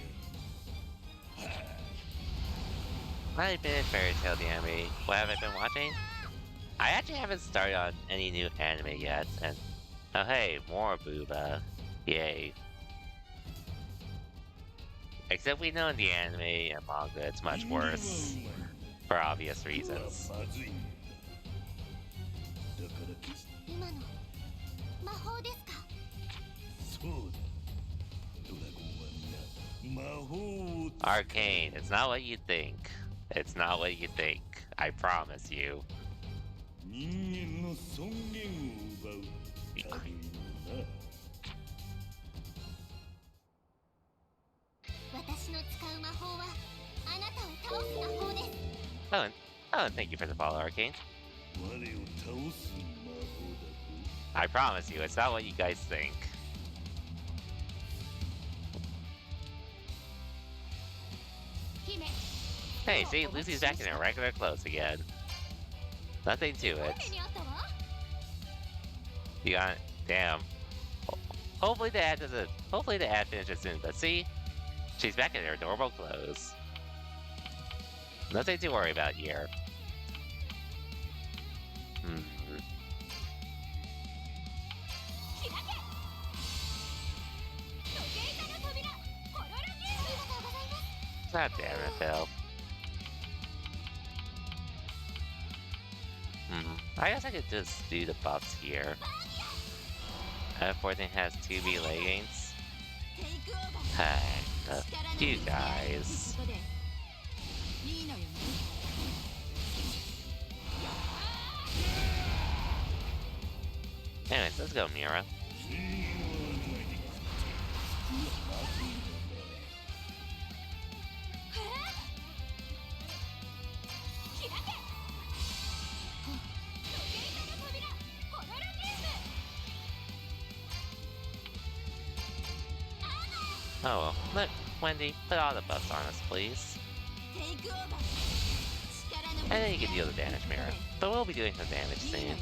I finished Fairy Tail the anime. What have I been watching? I actually haven't started on any new anime yet, and oh hey, more Booba. Yay. Except we know in the anime and manga it's much worse. For obvious reasons. まずいんだだから決し今の魔法ですかそうだドラゴンはな魔法を Arcane, it's not what you think. It's not what you think. I promise you. 人間の尊厳を奪う類のな私の使う魔法はあなたを倒す魔法です Oh, thank you for the follow, Arcane. 我を倒す魔法だ I promise you, it's not what you guys think. 姫 Hey, see, Lucy's back in her regular clothes again. Nothing to お it. 手にあったわ You got it. Damn. Hopefully the ad doesn't. Hopefully the ad finishes soon. But see, she's back in her normal clothes. Nothing to worry about here. Hmm. 開け時計座の扉ホロロギューありがとうございます God damn it, Phil. I guess I could just do the buffs here. F14 has 2B leggings. テイクオーバー Hey, you guys. いいのよね Anyways, let's go, Mira. 開け Oh well. Look, Wendy, put all the buffs on us, please. And then you can deal the damage, Mira. But we'll be doing some damage soon.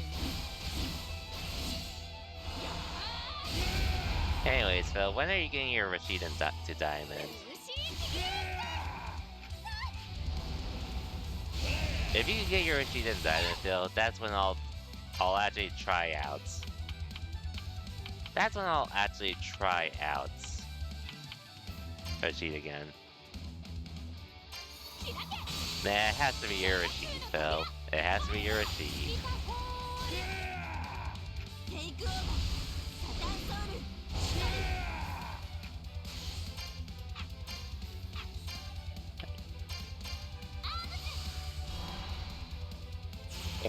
Anyways, Phil, when are you getting your Rashida to Diamond? If you can get your Rashida to Diamond, Phil, that's when I'll actually try out. That's when I'll actually try out Rashid again. Nah, it has to be your Rashid, Phil. It has to be your Rashid.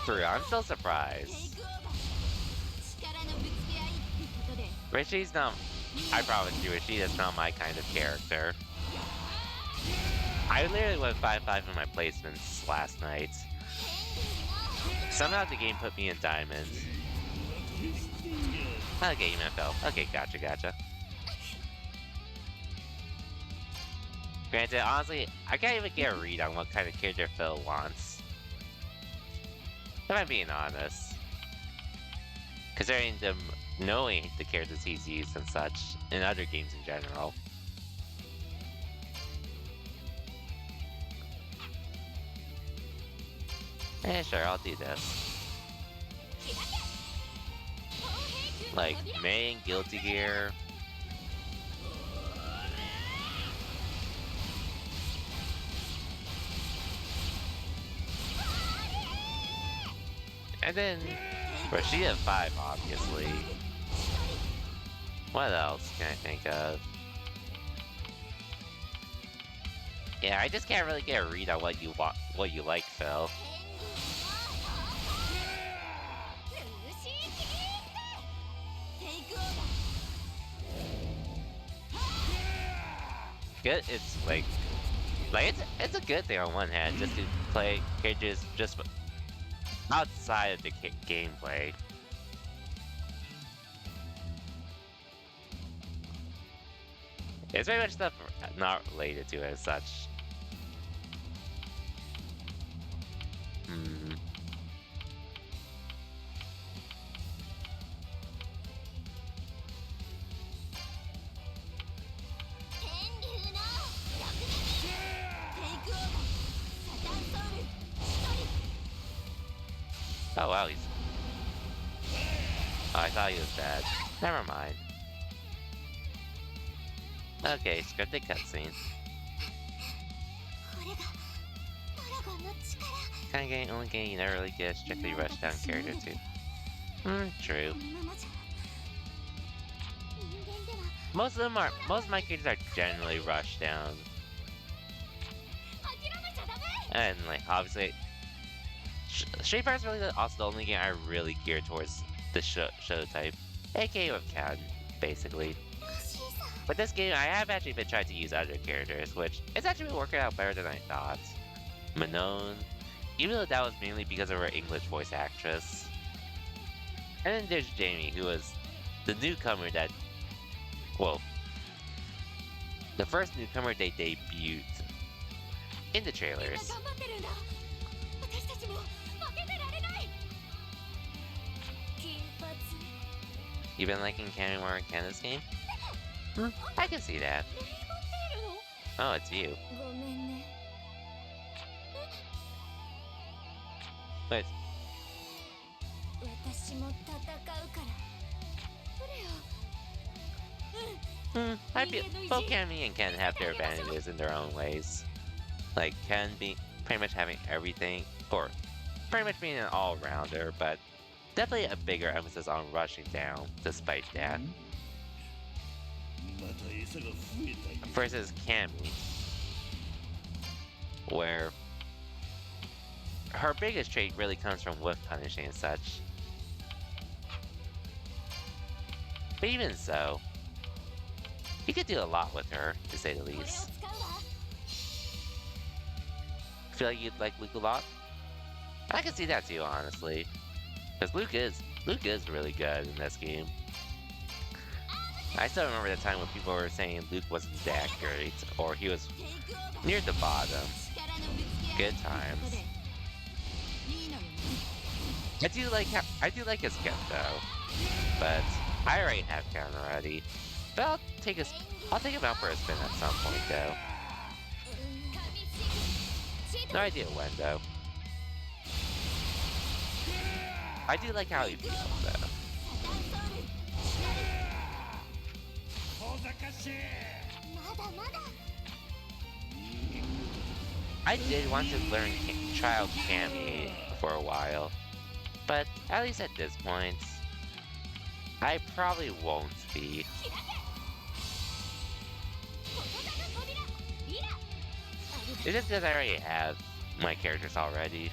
I'm still surprised. Rishi's not. I promise you, Rashid is not my kind of character. I literally went 5-5 in my placements last night. Somehow the game put me in diamonds. Okay, you meant Phil. Okay, gotcha. Granted, honestly, I can't even get a read on what kind of character Phil wants. If I'm being honest. Considering them knowing the characters he's used and such in other games in general. Eh, sure, I'll do this. Like, May and Guilty Gear. And then, Rashida 5, obviously. What else can I think of? Yeah, I just can't really get a read on what you want, what you like, Phil. Good, it's like it's a good thing on one hand, just to play characters just outside of the gameplay. It's very much stuff not related to it as such. Oh wow, he's... Oh, I thought he was bad. Never mind. Okay, scripted cutscene. Kinda game, only game you never really get a strictly rushed down character to. True. Most of my characters are generally rushed down. And like, obviously, Street Fighter is really also the only game I really gear towards the show type, aka with Ken, basically. But this game, I have actually been trying to use other characters, which it's actually been working out better than I thought. Manon, even though that was mainly because of her English voice actress. And then there's Jamie, who was the newcomer that, well, the first newcomer they debuted in the trailers. You been liking Ken more in Canada's game? I can see that. Oh, it's you. But... I feel both Cammy and Ken have their advantages in their own ways. Like, Ken pretty much having everything, or pretty much being an all-rounder, but definitely a bigger emphasis on rushing down, despite that. Versus Cammy, where her biggest trait really comes from whiff punishing and such. But even so, you could do a lot with her, to say the least. Feel like you'd like Luke a lot? I can see that too, honestly. Because Luke is really good in this game. I still remember the time when people were saying Luke wasn't that great, or he was near the bottom. Good times. I do like his gift though, but I already have Karen already. But I'll take him out for a spin at some point though. No idea when though. I do like how he feels though. I did want to learn Child Cammy for a while, but at least at this point, I probably won't be. It's just because I already have my characters already.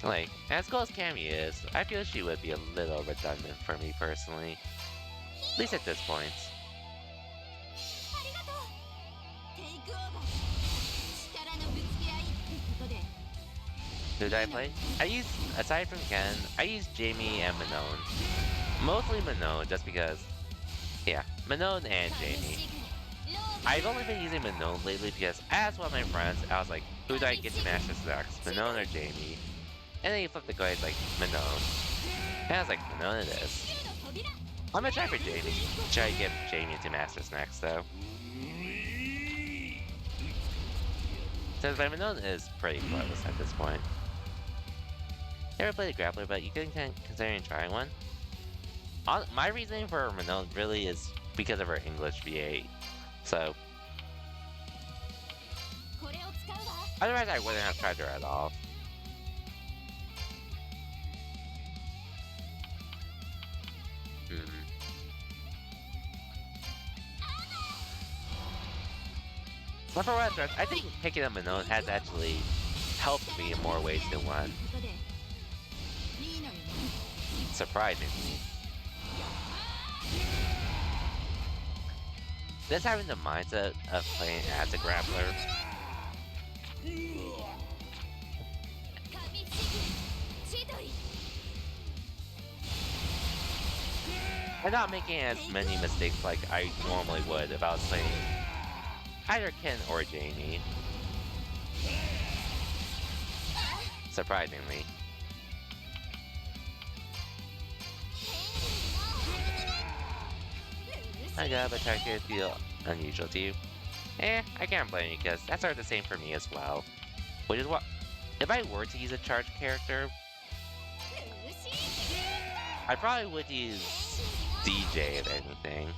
Like, as cool as Cammy is, I feel she would be a little redundant for me personally. At least at this point. Who did I play? Aside from Ken, I use Jamie and Minone. Mostly Minone, just because, yeah, Minone and Jamie. I've only been using Minone lately because I asked one of my friends, I was like, who do I get to master next, Minone or Jamie? And then he flipped the coin, like, Minone. And I was like, Minone it is. I'm gonna try for Jamie. Try to get Jamie to Masters next, though. Since my Minone is pretty close at this point. Never played a grappler, but you could consider trying one. My reasoning for Minone really is because of her English VA. So, otherwise I wouldn't have tried her at all. But for what it's worth, I think picking up Minone has actually helped me in more ways than one. Surprisingly. Just having the mindset of playing as a grappler. And not making as many mistakes like I normally would if I was playing either Ken or Jamie. Surprisingly. I got a character feel unusual to you. I can't blame you because that's sort of the same for me as well. Which is what, if I were to use a charged character, I probably would use DJ if anything.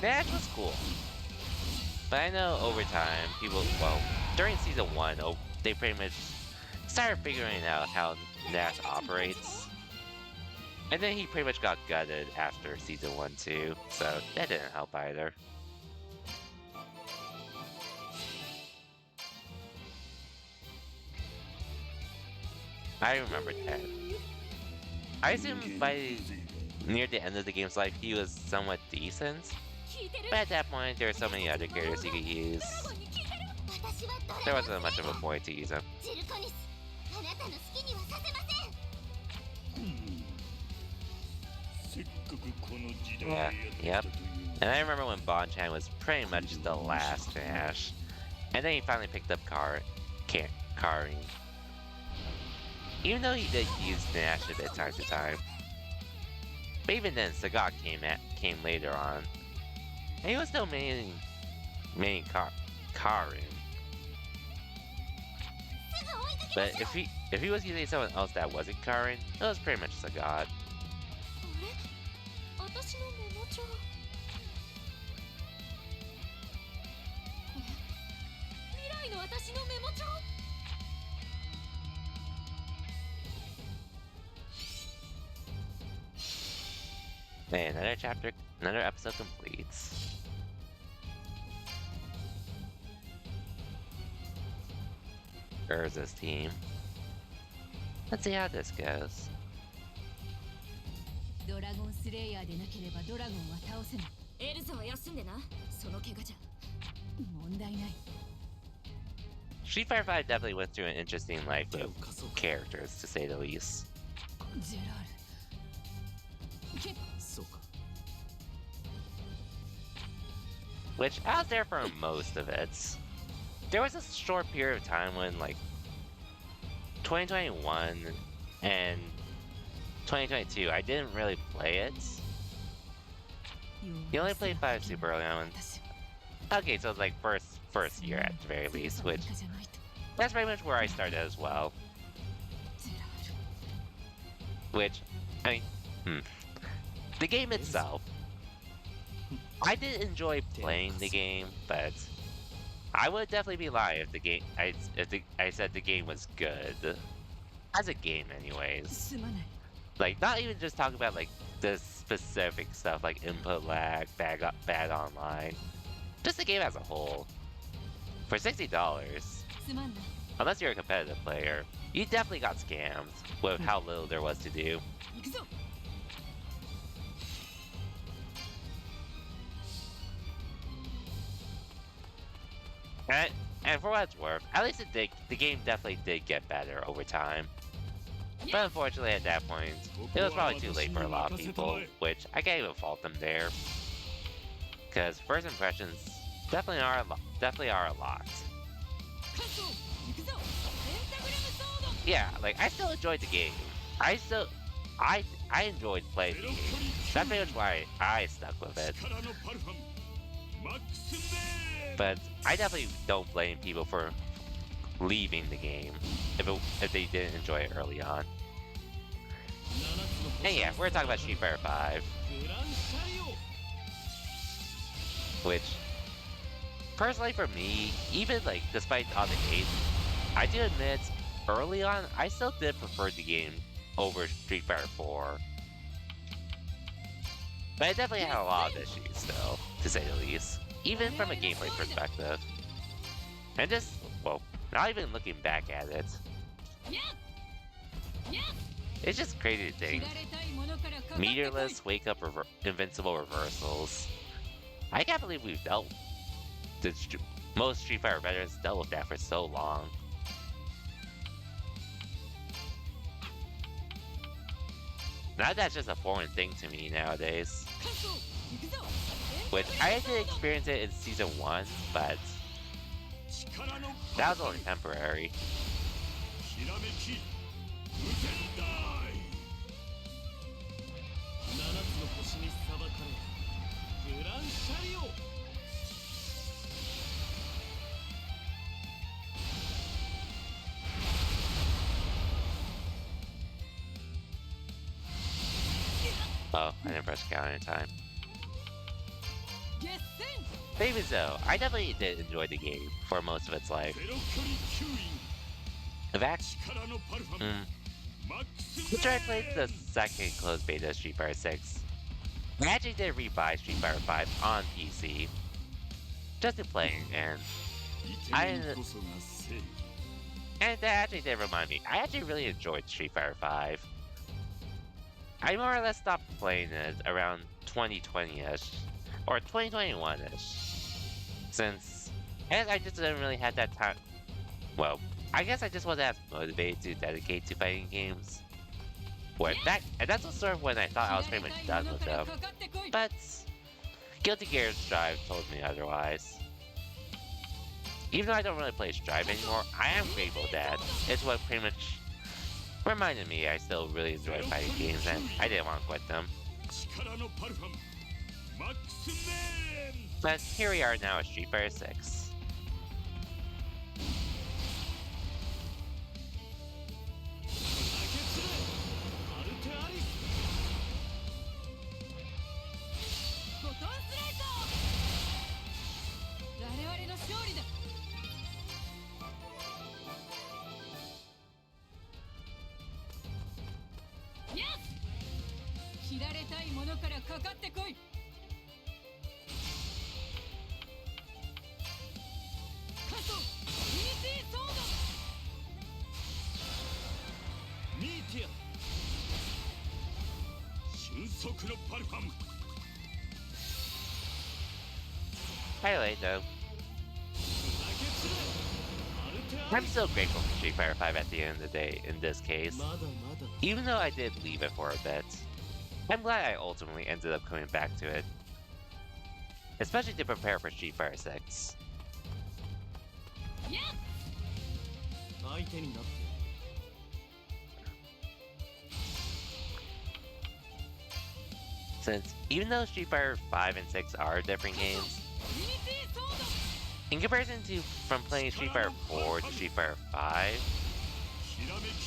That was cool. But I know over time, people, well, during season 1, they pretty much started figuring out how Nash operates. And then he pretty much got gutted after season 1 too, so that didn't help either. I remember Ted. I assume by near the end of the game's life he was somewhat decent, but at that point there were so many other characters you could use. There wasn't much of a point to use him. Yeah, yep. And I remember when Bonchan was pretty much the last Nash. And then he finally picked up Karin. Even though he did use Nash a bit time to time. But even then, Sagat came later on. And he was still main Karin. But if he was using someone else that wasn't Karin, it was pretty much Sagat. Man, another episode completes. Urza's team. Let's see how this goes. Street Fighter 5 definitely went through an interesting life 手 of を貸そうか characters, to say the least. ジェラールけそうか Which I was there for most of it. There was a short period of time when, like, 2021 and 2022, I didn't really play it. You only played 5 super early on. Okay, so it's like first year at the very least, which that's pretty much where I started as well. Which, I mean, the game itself, I did enjoy playing the game, but I would definitely be lying if the game, I said the game was good. As a game, anyways. すまない Like, not even just talking about like the specific stuff like input lag, bad online. Just the game as a whole. For $60, すまんな unless you're a competitive player, you definitely got scammed with how little there was to do. 行くぞ And for what it's worth, at least the game definitely did get better over time. But unfortunately, at that point, it was probably too late for a lot of people, which I can't even fault them there. Because first impressions definitely are a lot. カット行くぞペンタグラムソード Yeah, like I still enjoyed the game. I enjoyed playing the game. That's pretty much why I stuck with it. 力のパルファンマックスメン But I definitely don't blame people for leaving the game if they didn't enjoy it early on. And yeah, we're talking about Street Fighter 5, グランシャリオ which personally for me, even like despite all the hate, I do admit early on I still did prefer the game over Street Fighter 4. But it definitely had a lot of issues still, to say the least. Even from a gameplay perspective. And just, well, not even looking back at it, やっやっ it's just crazy to 切 think. られたいものからかかってこい Meterless, wake up, invincible reversals. I can't believe we've dealt. Most Street Fighter veterans dealt with that for so long. Now that's just a foreign thing to me nowadays. カット行くぞ Which I did experience it in season 1, but 力の that was only temporary. ひらめき無限大7つの星に裁かれグランシャリオ Oh, I didn't press counter in time. 決戦 But even so, I definitely did enjoy the game for most of its life. ゼロ距離吸引 In fact, 力のパルファン mm, マックス since I played the second closed beta of Street Fighter 6, I actually did rebuy Street Fighter 5 on PC. Just to play, and イケメンこそが正義 that actually did remind me, I actually really enjoyed Street Fighter 5. I more or less stopped playing it around 2020-ish, or 2021-ish, since I just didn't really have that time. Well, I guess I just wasn't as motivated to dedicate to fighting games. And that's sort of when I thought I was pretty much done with them. かかってこい But Guilty Gear Strive told me otherwise. Even though I don't really play Strive anymore, I am grateful that it's what pretty much reminded me I still really enjoy fighting games and I didn't want to quit them. 力のパルファンマックスメン But here we are now at Street Fighter 6. 負けつれアルテアリス ボトンスライド我々の勝利だ やっ切られたいものからかかってこいカットイニシーソードミーティア俊足のパルファン Highlight though. 負けつれアルテア I'm still grateful for Street Fighter 5 at the end of the day in this case. まだまだ Even though I did leave it for a bit. I'm glad I ultimately ended up coming back to it. Especially to prepare for Street Fighter 6. 相手になって Since even though Street Fighter 5 and 6 are different games, in comparison to from playing Street Fighter 4 to Street Fighter 5,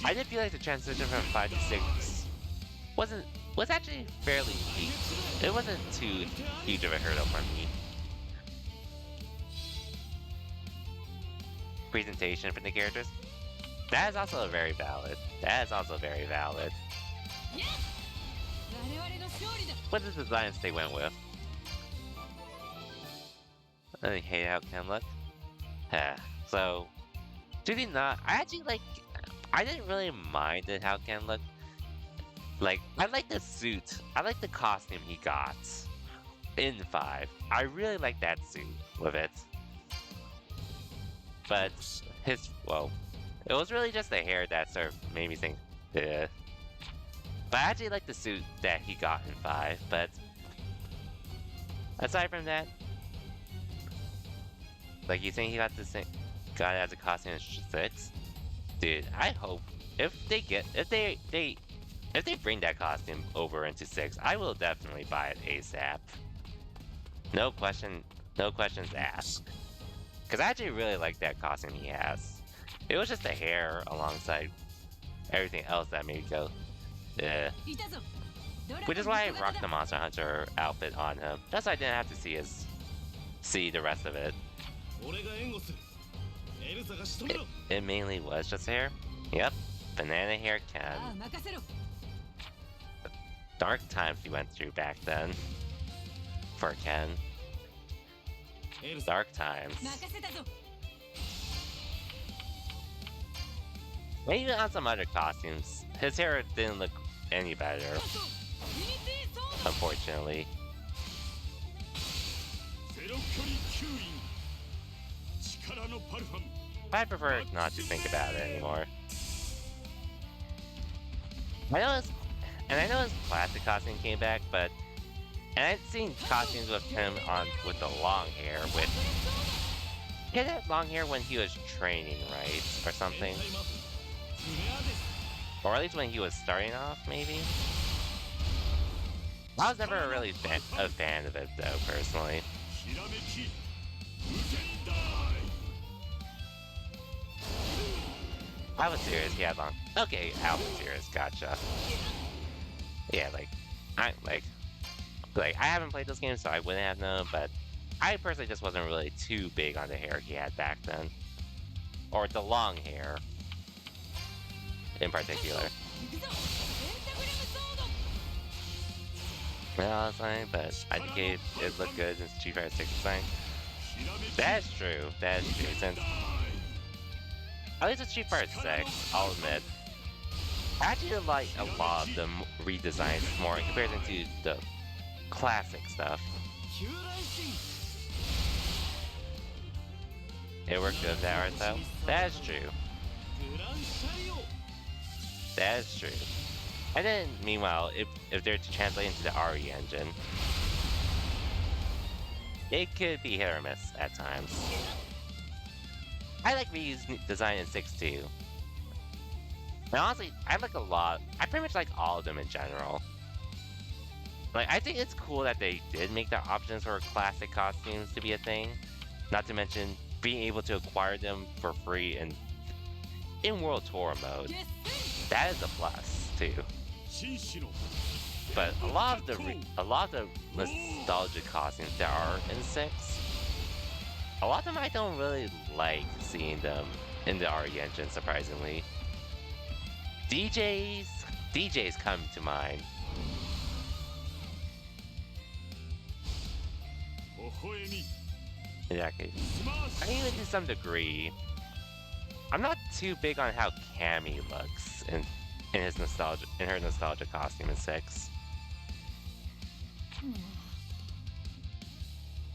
I did feel like the transition from 5 to 6 was actually fairly easy. It wasn't too huge of a hurdle for me. Presentation for the characters? That is also very valid. That is also very valid. What the designs they went with? I hate how Ken looked. So, truly not. I didn't really mind it how Ken looked. Like, I like the suit. I like the costume he got in 5. I really like that suit with it. But it was really just the hair that sort of made me think, ugh. But I actually like the suit that he got in 5, but aside from that, like you think he got got it as a costume in 6? Dude, I hope if they bring that costume over into 6, I will definitely buy it ASAP. No questions asked. Cause I actually really like that costume he has. It was just the hair alongside everything else that made me go, yeah. Which is why I rocked the Monster Hunter outfit on him. Just so I didn't have to see the rest of it. It mainly was just hair. Yep. Banana hair Ken. Dark times we went through back then. For Ken. Dark times. Maybe on some other costumes, his hair didn't look any better. Unfortunately. I prefer not to think about it anymore. I know his classic costume came back, but I'd seen costumes with him with the long hair. He had that long hair when he was training, right, or something, or at least when he was starting off, maybe. I was never really a fan of it though, personally. I was serious. He had long. Okay, I was serious. Gotcha. Yeah, I haven't played this game, so I wouldn't have known. But I personally just wasn't really too big on the hair he had back then, or the long hair in particular. No, it's fine, but I think it looked good in Street Fighter 6 design. That's true. That's true. Since at least in Street Fighter 6, I'll admit, I actually like a lot of the redesigns more in comparison to the classic stuff. It worked good with that art though. That's true. That's true. And then, meanwhile, if they're to translate into the RE engine, it could be hit or miss at times. I like Ryu's design in 6 too. And honestly, I pretty much like all of them in general. Like, I think it's cool that they did make the options for classic costumes to be a thing. Not to mention being able to acquire them for free in World Tour mode. That is a plus too. But a lot of the nostalgic costumes that are in 6, a lot of them I don't really like seeing them in the RE engine, surprisingly. DJs come to mind. In that case, I mean, to some degree, I'm not too big on how Cammy looks in her nostalgia costume in 6.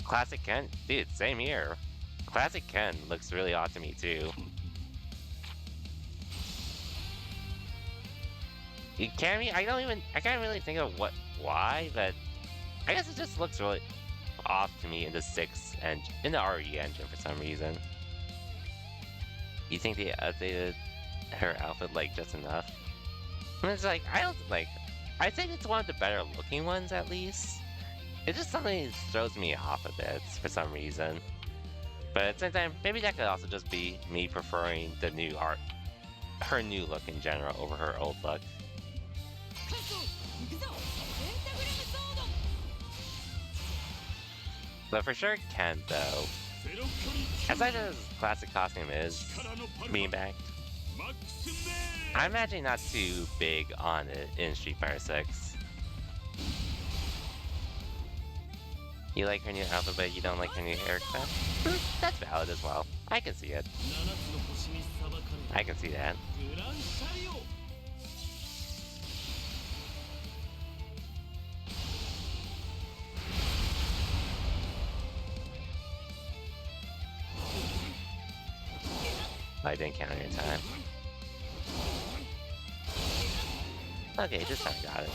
Classic Ken, dude, same here. Classic Ken looks really odd to me too. Cammy, I can't really think of why, but I guess it just looks really off to me in the 6 and in the RE engine for some reason. You think they updated her outfit like just enough? And it's like, I think it's one of the better looking ones at least. It just something throws me off a bit for some reason. But at the same time, maybe that could also just be me preferring the new art, her new look in general over her old look. But for sure, Ken though, as nice as his classic costume is, being back, I'm actually not too big on it in Street Fighter 6. You like her new outfit, but you don't like her new haircut? That's valid as well. I can see it. I can see that. I didn't count your time. Okay, this time I got it.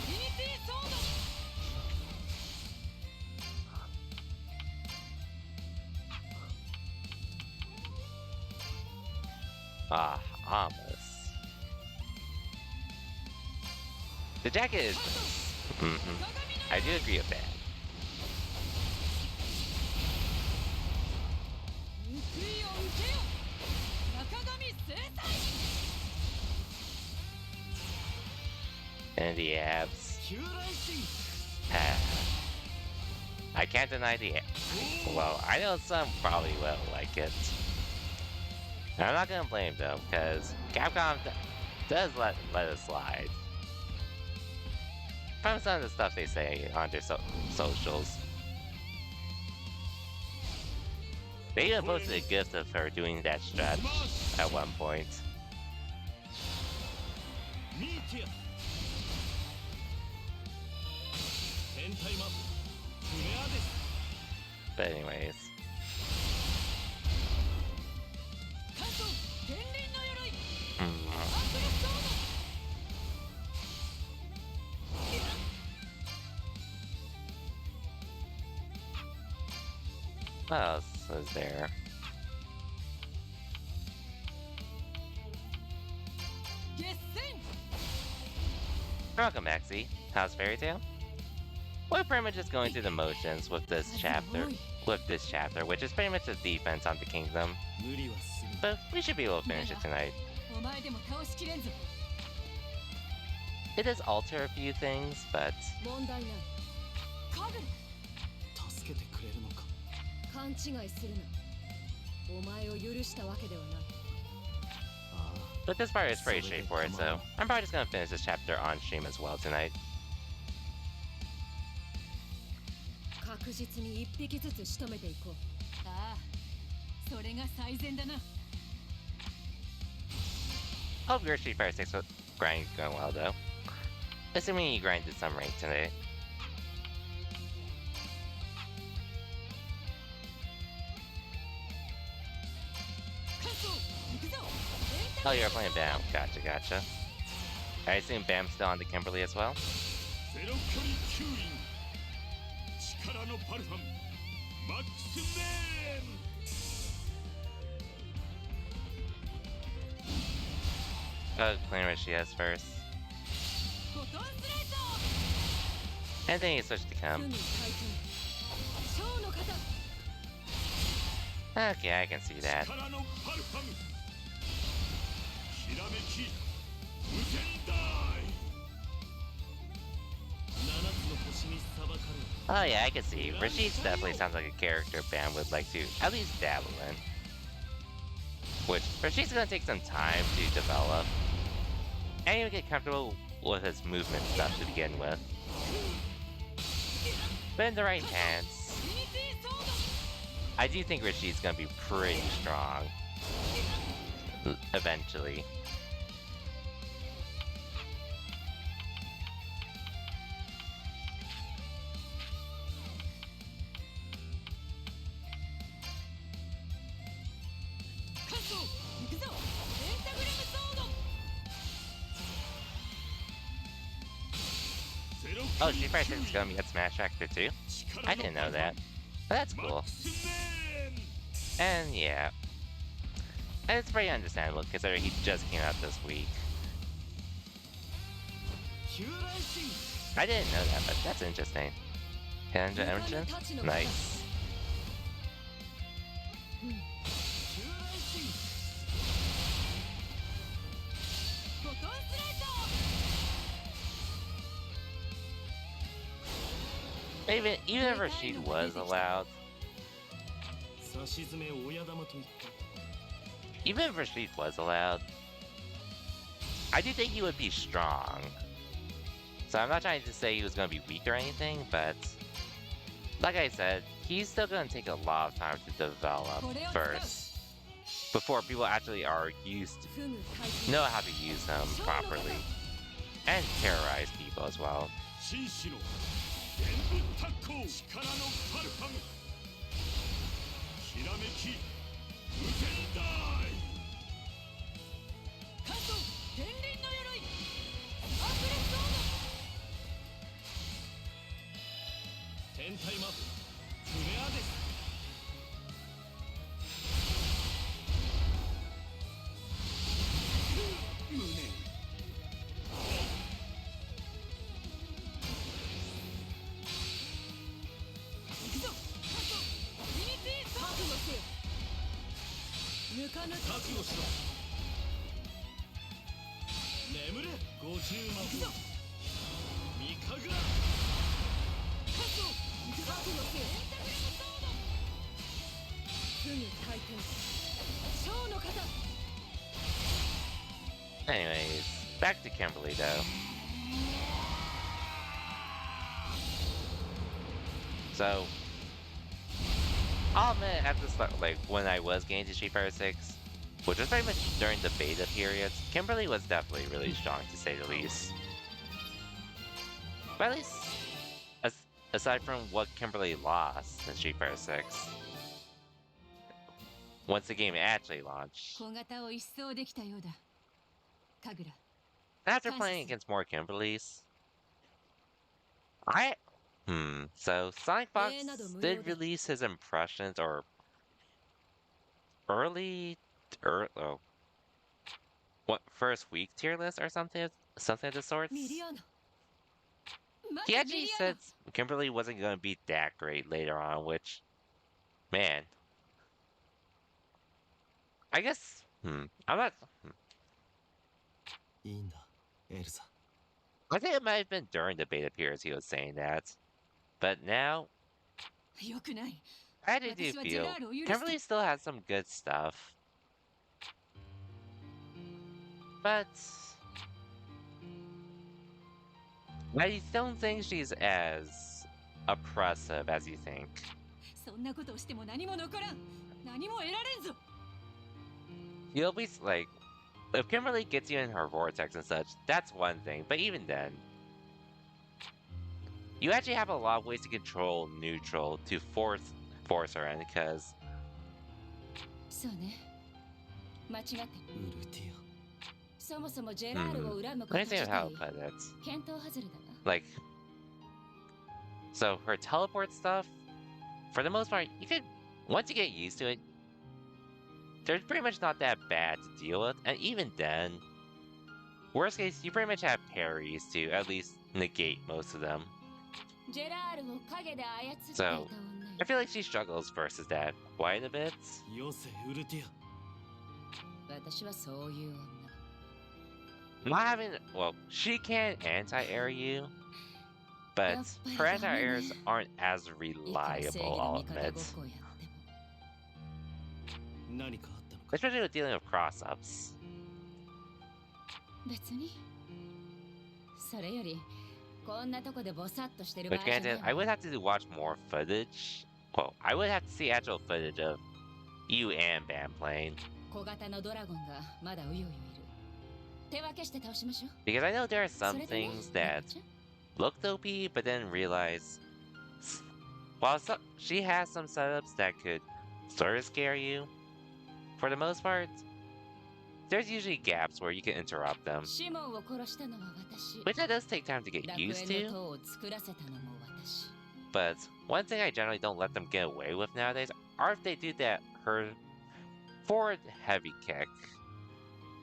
Ah, almost. The jacket is nice. I do agree with that. And the abs. I can't deny the abs. Well, I know some probably will like it. I'm not gonna blame them, because Capcom does let it slide. From some of the stuff they say on their socials. They even posted a gift of her doing that stretch at one point. But anyways. What else is there? Welcome, Maxie. How's Fairy Tail? We're pretty much just going through the motions with this chapter, which is pretty much the defense on the kingdom. But we should be able to finish it tonight. It does alter a few things, but... But this part is pretty straightforward, so I'm probably just gonna finish this chapter on stream as well tonight. Hope your Street Fighter 6 grind going well though. Assuming you grinded some rank today. Oh, you're playing Bam. Gotcha. I assume Bam's still on the Kimberly as well? Playing what she has first. And then you switch to Chem. Okay, I can see that. Oh yeah, I can see. Rashid's definitely sounds like a character Bam would like to at least dabble in. Which, Rashid's gonna take some time to develop. And he'll get comfortable with his movement stuff to begin with. But in the right hands, I do think Rashid's gonna be pretty strong. Eventually. Oh, Street Fighter 6 is gonna be at Smash Factor too? I didn't know that. But that's cool. And yeah. And it's pretty understandable considering he just came out this week. I didn't know that, but that's interesting. Tangent engine? Nice. Even if Rashid was allowed, even if Rashid was allowed, I do think he would be strong. So I'm not trying to say he was going to be weak or anything, but like I said, he's still going to take a lot of time to develop first before people actually are used to know how to use him properly and terrorize people as well. 電部特攻力のパルパムひらめき無限大関東天輪の鎧アフレスオード天体マブフレアです胸 覚悟しろ眠れ50万ミカグラ覚悟せすぐ回転小の型 Anyways, back to Kimberly though. So, I'll admit at the start, like when I was getting to Street Fighter 6, which was very much during the beta periods, Kimberly was definitely really strong to say the least. But at least, aside from what Kimberly lost in Street Fighter 6, once the game actually launched, after playing against more Kimberlys, so Sonic Fox did release his impressions or first week tier list or something of the sorts. He actually said Kimberly wasn't going to be that great later on, which, man, I guess, I'm not, I think it might have been during the beta periods he was saying that. But now, I do feel Kimberly still has some good stuff. But I don't think she's as oppressive as you think. You'll be like, if Kimberly gets you in her vortex and such, that's one thing. But even then, you actually have a lot of ways to control neutral to force her in, because let me think of how to put it. Like, so her teleport stuff, for the most part, you could, once you get used to it, they're pretty much not that bad to deal with, and even then, worst case, you pretty much have parries to at least negate most of them. So, I feel like she struggles versus that quite a bit. Not having, well, she can anti-air you, but her anti-airs aren't as reliable, I'll admit. Especially with dealing with cross-ups. Which granted, I would have to watch more footage. Well, I would have to see actual footage of you and Bam playing. Because I know there are some things that looked OP, but then realize, while she has some setups that could sort of scare you, for the most part, there's usually gaps where you can interrupt them, シモンを殺したのは私。 which it does take time to get 楽 used 園の to. 塔を作らせたのも私。 But one thing I generally don't let them get away with nowadays are if they do that her forward heavy kick.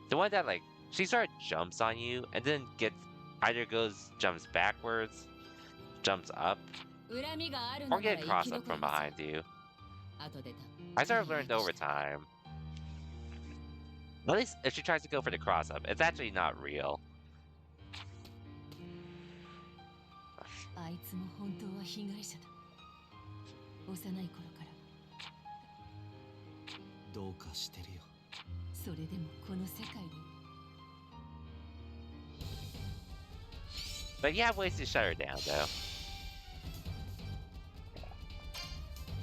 The one that like she sort of jumps on you and then jumps backwards, jumps up, 恨みがある or のなら get 生 cross き up 残 from りなさい behind you. 後でだ I sort of learned over time. At least if she tries to go for the cross up, it's actually not real. あいつも本当は被害者だ。幼い頃から。どうかしてるよ。それでもこの世界に。 But you have ways to shut her down, though.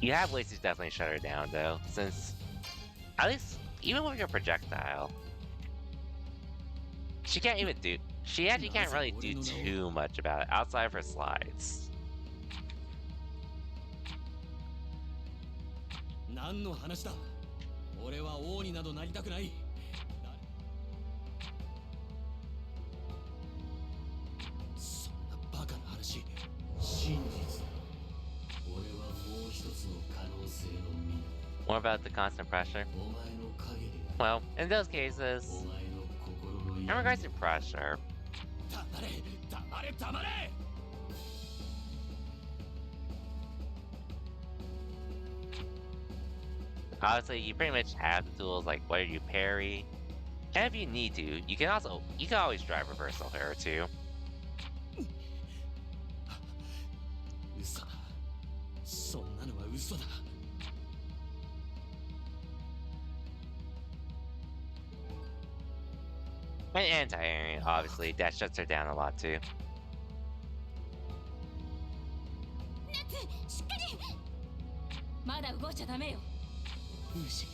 You have ways to definitely shut her down, though, since at least even with your projectile, she actually can't really do too much about it outside of her slides. 何の話だ。俺は王になどなりたくない。そんなバカな話。真実。俺はもう一つの可能性の身。 What about the constant pressure? お前の影で。 Well, in those cases, お前の心の in regards to pressure, 黙れ、黙れ、黙れ。 obviously you pretty much have the tools like whether you parry, and if you need to, you can always drive reversal here too. 嘘だ。そんなのは嘘だ。 And anti-aerial, obviously, that shuts her down a lot too. 夏しっかり。まだ動いちゃダメよ。ルーシ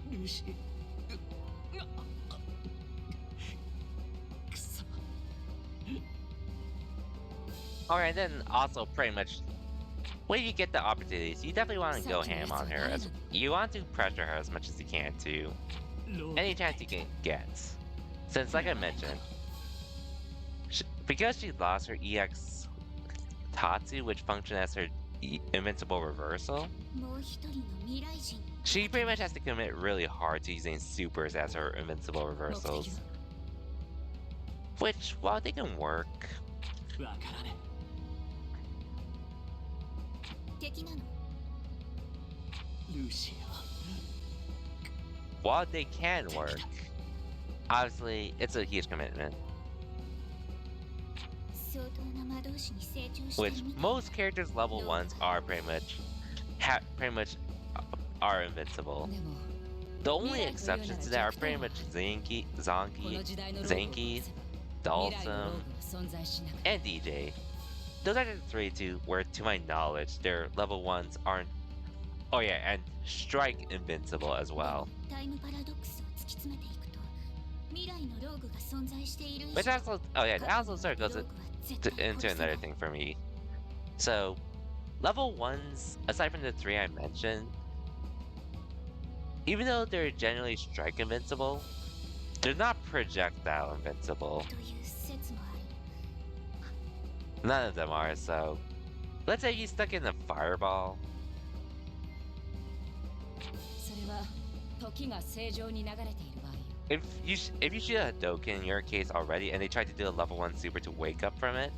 ー。ルーシー。くそ。 Alright, then also pretty much when you get the opportunities, you definitely want to go ham on her. You want to pressure her as much as you can too. Any chance you can get. Since, like I mentioned, because she lost her EX Tatsu, which functioned as her invincible reversal, もう一人の未来人。 she pretty much has to commit really hard to using supers as her invincible reversals. Which, while they can work, わからね敵なの。ルーシーは。 while they can work, obviously it's a huge commitment. 相当な魔導士に成長して Which るみたい。 most characters level ones are pretty much are invincible. でも The only exceptions to that are pretty much Zanki, この Zonki, 時代のローグを Zanki, 未来のロー Dalsum, グは存在しなかった。 and DJ. Those are the three to where, to my knowledge, their level ones aren't. Oh yeah, and Strike invincible as well. タイムパラドックスを突き詰めていくと、未来のローグが存在している以 Which 上、 also, oh yeah, that also sort of 過 goes 去のローグは絶対 into 殺せな another い。 thing for me. So, level ones, aside from the three I mentioned, even though they're generally strike invincible, they're not projectile invincible. という説もある。 None of them are, so let's say you stuck in the fireball. それは時が正常に流れている場合よ。 If you shoot a Hadoken in your case already and they try to do a level 1 super to wake up from it,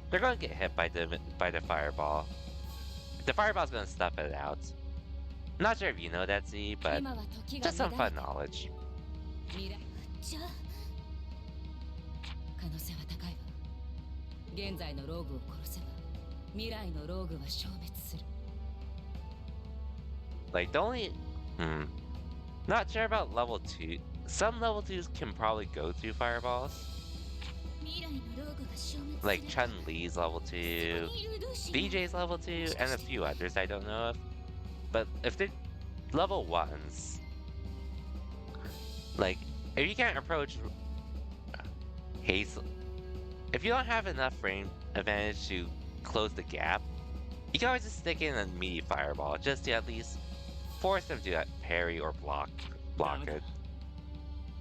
they're going to get hit by the fireball. The fireball's going to stuff it out. Not sure if you know that, Z, but 今は時が just some 乱れ fun knowledge. 未来じゃあ、可能性は高いわ。現在のローグを殺せば未来のローグは消滅する。 Like, the only... Not sure about level 2. Some level 2s can probably go through fireballs. 未来のローグが消滅する。 Like Chun-Li's level 2, そこにいるルーシー BJ's level 2, and a few others I don't know of. But if they're level 1s, like, if you can't approach haste, if you don't have enough frame advantage to close the gap, you can always just stick in a meaty fireball just to at least force them to parry or block ダメだ it.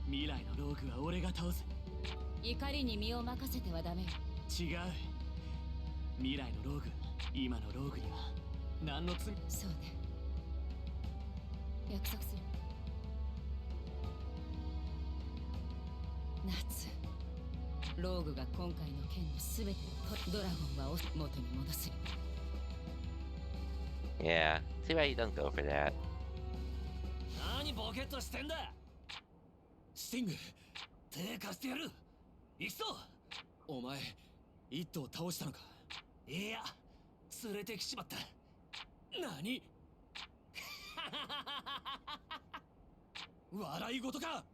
未来のローグは俺が倒す。怒りに身を任せてはダメよ。違う。未来のローグ、今のローグには何の罪。そうね。約束する。夏、ローグが今回の件のすべてをドラゴンは元に戻す。 Yeah, see why you don't go for that. 何ボケっとしてんだ。スティング、手貸してやる。行くぞ。お前、一頭倒したのか。いや、連れてきちまった。何笑い事か。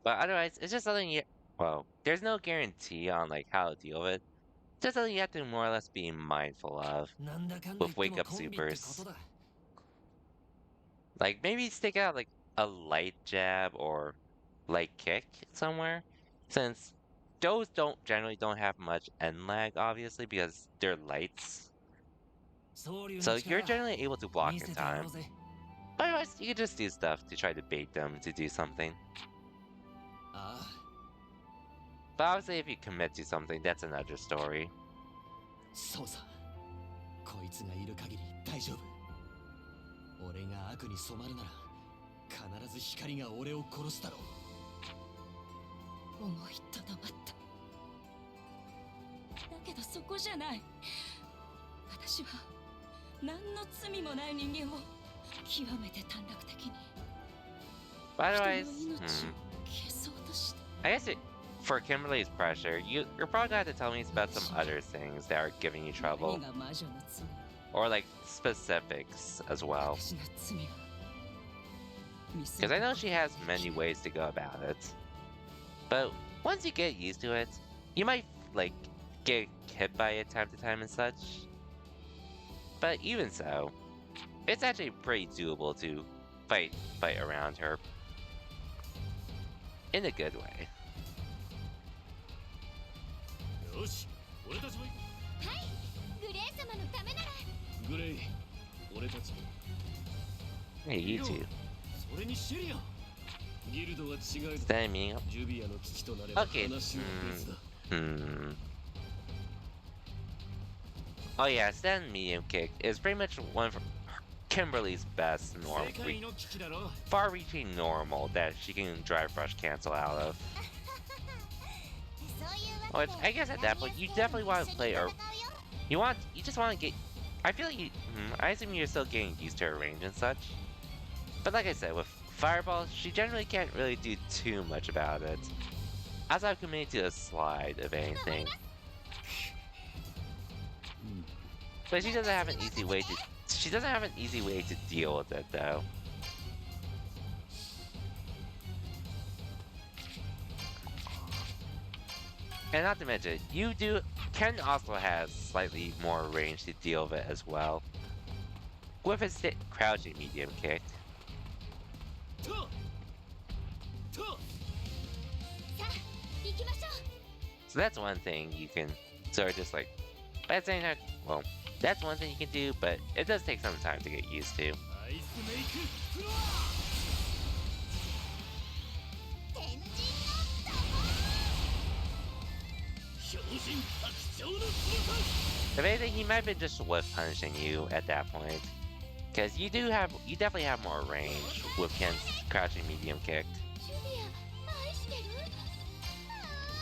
But otherwise, it's just something you. Well, there's no guarantee on like how to deal with it. Just something you have to more or less be mindful of なんだかんだ with 言って wake も up コンビってこ supers. とだ。 Like maybe stick out like a light jab or light kick somewhere, since those generally don't have much end lag, obviously because they're lights. 総流の So 力 you're generally able to block 見 in せてやろ time. うぜ。 But otherwise, you could just do stuff to try to bait them to do something. ああ、 But obviously, if you commit to something, that's another story. そうさ。こいつがいる限り大丈夫。俺が悪に染まるなら、必ず光が俺を殺すだろう。思いとどまった。だけどそこじゃない。私は何の罪もない人間を極めて短絡的に But 人の otherwise, 命を消そうとした。 I guess for Kimberly's pressure, you're probably gonna have to tell me about some other things that are giving you trouble, 何が魔女の罪、 or like specifics as well. 私の罪は見せ Because I know she has many ways to go about it. But once you get used to it, you might like get hit by it time to time and such. But even so, it's actually pretty doable to fight around her in a good way. よし、俺たちも。はい、グレイ様のためなら。グレイ、俺たち。 Hey, you two. それにシェリアン。ギルドは違う。 Stand me up. ジュビアの危機となれば Okay. 話は別だ。 Oh yeah, stand medium kick is pretty much one of Kimberly's best 世界の危機だろ。 far-reaching normal that she can drive rush cancel out of. Which I guess at that point you definitely want to play, or you just want to get. I feel like I assume you're still getting used to her range and such. But like I said, with Fireball, she generally can't really do too much about it. As I've committed to a slide, if anything. But she doesn't have an easy way to. She doesn't have an easy way to deal with it, though. And not to mention, Ken also has slightly more range to deal with it as well. With his crouching medium kick. So that's one thing you can sort of just like, but at the same time, well, that's one thing you can do, but it does take some time to get used to. アイスメイクフロア。 If anything, he might have been just whiff punishing you at that point. Because you definitely have more range with Ken's crouching medium kick.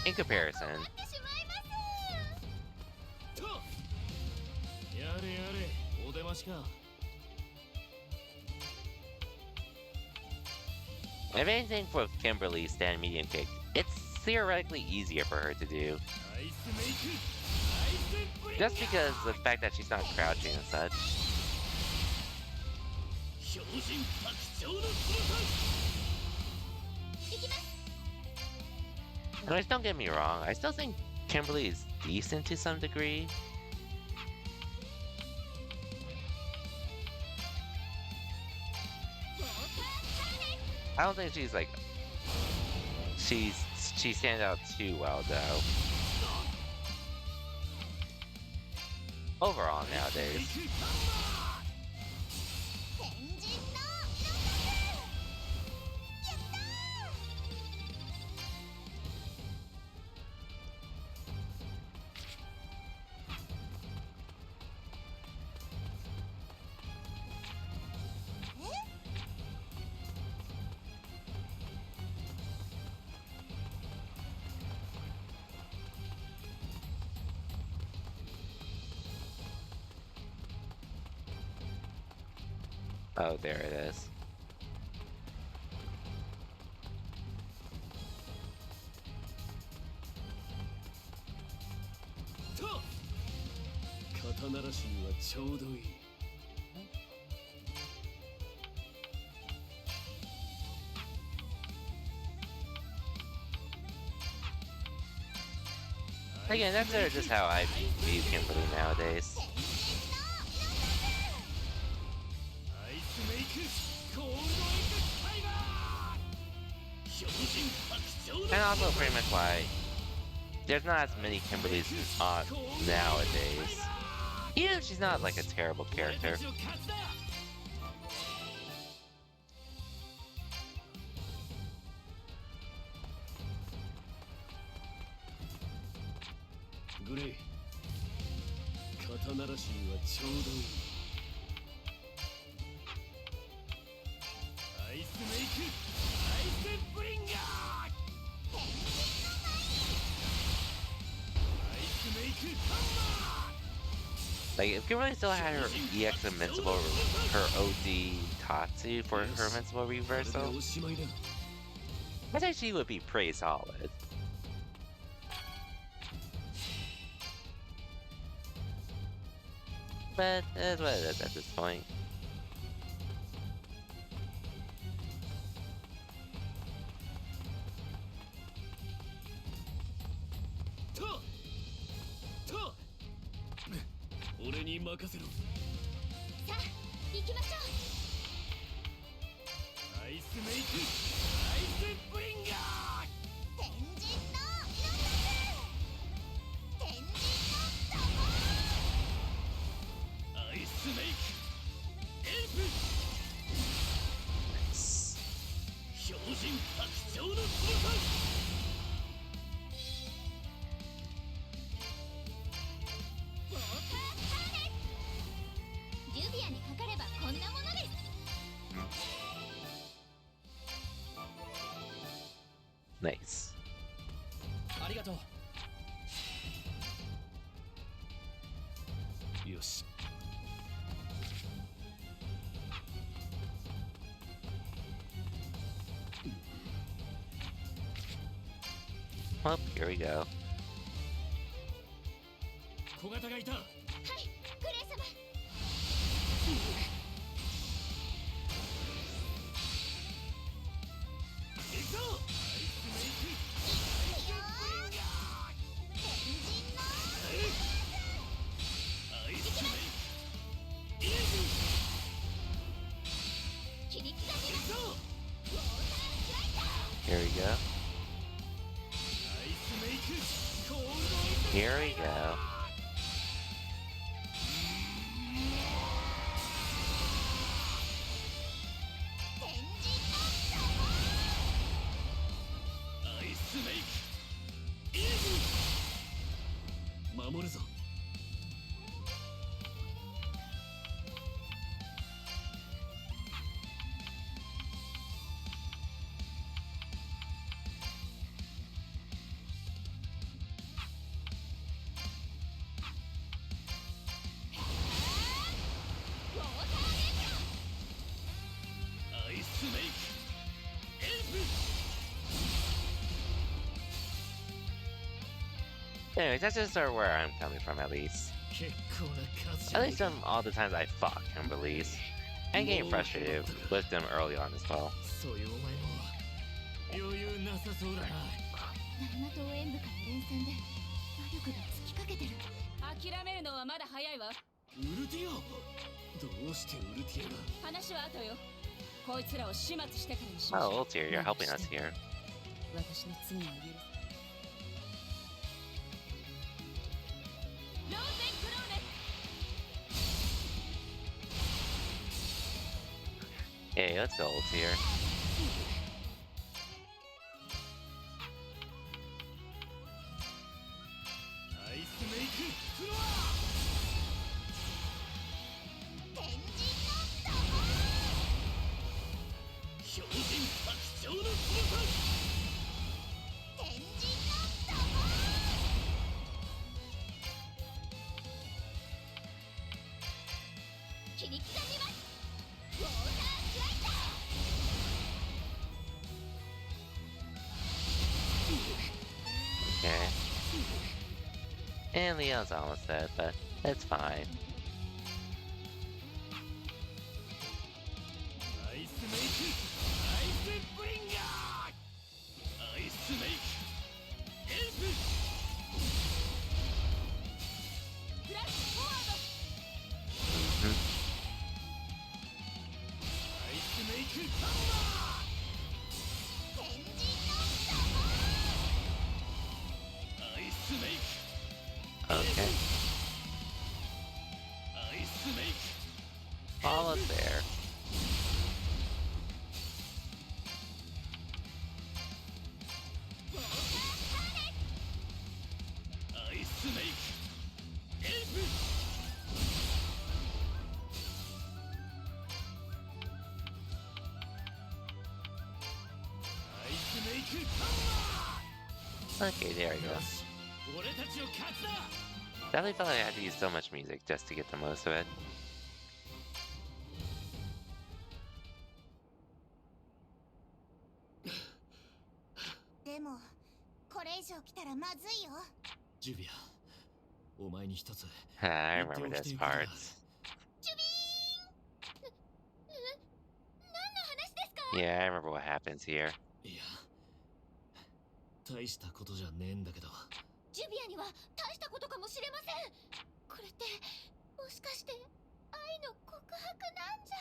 In comparison. やれやれ、お出ましか。 If anything, for Kimberly's stand medium kick, it's theoretically easier for her to do. アイスメイク、アイスブリンガー。 Just because of the fact that she's not crouching and such. 標準白鳥の翼。 Anyways, don't get me wrong, I still think Kimberly is decent to some degree. I don't think she's like she stands out too well though. Overall nowadays. Oh, there it is. 肩慣らしにはちょうどいい。Again, that's just how I view Kimberly nowadays. And also pretty much why there's not as many Kimberlys on nowadays. Even if she's not like a terrible character. グレイ、肩慣らしにはちょうどいい。アイスメイク、アイスブリンガー。アイスメイクハンマー。 Like, if Kimberly still had her EX Invincible, her OD Tatsu for her Invincible Reversal, I think she would be pretty solid. But that's what it is at this point. Nice. ありがとう。よし。 Well, here we go. 小型がいた。はい、グレイ様。行くぞ。Here we go. Here we go. Anyways, that's just sort of where I'm coming from, at least. At least from all the times I fought Kimberlys. And getting frustrated with them early on as well. そういうお前も余裕なさそうだな。ナルマ島演武から連戦で魔力が尽きかけてる。諦めるのはまだ早いわ。ウルティア。どうしてウルティアが。話は後よ。こいつらを始末してからにしましょう。 Oh, Ultier, you're helping us here. 私の罪は許す。ローゼンクローネ。 Hey, let's go, Ultier. アイスメイクフロア。天神の標準白鳥の翼。天神の切り刻みます。And Leon's almost dead, but it's fine. アイスメイクアイスブリンガーアイスメイクエルプフラッシュフォワード アイスメイクハンマ天神のーアイスメイク Okay. アイスメイク Almost there. アイスメイクエルプアイスメイクハンマ Okay, there we go. ーよし俺たちの勝ちだ Definitely felt like I had to use so much music just to get the most of it. でもこれ以上来たらまずいよジュビア、お前に一つ I remember this part. ジュビーン何の話ですか Yeah, I remember what happens here. いや、大したことじゃねえんだけど。ジュビアには大したことかもしれませんこれってもしかして愛の告白なんじ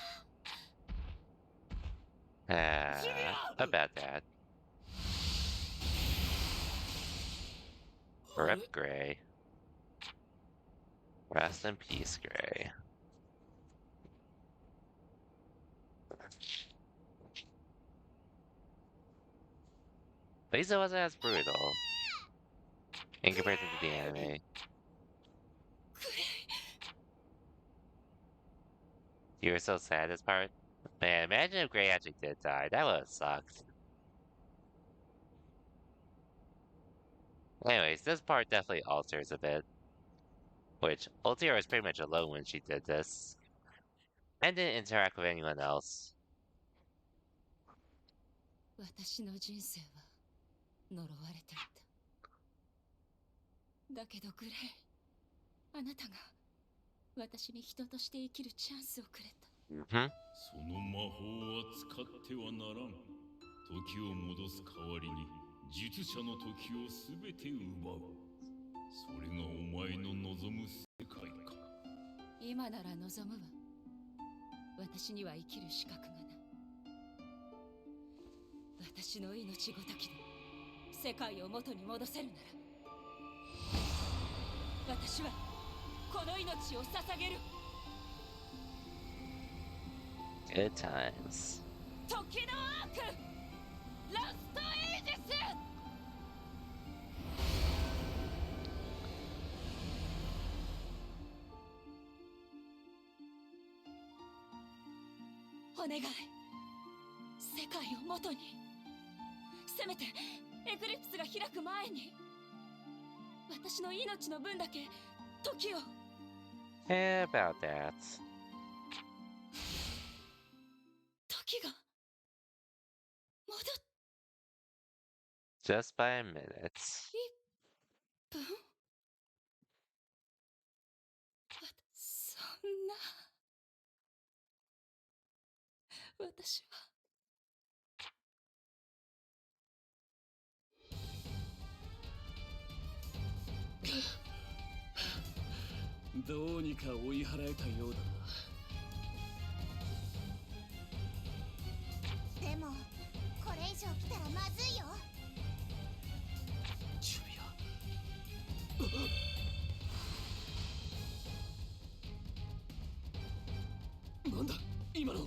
ゃ About that. Rip Gray. Rest in peace, Gray. Lisa wasn't as brutal in comparison to the anime. You were so sad this part? Man, imagine if Gray actually did die. That would have sucked. Anyways, this part definitely alters a bit. Which, Ultira was pretty much alone when she did this. And didn't interact with anyone else. 私の人生は呪われていた。だけどグレイ、あなたが私に人として生きるチャンスをくれた。Mm-hmm. その魔法は使ってはならん時を戻す代わりに術者の時をすべて奪うそれがお前の望む世界か今なら望むわ。私には生きる資格がない。私の命ごたきで世界を元に戻せるなら、私はこの命を捧げる。Good times. 時のアークラストエイジス。お願い、世界を元に。せめてエクリプスが開く前に、私の命の分だけ時を。Yeah, about that. 時が戻っ Just by a minute. 分。そんな。私は。どうにか追い払えたようだな。でもこれ以上来たらまずいよジュビア。なんだ今の。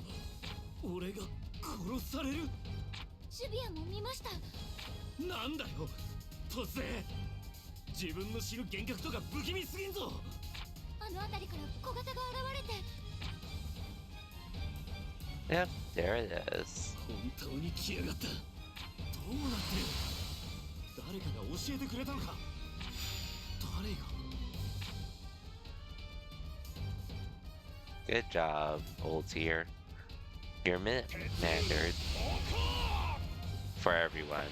俺が殺される。ジュビアも見ましたなんだよ突然。自分の死ぬ幻覚とか不気味すぎんぞ。あの辺りから小型が現れて Yep, there it is. 本当に来やがった。どうなってる。誰かが教えてくれたのか。誰が。 Good job, old tier. Your minute mattered for everyone.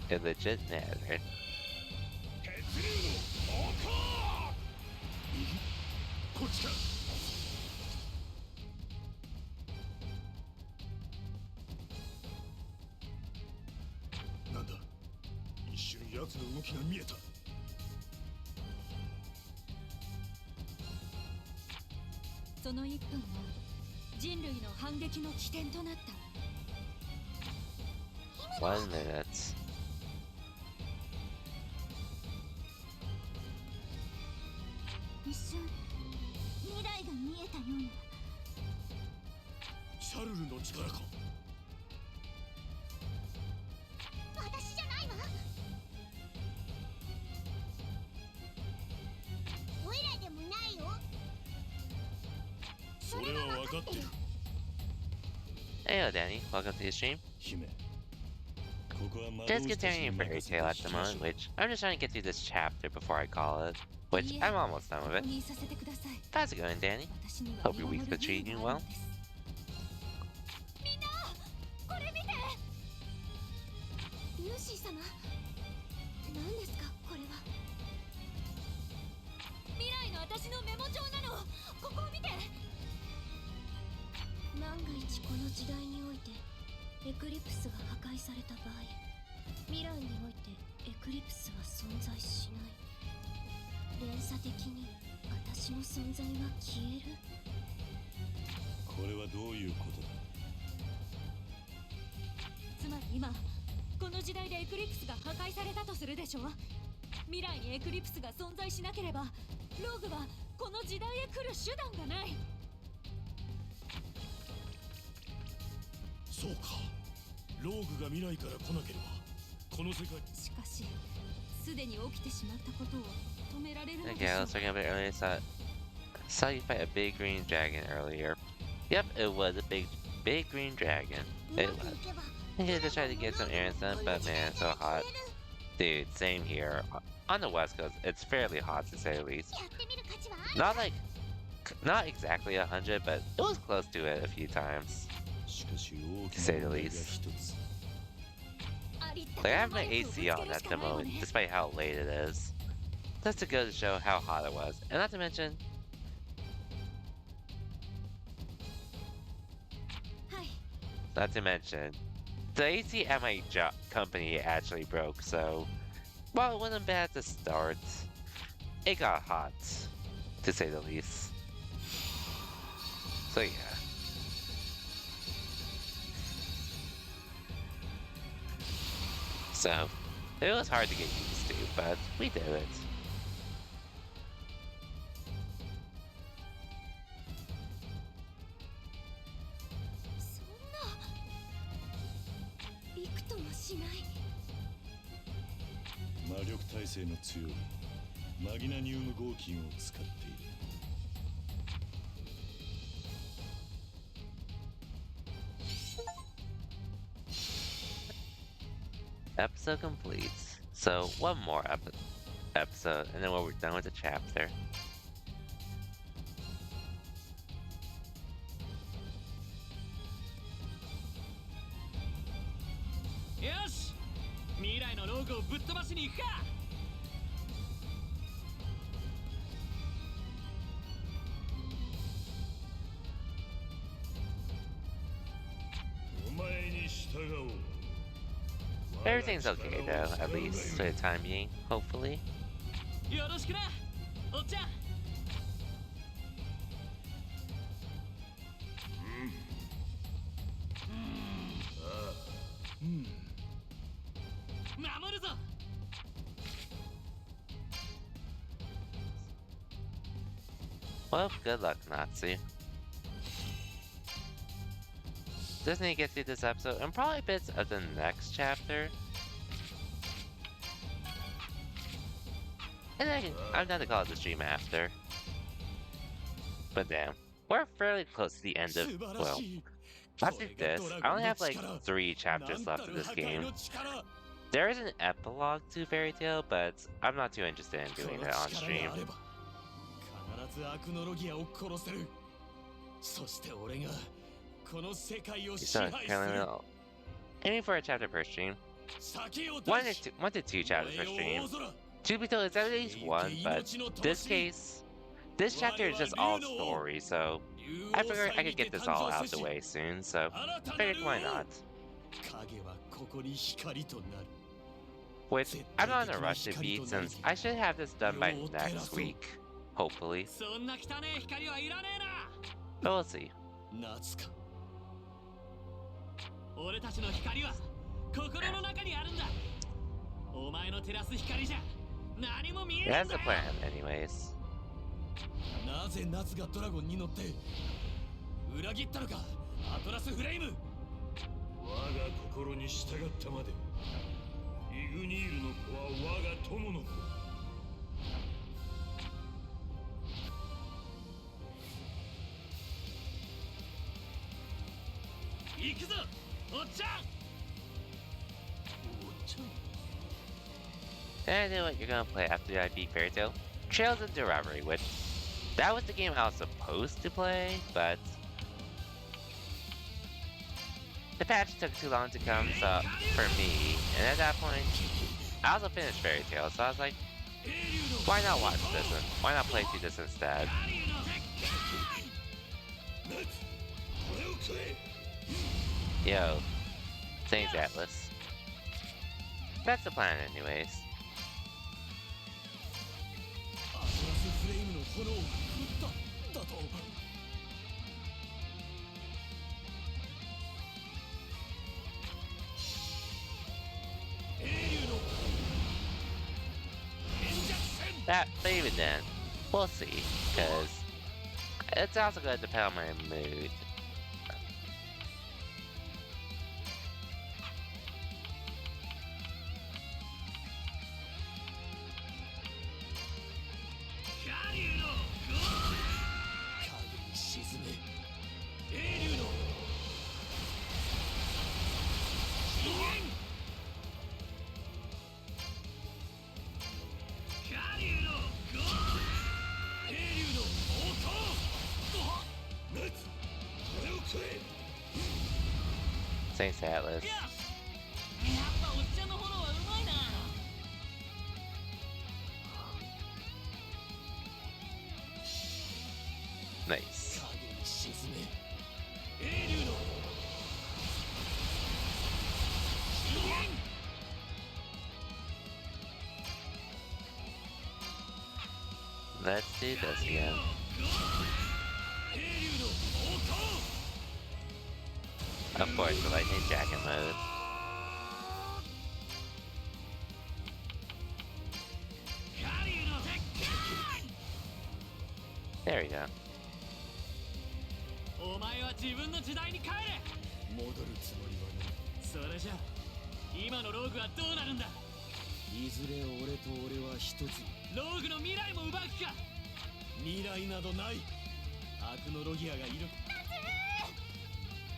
It legit mattered. こっちか。なんだ、一瞬奴の動きが見えた。その1分は人類の反撃の起点となった。 1 minute. 一瞬未来が見えたような。シャルルの力か。私じゃないわ。オイラでもないよ。それは分かってる。 Hey, Danny. Welcome to the stream. 姫、ここは魔導 Just 士たち continuing に Fairy 任せて Tale 引 at き the ましょ moment, う。 which I'm just trying to get through this chapter before I call it. Which I'm almost done with it. おにさせてください。 How's it going, Danny? 私には Hope your 見 week's 守る been treating you 義務がある well. のです。みんなこれ見て。ルーシー様、何ですかこれは。未来の私のメモ帳なの。ここを見て。万が一この時代においてエクリプスが破壊された場合、未来においてエクリプスは存在しない。連鎖的に私の存在は消える。これはどういうことだ。つまり今この時代でエクリプスが破壊されたとするでしょ。未来にエクリプスが存在しなければローグはこの時代へ来る手段がない。そうか、ローグが未来から来なければこの世界。しかしすでに起きてしまったことを止められるのでし Okay, ょ I う was talking about it earlier. Saw you fight a big green dragon earlier. Yep, it was a big green dragon. It was. I just tried to get some errands done, but man, it's so hot. Dude, same here. On the West Coast, it's fairly hot to say the least. Not exactly 100, but it was close to it a few times. しかし大き To な say the 問題が least. 一つ。 Like, I have my AC on at the moment, despite how late it is. Just to go to show how hot it was. And not to mention, はい。 not to mention, the AC at my job company actually broke, so while it wasn't bad to start, it got hot, to say the least. So yeah. So, it was hard to get used to, but we did it. そんなびくともしない。魔力耐性の強いマギナニウム合金を使っている。 Episode complete. So, one more episode, and then we're done with the chapter. よし、未来のローグをぶっ飛ばしに行くか。お前に従おう。 Everything's okay though, at least for the time being, hopefully. よろしくな、おっちゃん。守るぞ。 Well, good luck, Natsu. Just need to get through this episode and probably bits of the next chapter. And then I'm down to call it the stream after. But damn, we're fairly close to the end of, well, after this, I only have like 3 chapters left of this game. There is an epilogue to Fairy Tail, but I'm not too interested in doing it on stream. 必ずアクノロギアを殺せる。そして俺がこの世界を支 So 配す currently る。 aiming for a chapter per stream. 先を 1 出し to 2 chapters per stream. To be told, it's at least one, but this case, this chapter is just all story, so I figured I could get this all out the way soon, so I figured why not. 影はここに光となる Which, I'm not in a rush to beat since I should have this done by next week, hopefully. そんな汚え光はいらねえな But we'll see. 夏か俺たちの光は心の中にあるんだお前の照らす光じゃ何も見えないん That's だ the よ plan, anyways. なぜ夏がドラゴンに乗って裏切ったのかアトラスフレイム我が心に従ったまでイグニールの子は我が友の子行くぞおっちゃん And I know what you're gonna play after I beat Fairy Tail. Trails into Reverie, which that was the game I was supposed to play, but the patch took too long to come so, for me, and at that point, I also finished Fairy Tail, so I was like, why not watch this and why not play through this instead? Yo, thanks Atlas. That's the plan anyways. アトラスフレイムの炎を振っただと英竜の炎弱戦 That, but even then, we'll see, because it's also gonna depend on my mood. Thanks Atlas. やっぱおっちゃんの炎はうまいな Nice. 影に沈め英竜の Let's do this again. 英竜の王冠 Of course, the lightning jacket mode. There we go. お前は自分の時代に帰れ戻るつもりはないそれじゃ今のローグはどうなるんだいずれ俺と俺は一つローグの未来も奪う気か未来などないアクノロギアがいる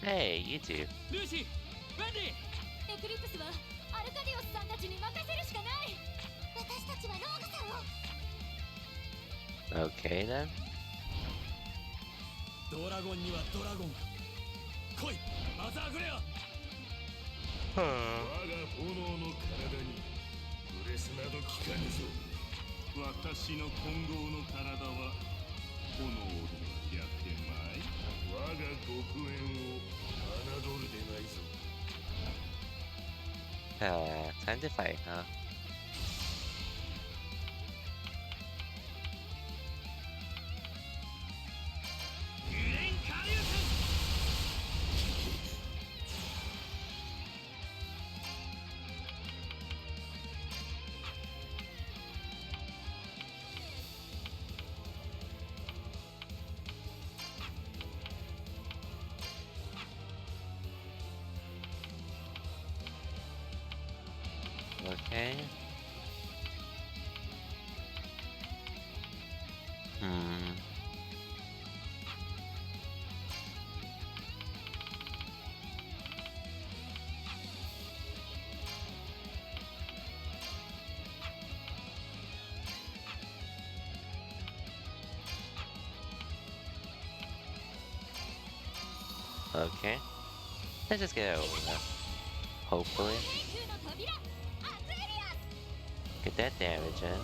Hey, you too. ルーシーウェンディエクリプスはアルカディオスさんたちに任せるしかない私たちはローグさんを Okay then. ドラゴンにはドラゴンが来いマザーグレア我が炎の体にブレスなど効かぬぞ私の混合の体は炎でやってまい我が極縁を侮るでないぞ Time to fight, huh? Okay. Okay. Let's just get it over with. Hopefully. Get that damage in.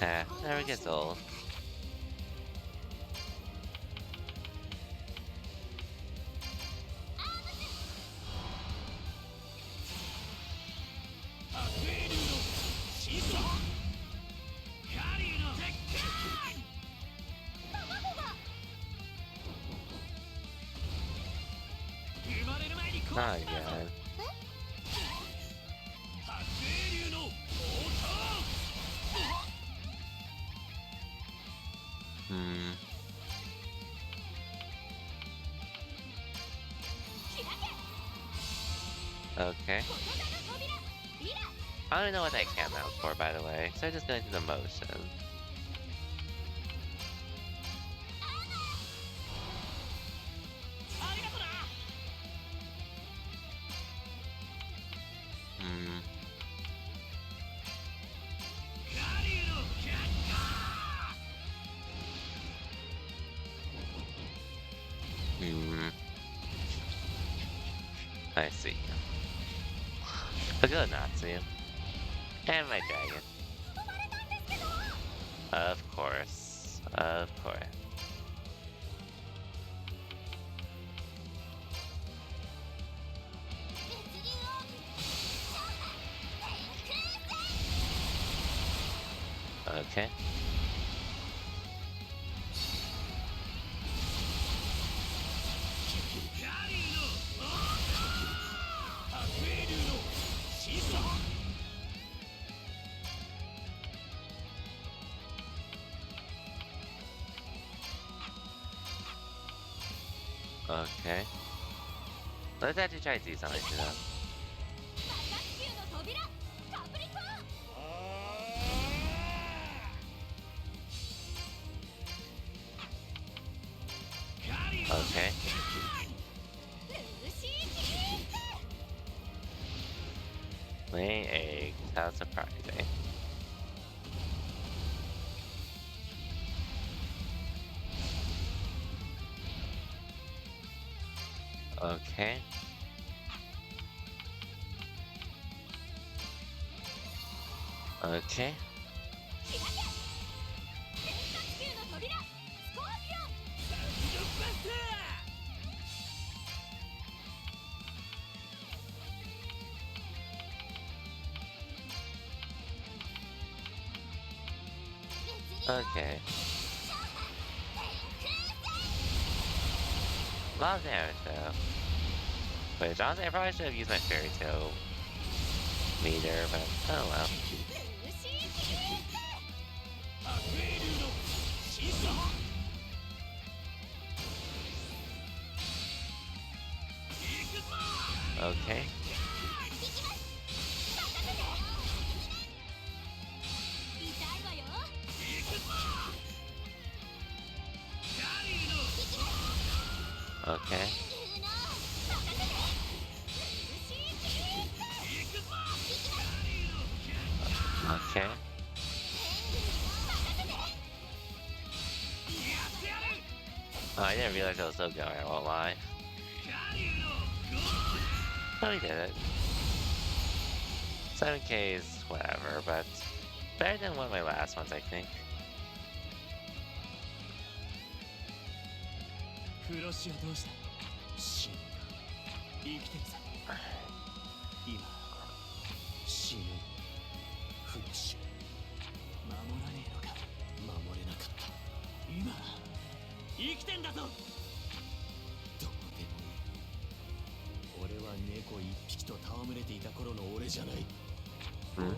Ah, never gets old. Not again. Hmm. Okay. I don't even know what that came out for, by the way. So I'm just going through the motion. Hmm. Hmm. I see. A good Natsu. And my dragon. Of course. Of course. Okay. Okay. Let's actually try to do something to them. Okay. Laying eggs. How surprising. Okay. Okay. Okay. A lot of damage though. Which honestly I probably should have used my fairy tale meter, but oh well. Okay. Okay. Okay. Oh, I didn't realize I was still going, I won't lie. Oh, we did it. 7K is whatever, but better than one of my last ones, I think. フロシはどうした死んだ生きてるさ今死ぬフロシ守らねえのか守れなかった今生きてんだぞどうでもいい俺は猫一匹と戯れていた頃の俺じゃない、お前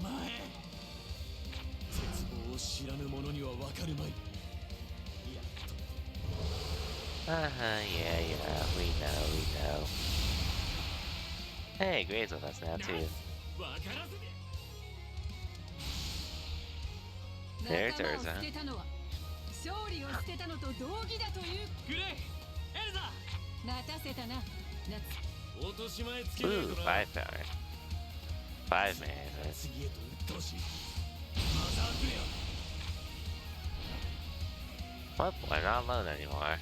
絶望を知らぬ者には分かるまい Yeah, we know. Hey, Gray's with us now, too. There's Urza. 勝利を捨てたのと同義だというグレイエルザ待たせたな夏落とし前つけないと Ooh, な 5 power. 5 man. 次へと鬱陶しいマザークレア What? We're not alone anymore.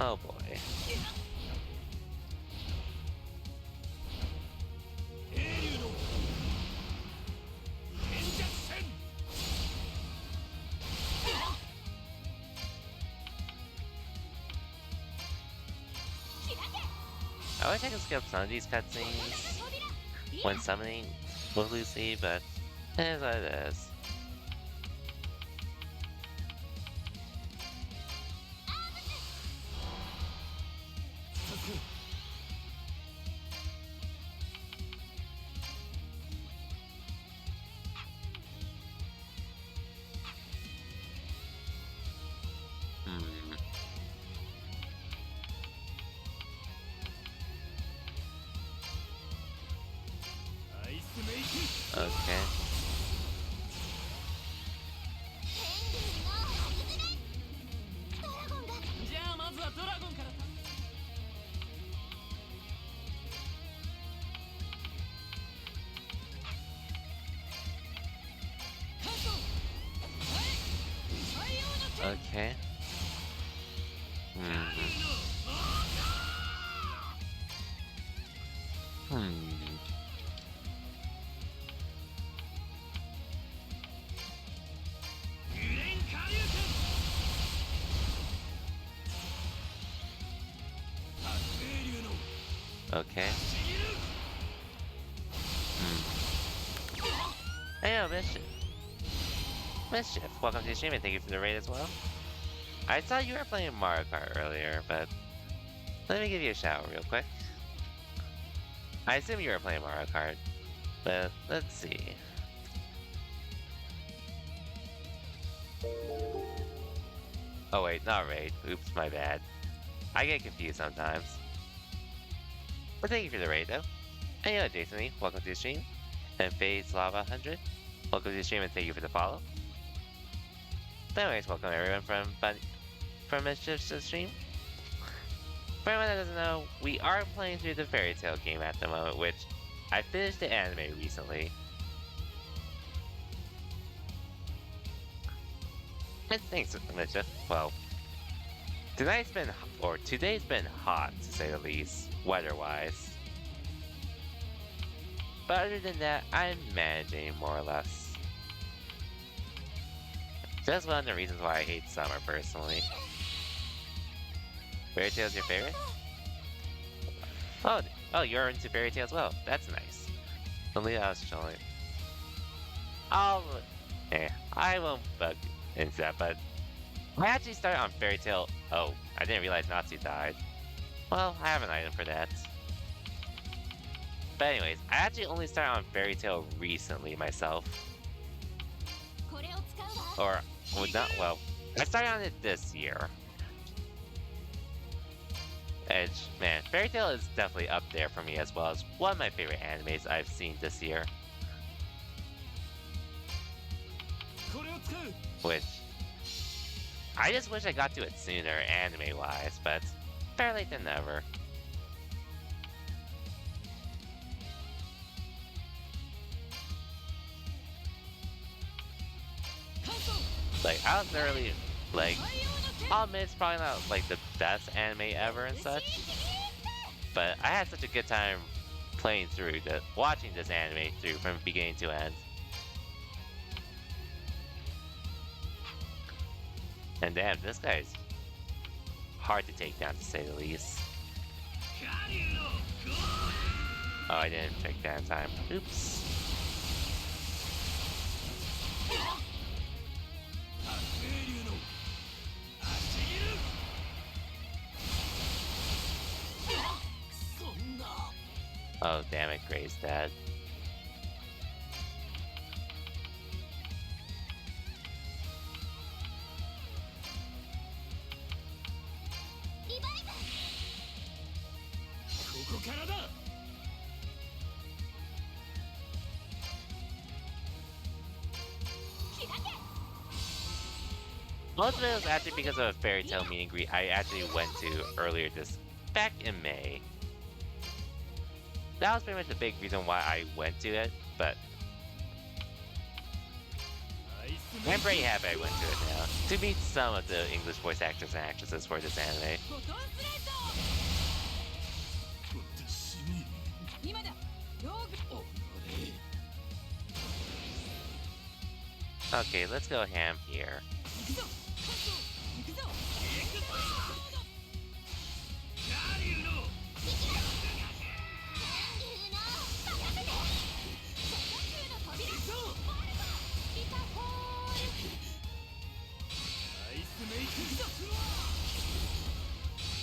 Oh boy. I wish I could skip some of these cutscenes when summoning with Lucy, but it is what it is. Hmm. Okay. じゃあまずはドラゴンからだ。 Okay. Hmm. Hmm. Okay. Hey, yo, Mischief. Mischief, welcome to the stream and thank you for the raid as well. I thought you were playing Mario Kart earlier, but let me give you a shout real quick. I assume you were playing Mario Kart, but let's see. Oh wait, not raid. Oops, my bad. I get confused sometimes. But thank you for the raid though. And yo, Jason Lee, welcome to the stream. And Fade's Lava 100, welcome to the stream and thank you for the follow. But anyways, welcome everyone from Mischief's stream. For anyone that doesn't know, we are playing through the Fairy Tail game at the moment, which I finished the anime recently. And thanks, Mischief. Well, today's been hot to say the least, weather-wise. But other than that, I'm managing more or less. That's one of the reasons why I hate summer personally. Fairy Tail's your favorite? Oh, you're into Fairy Tail as well. That's nice. Only I was showing. I won't bug into that, but I actually started on Fairy Tail. Oh, I didn't realize Natsu died. Well, I have an item for that. But anyways, I actually only started on Fairy Tail recently myself. Or, I started on it this year. Edge, man, Fairy Tail is definitely up there for me as well as one of my favorite animes I've seen this year. Which, I just wish I got to it sooner anime-wise, but better late than never. Like, I was early, like, I'll admit it's probably not, like, the best anime ever and such, but I had such a good time watching this anime through from beginning to end. And damn, this guy's hard to take down to say the least. Oh, I didn't check that in time. Oops. Oh, damn it, Gray's dead. Most of it was actually because of a Fairy Tail meet and greet I actually went to earlier back in May. That was pretty much the big reason why I went to it, but I'm pretty happy I went to it now to meet some of the English voice actors and actresses for this anime. 私に今だローグ Okay, let's go ham here. 行くぞ関東行くぞアイスメイク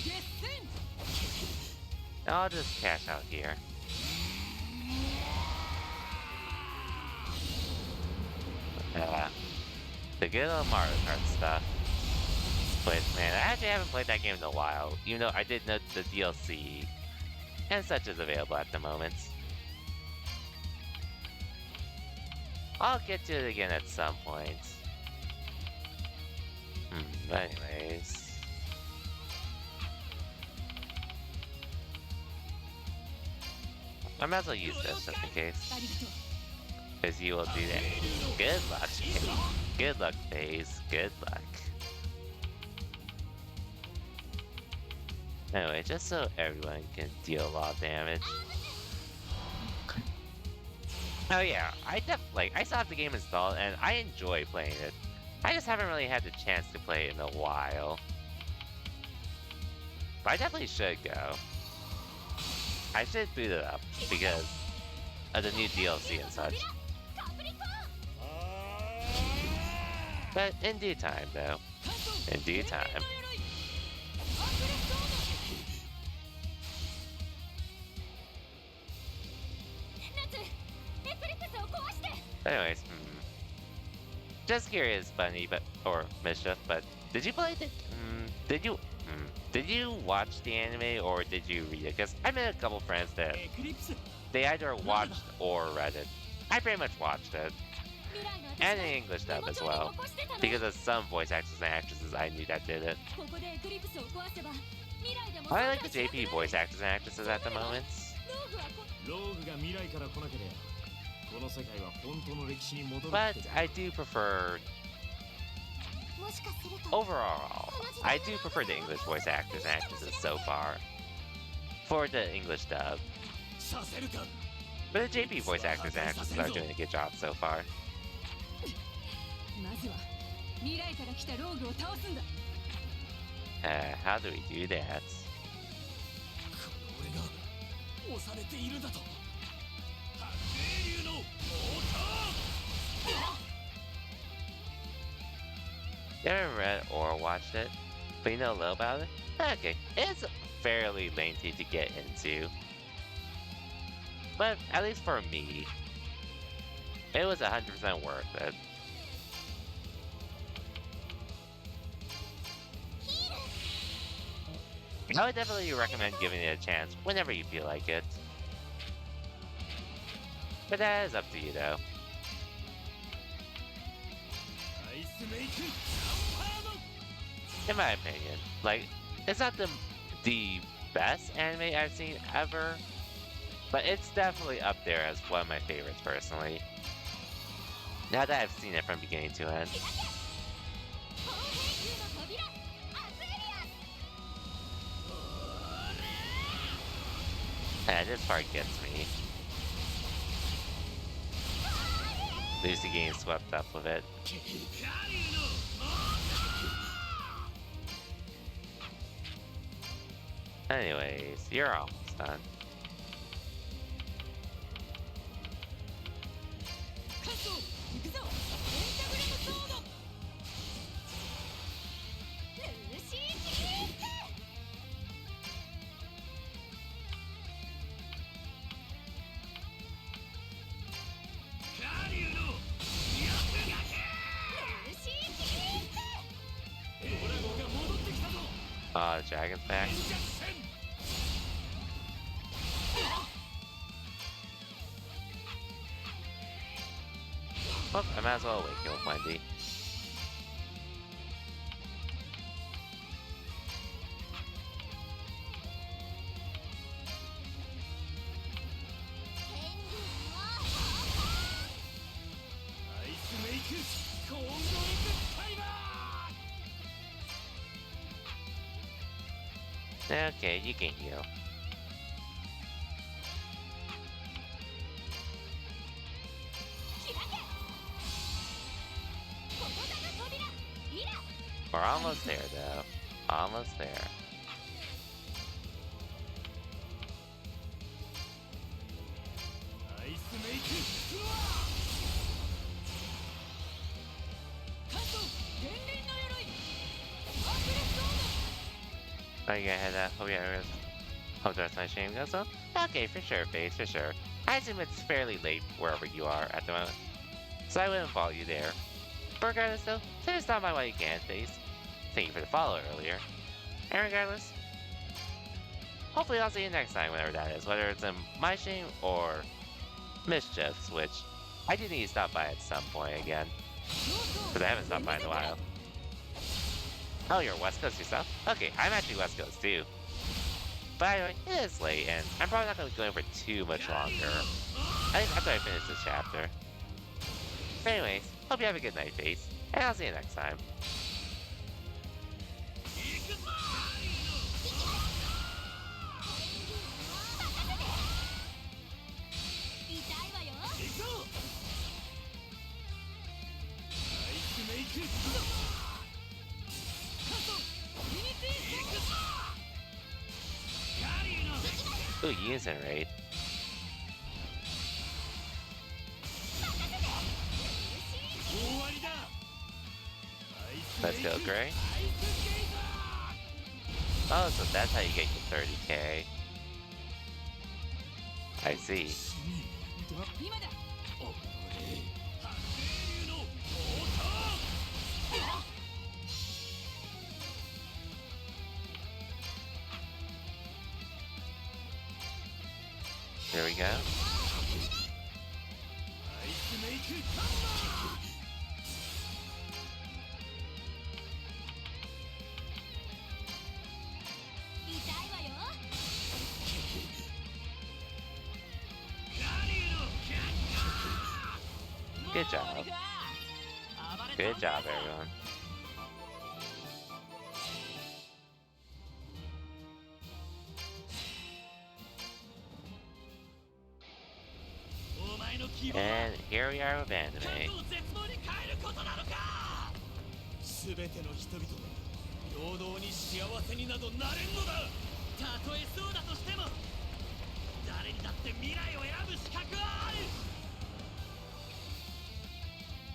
決戦 I'll just cash out here. The good old Mario Kart stuff. But man, I actually haven't played that game in a while. Even though I did know the DLC and such is available at the moment. I'll get to it again at some point. But anyways. I might as well use this just in case. ありがとう Because you will do that. Good luck. Good luck, FaZe. Good luck. Anyway, just so everyone can deal a lot of damage. Oh yeah, I still have the game installed and I enjoy playing it. I just haven't really had the chance to play it in a while. But I definitely should go. I should boot it up because of the new DLC and such. But in due time, though. In due time. Anyways, just curious, Bunny, or Mischief, but did you play the? Did you watch the anime or did you read it? Because I met a couple friends that エクリプス they either watched or read it. I pretty much watched it, and in English dub as well, because of some voice actors and actresses I knew that did it. ここでエクリプスを壊せば未来でも I like the JP voice actors and actresses at the moment. ローグはこローグが未来から来なければこの世界は本当の歴史に戻る But I do prefer, もしかすると overall, I do prefer the English voice actors and actresses so far. For the English dub. させるか But the JP voice actors and actresses are doing a good job so far. まずは未来から来たローグを倒すんだ How do we do that? この俺が押されているだと白英流のモーター You haven't read or watched it, but you know a little about it? Okay, it's fairly lengthy to get into. But at least for me, it was 100% worth it. I would definitely recommend giving it a chance whenever you feel like it. But that is up to you though. アイスメイク In my opinion. Like, it's not the best anime I've seen ever, but it's definitely up there as one of my favorites personally. Now that I've seen it from beginning to end. 砲兵球の扉アスエリアス And this part gets me. Lucy getting swept up with it. Anyways, you're almost done. 関東行くぞエンタグレムソードルーシーキープ ルーシーキープ ドラゴンが戻ってきたぞ The dragon's back. 連着戦 Well, I might as well wake you up, Wendy. アイスメイク Okay, you can heal. 開けここだが扉イラ We're almost there, though. Almost there. アイスメイク関東元輪の鎧アクレスオード Oh, you gonna head that? Hope the rest of my stream goes well? Okay, for sure, Face, for sure. I assume it's fairly late wherever you are at the moment, so I wouldn't follow you there. But regardless, though, please stop by while you can, Face. Thank you for the follow earlier. And regardless, hopefully I'll see you next time, whenever that is, whether it's in my stream or Mischief's, which I do need to stop by at some point again, because I haven't stopped by in a while. Oh, you're West Coast yourself? Okay, I'm actually West Coast too. But anyway, it is late, and I'm probably not going to be going for too much longer. I think after I finish this chapter. But anyways, hope you have a good night, Face, and I'll see you next time. 痛いわよ行こうアイスメイク関東ユニティ行くぞガリーの Ooh, Unison Raid. 終わりだアイス Let's メイ go, ク Gray. アイスゲイザ Oh, so that's how you get your 30k. I see. ー死んだ今だおれ白霊流のオーター Here we go. アイスメイクハンマー 痛いわよ Good job. Good job, everyone. And here we are with anime. すべての人々が平等に幸せになどなれんのだたとえそうだとしても誰にだって未来を選ぶ資格はある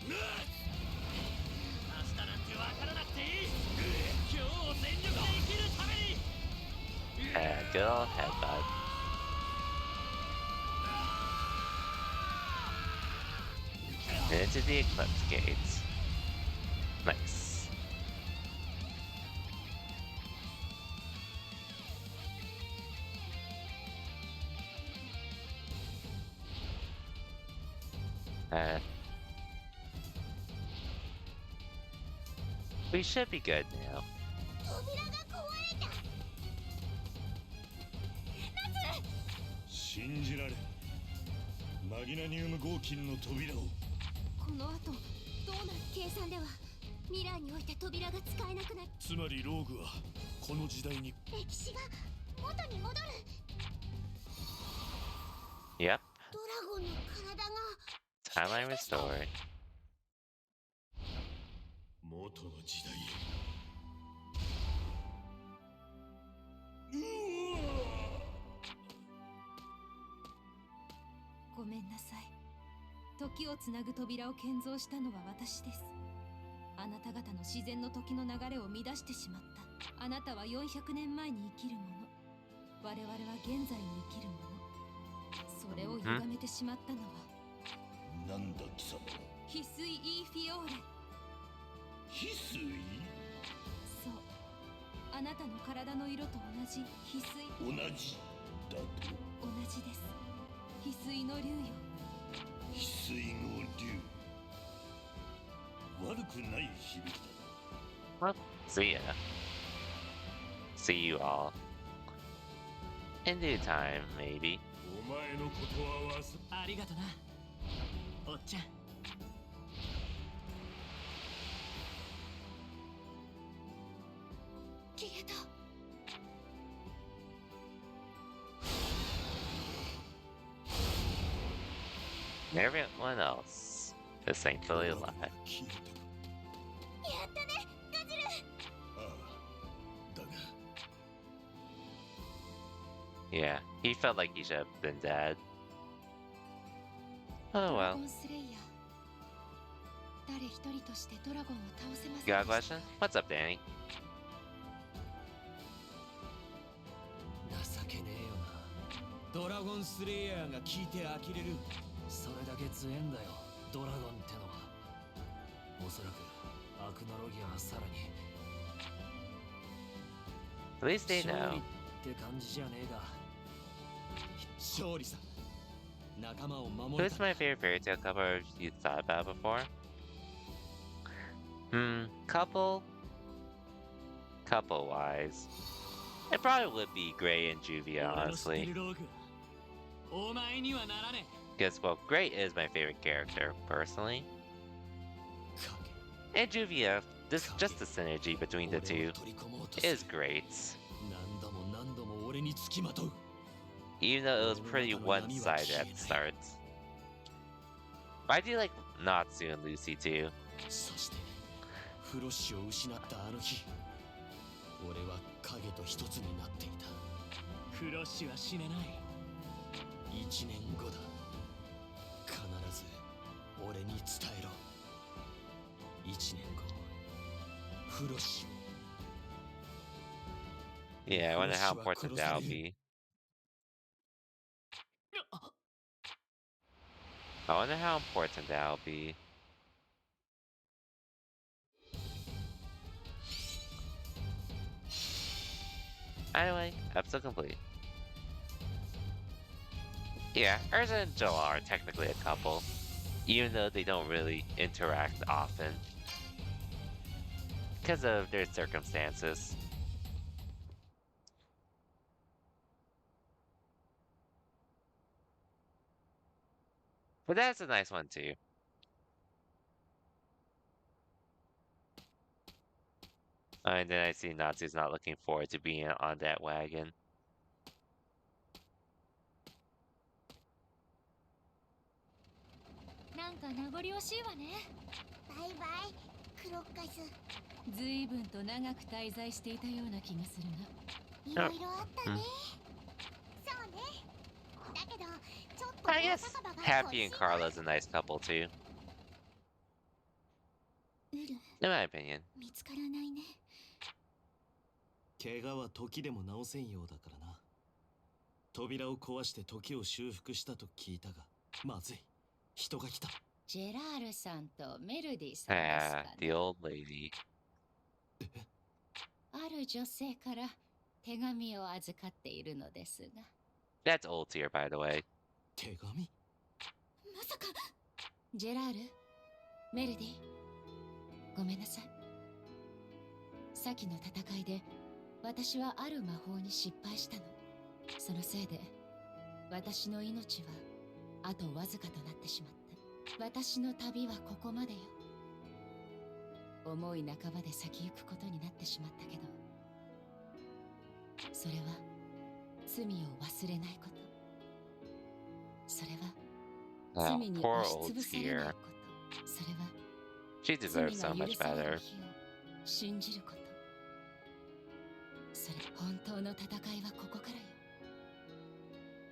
明日なんて分からなくていい今日を全力で生きるために Good old headbutt. Into the Eclipse Gates. Nice. We should be good now. 扉が壊れた信じられんマギナニウム合金の扉をこの後どうなる計算では未来において扉が使えなくなるつまりローグはこの時代に歴史が元に戻る Yep. ドラゴンの体が Timeline restored. 元の時代へごめんなさい時をつなぐ扉を建造したのは私ですあなた方の自然の時の流れを乱してしまったあなたは400年前に生きる者我々は現在に生きる者それを歪めてしまったのはなんだ貴様翡翠イーフィオーレ翡翠そうあなたの体の色と同じ翡翠同じだと同じです翡翠の竜よ翡翠の竜悪くない響きだ Well, see ya. See you all. In due time, maybe. お前のことは忘れありがとなおっちゃん Everyone else is thankfully alive. 消えてる。やったねガジル。ああ、だが Yeah, he felt like he should have been dead. ド Oh ラ well. ゴンスレイヤー。誰一人としてドラゴンを倒せません You got a でした question? What's up, Danny? 情けねえよな。ドラゴンスレイヤーが聞いて呆れる。それだけ強えんだよ、ドラゴンってのは。おそらくアクノロギアはさらに At least they 勝 know. 利って感じじゃねえが。勝利さ。仲間を守る Who's my favorite fairy tale couple you thought about before? Couple wise. It probably would be Gray and Juvia, 俺の知って honestly. るローグ。お前にはならね Because, well, Gray is my favorite character, personally. え。 And Juvia, just the synergy between the 俺を two 取り込もうとする is great. 何度も何度も俺につきまとう。 Even though it was pretty one-sided at the start. But I do like Natsu and Lucy too. そしてフロッシュを失ったあの日、俺は影と一つになっていた。フロッシュは死ねない。1年後だ。必ず俺に伝えろ。1年後、フロッシュを。 Yeah, I wonder how important that'll be. I wonder how important that'll be. Anyway, episode complete. Yeah, Urza and Joel are technically a couple, even though they don't really interact often because of their circumstances. But that's a nice one too. And then I see Natsu's not looking forward to being on that wagon. なんか名残惜しいわね。バイバイクロッカス。ずいぶんと長く滞在していたような気がするいろいろあったね。そうね。だけどちょっと I guess Happy and Carla is a nice couple too, ウル in my opinion. 見つからないね。怪我は時でも治せんようだからな。扉を壊して時を修復したと聞いたが、まずい。人が来た。ジェラールさんとメルディさんです Ah, か the ね。 old lady. ある女性から手紙を預かっているのですが。 That's old tier, by the way. 手紙？まさかジェラール、メルディ、ごめんなさい。先の戦いで私はある魔法に失敗したの。そのせいで私の命はあとわずかとなってしまった。私の旅はここまでよ。思い半ばで先行くことになってしまったけど、それは罪を忘れないこと。それは Oh, 罪に poor 押し old つぶされない tier. こと。それは She 罪 deserves が so 許 much され better. る日を信じること。それ本当の戦いはここからよ。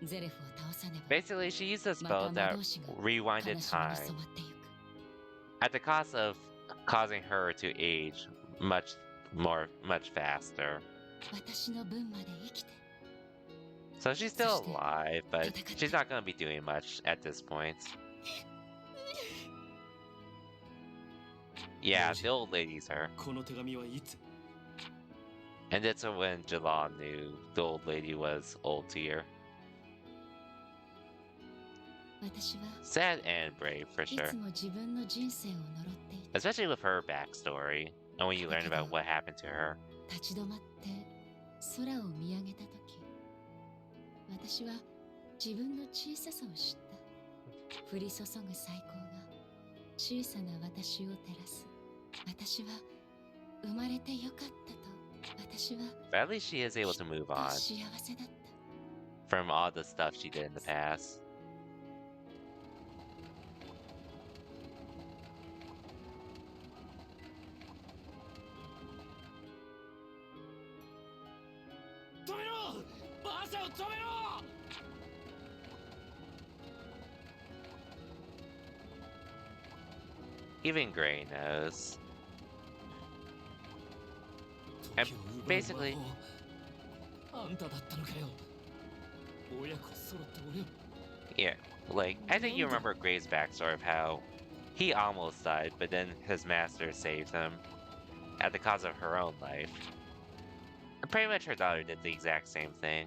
ゼレフを倒さねば Basically, she used a また spell 魔 that 導士が rewinded 悲しみに time 染まってゆく。 at the cost of causing her to age much faster. 私の分まで生きて。 So she's still alive, but she's not gonna be doing much at this point. Yeah, the old lady's her. この手紙はいつ？ And that's when Jalal knew the old lady was old tier. 私は Sad and brave for い sure. つも自分の人生を呪っていた。 Especially with her backstory. And when you learn about what happened to her. 立ち止まって空を見上げたとき、私は自分の小ささを知った。降り注ぐ最高が小さな私を照らす。私は生まれてよかったと。私は But at least she is able to move きっと on 幸せだった。 from all the stuff she did in the past. Even Gray knows. And 時を奪う魔 basically, 法あんただったのかよ。親子揃って俺を yeah, like, I think you remember Gray's backstory of how he almost died, but then his master saved him at the cost of her own life. And pretty much her daughter did the exact same thing.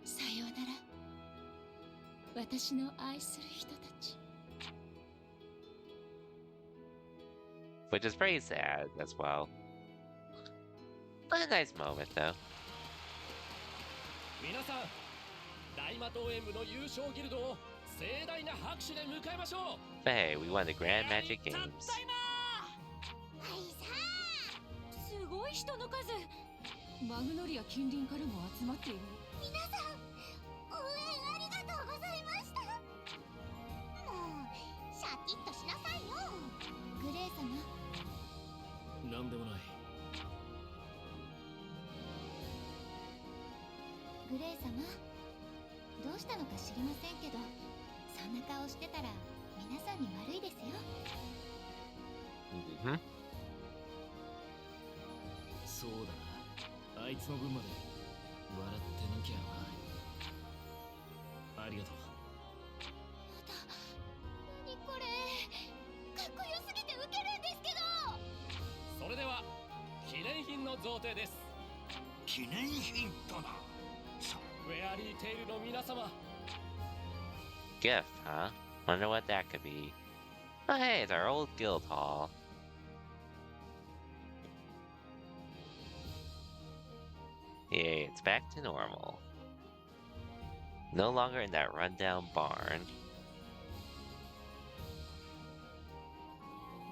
さようなら、私の愛する人たち。Which is pretty sad as well. But a nice moment, though. 皆さん、大魔導演部の優勝ギルドを盛大な拍手で迎えましょう。 But hey, we won the Grand Magic Games. すごい人の数。マグノリア近隣からも集まっている。皆さん応援ありがとうございました。もうシャキッとしなさいよ。グレイ様、なんでもない。グレイ様、どうしたのか知りませんけど、そんな顔してたら皆さんに悪いですよ。Mm-hmm. そうだな。あいつの分まで笑ってなきゃな。ありがとう。何これ、かっこよすぎてウケるんですけど。それでは記念品の贈呈です。記念品とな。ウェアリーテイルの皆様。 Gift, huh? Wonder what that could be. Oh, hey, it's our old guild hall. Yay, it's back to normal. No longer in that rundown barn.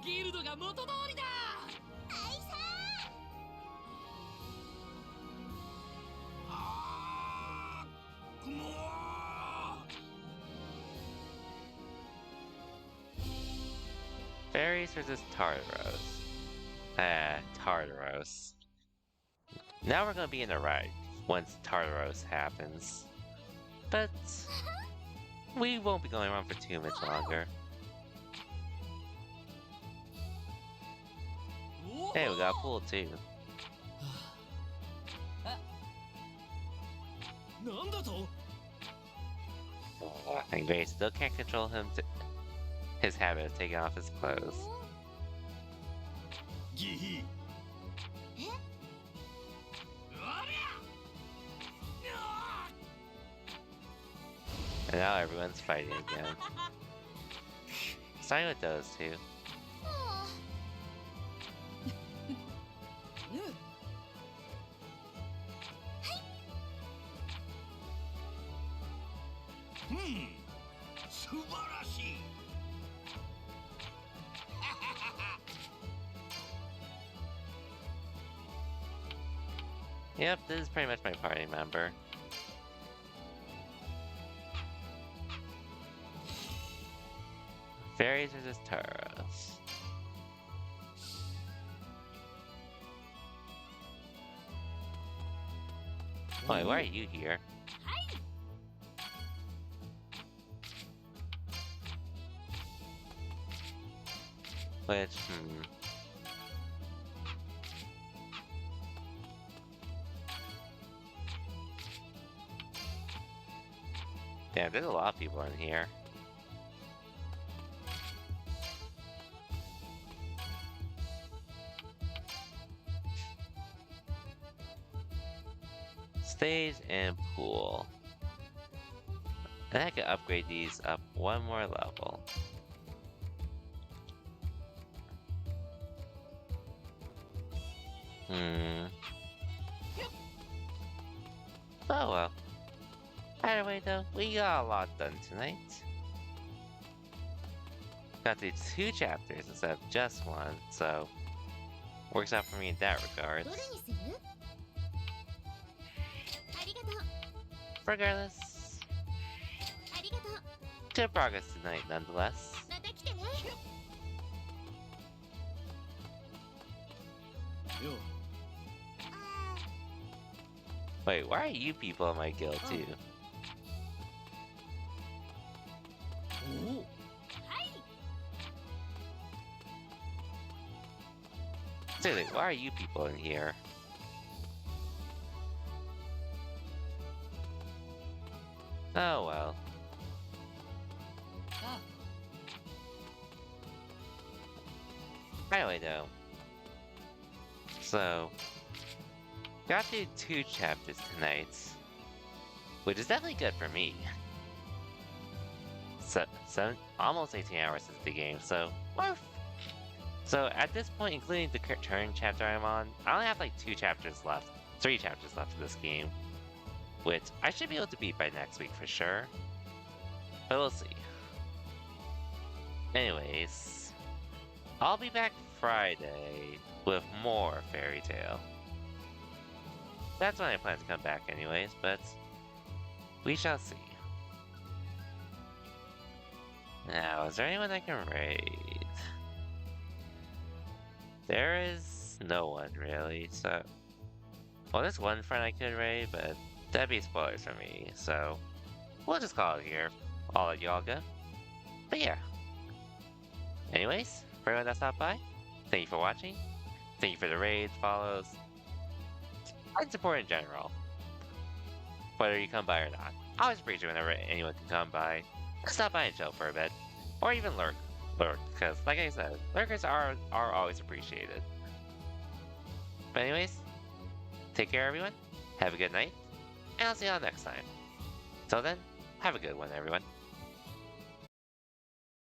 ギルドが元通りだ。大佐もう Fairies versus Tartaros. Tartaros. Now we're gonna be in a ride once Tartaros happens. But we won't be going around for too much longer. Hey, we got a pool too. なんだと And Gray still can't control his habit of taking off his clothes. ギヒありゃ And now everyone's fighting again. Starting with those two. うん素晴らしい Yep, this is pretty much my party member. Fairies versus Tauros. Wait, why are you here? Which, Damn, there's a lot of people in here. Stage and pool. And I can upgrade these up one more level. Oh well. Either way though, we got a lot done tonight. Got through 2 chapters instead of just 1, so works out for me in that regard. どれにする？ありがとう。 Regardless, ありがとう。 good progress tonight nonetheless. また来てね。よ。 Wait, why are you people in my guild too? おお Seriously, why are you people in here? Oh well. あ Anyway, though. So, got through 2 chapters tonight, which is definitely good for me. So almost 18 hours into the game, so worth. So at this point, including the current chapter I'm on, I only have like 2 chapters left, 3 chapters left of this game, which I should be able to beat by next week for sure. But we'll see. Anyways, I'll be back Friday with more Fairy Tail. That's when I plan to come back anyways, but we shall see. Now, is there anyone I can raid? There is no one really, so... Well, there's one friend I could raid, but that'd be spoilers for me, so... We'll just call it here. I'll let y'all go. But yeah. Anyways, for everyone that stopped by, thank you for watching. Thank you for the raids, follows, and support in general. Whether you come by or not. I always appreciate whenever anyone can come by. Stop by and chill for a bit. Or even lurk, because like I said, lurkers are always appreciated. But anyways, take care everyone, have a good night, and I'll see y'all next time. Till then, have a good one everyone.